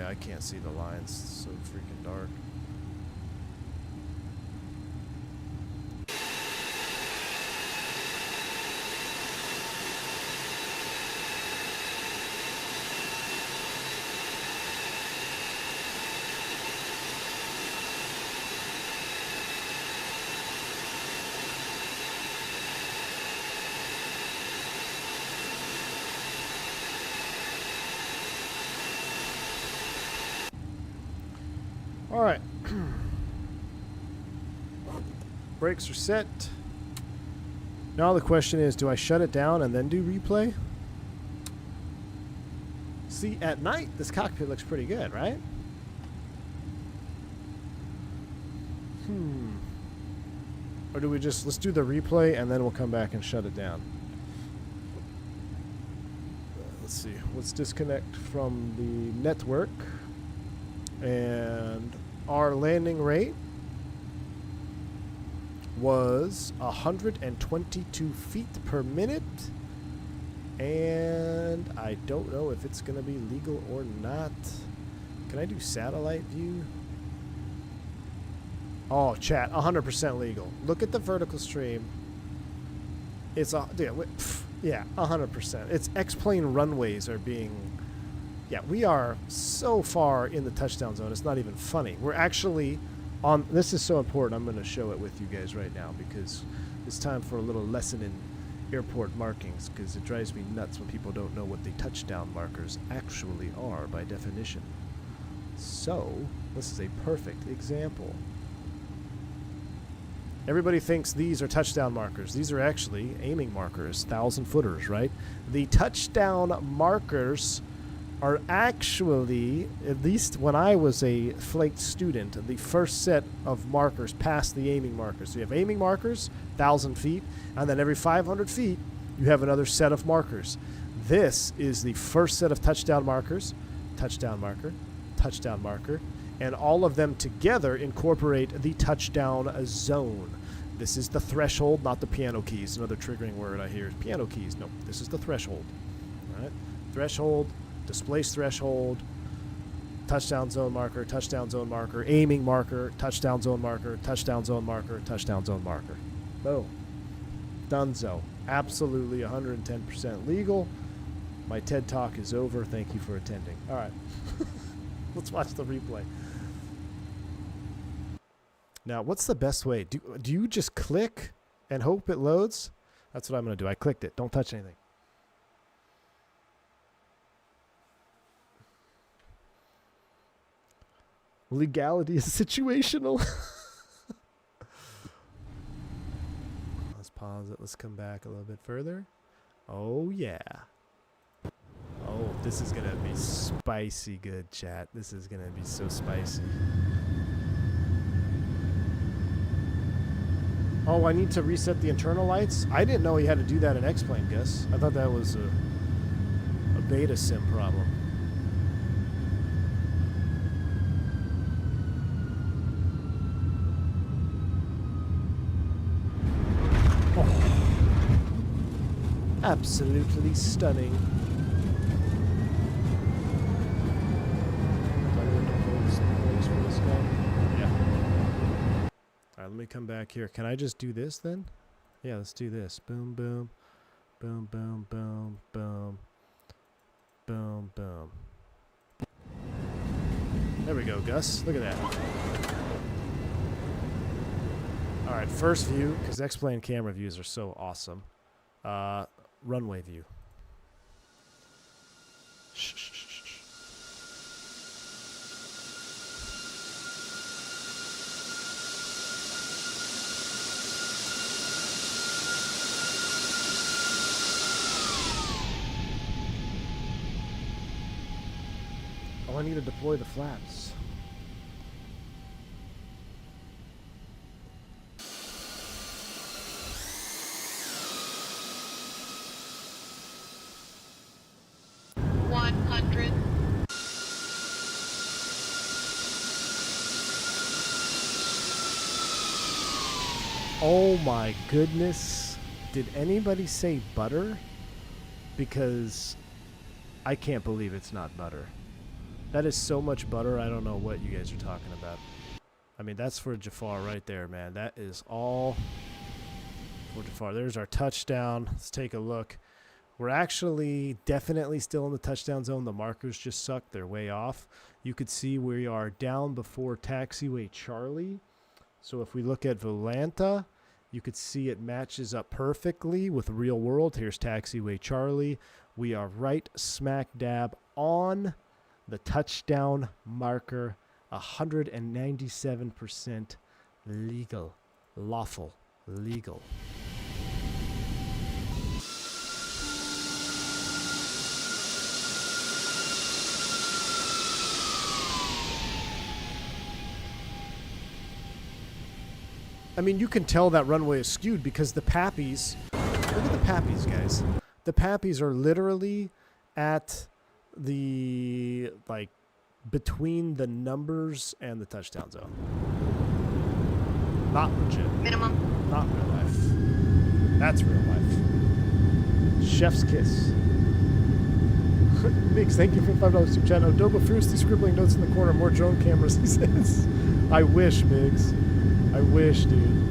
I can't see the lines. It's so freaking dark. All right. Brakes are set. Now the question is, do I shut it down and then do replay? See, at night, this cockpit looks pretty good, right? Or do we just, let's do the replay and then we'll come back and shut it down. Let's see, let's disconnect from the network. And our landing rate was 122 feet per minute. And I don't know if it's going to be legal or not. Can I do satellite view? Oh, chat, 100% legal. Look at the vertical stream. It's a, yeah, 100%. It's X-plane runways are being, yeah, we are so far in the touchdown zone. It's not even funny. We're actually on, this is so important. I'm going to show it with you guys right now because it's time for a little lesson in airport markings because it drives me nuts when people don't know what the touchdown markers actually are by definition. So, this is a perfect example. Everybody thinks these are touchdown markers. These are actually aiming markers, 1,000-footers, right? The touchdown markers are actually, at least when I was a flight student, the first set of markers past the aiming markers. So you have aiming markers, 1,000 feet, and then every 500 feet, you have another set of markers. This is the first set of touchdown markers, touchdown marker, touchdown marker, and all of them together incorporate the touchdown zone. This is the threshold, not the piano keys. Another triggering word I hear is piano keys. No, this is the threshold. All right? Threshold, displaced threshold, touchdown zone marker, aiming marker, touchdown zone marker, touchdown zone marker, touchdown zone marker. Boom. Dunzo. Absolutely 110% legal. My TED Talk is over. Thank you for attending. All right. Let's watch the replay. Now, what's the best way? Do you just click and hope it loads? That's what I'm going to do. I clicked it. Don't touch anything. Legality is situational. Let's pause it. Let's come back a little bit further. Oh, yeah. Oh, this is going to be spicy good, chat. This is going to be so spicy. Oh, I need to reset the internal lights? I didn't know you had to do that in X-Plane, Gus. I thought that was a beta sim problem. Oh. Absolutely stunning. Let me come back here. Can I just do this then? Yeah, let's do this. Boom, boom, boom, boom, boom, boom, boom, boom. There we go, Gus. Look at that. All right, first view, because X-Plane camera views are so awesome. Runway view. Shh, shh, shh, shh. I need to deploy the flaps. Oh my goodness. Did anybody say butter? Because I can't believe it's not butter. That is so much butter, I don't know what you guys are talking about. I mean, that's for Jafarie right there, man. That is all for Jafarie. There's our touchdown. Let's take a look. We're actually definitely still in the touchdown zone. The markers just suck. They're way off. You could see we are down before taxiway Charlie. So if we look at Volanta, you could see it matches up perfectly with real world. Here's taxiway Charlie. We are right smack dab on the touchdown marker 197% legal, lawful, legal. I mean, you can tell that runway is skewed because the pappies, look at the pappies, guys. The pappies are literally at the, like, between the numbers and the touchdown zone. Not legit. Minimum. Not real life. That's real life. Chef's kiss. Mix, thank you for $5 super chat. Odoba fiercely scribbling notes in the corner. More drone cameras, he says. I wish, Migs. I wish, dude.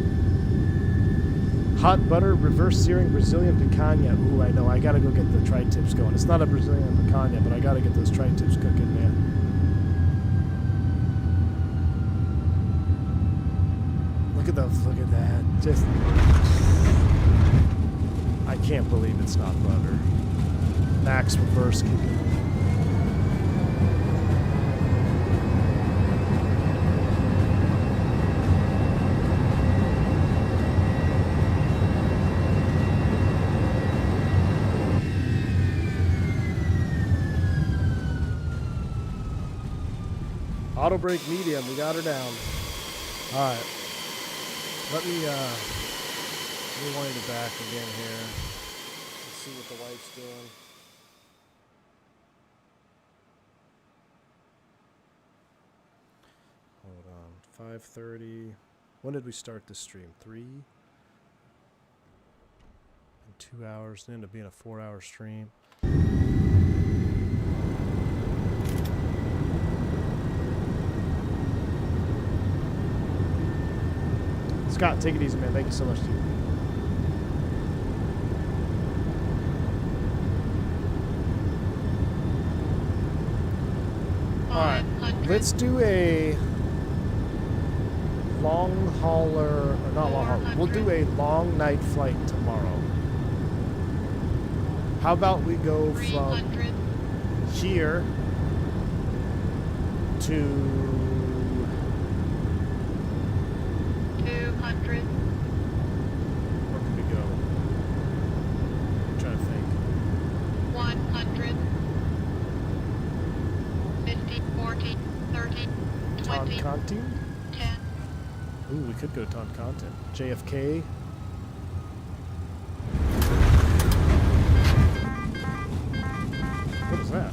Hot butter, reverse searing, Brazilian picanha. Ooh, I know. I gotta go get the tri-tips going. It's not a Brazilian picanha, but I gotta get those tri-tips cooking, man. Look at that. Just, I can't believe it's not butter. Max reverse kicking. Auto brake medium, we got her down. All right. Let me wind it back again here. Let's see what the wife's doing. Hold on. 5:30. When did we start this stream? 3? In 2 hours. It ended up being a 4-hour stream. Scott, take it easy, man. Thank you so much, dude. Alright, let's do a long hauler, or not long hauler, we'll do a long night flight tomorrow. How about we go from here to 200. Where can we go? I'm trying to think. 100. 50, 40, 30, 20, Toncontin? 10. Ooh, we could go Toncontin. JFK. What is that?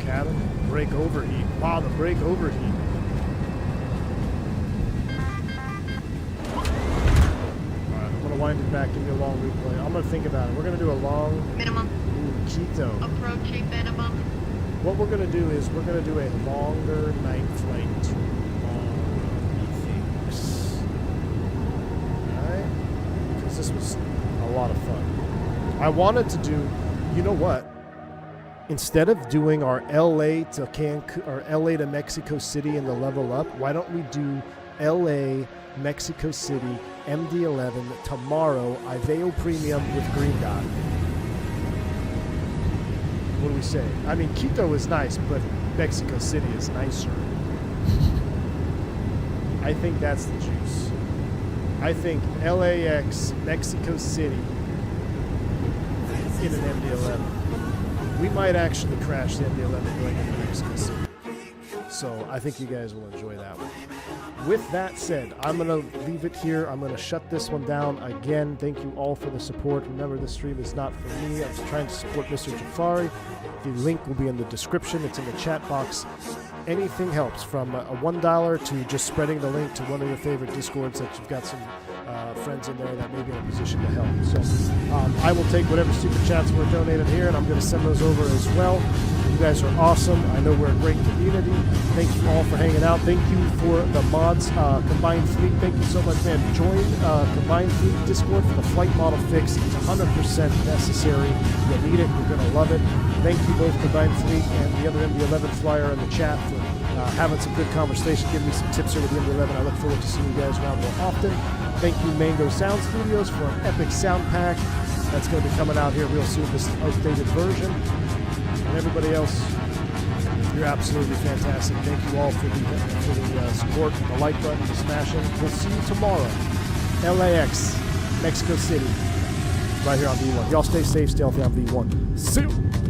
Cabin? Brake overheat. Wow, the brake overheat. Wind it back, give you a long replay. I'm gonna think about it. We're gonna do a long Minimum. Quito. Approaching minimum. What we're gonna do is we're gonna do a longer night flight tomorrow, methinks. Alright? Because this was a lot of fun. I wanted to do, you know what? Instead of doing our LA to Cancun or LA to Mexico City and the level up, why don't we do LA, Mexico City, MD11 tomorrow, Iveo Premium with Green Dot. What do we say? I mean, Quito is nice, but Mexico City is nicer. I think that's the juice. I think LAX, Mexico City in an MD11. We might actually crash the MD11 going into Mexico City. So I think you guys will enjoy that one. With that said, I'm going to leave it here. I'm going to shut this one down. Again, thank you all for the support. Remember, this stream is not for me. I'm trying to support Mr. Jafarie. The link will be in the description. It's in the chat box. Anything helps, from a $1 to just spreading the link to one of your favorite Discords that you've got some friends in there that may be in a position to help. So I will take whatever super chats were donated here, and I'm going to send those over as well. You guys are awesome. I know we're a great community. Thank you all for hanging out. Thank you for the mods, Combined Fleet. Thank you so much, man. Join Combined Fleet Discord for the flight model fix. It's 100% necessary. You'll need it. You're going to love it. Thank you both, Combined Fleet and the other MD11 flyer in the chat, for having some good conversation, giving me some tips over the MD11. I look forward to seeing you guys around more often. Thank you, Mango Sound Studios, for an epic sound pack. That's going to be coming out here real soon, this updated version. And everybody else, You're absolutely fantastic. Thank you all for the support, the like button, the smashing. We'll see you tomorrow. LAX, Mexico City, right here on V1. Y'all stay safe, stay healthy on V1. See you.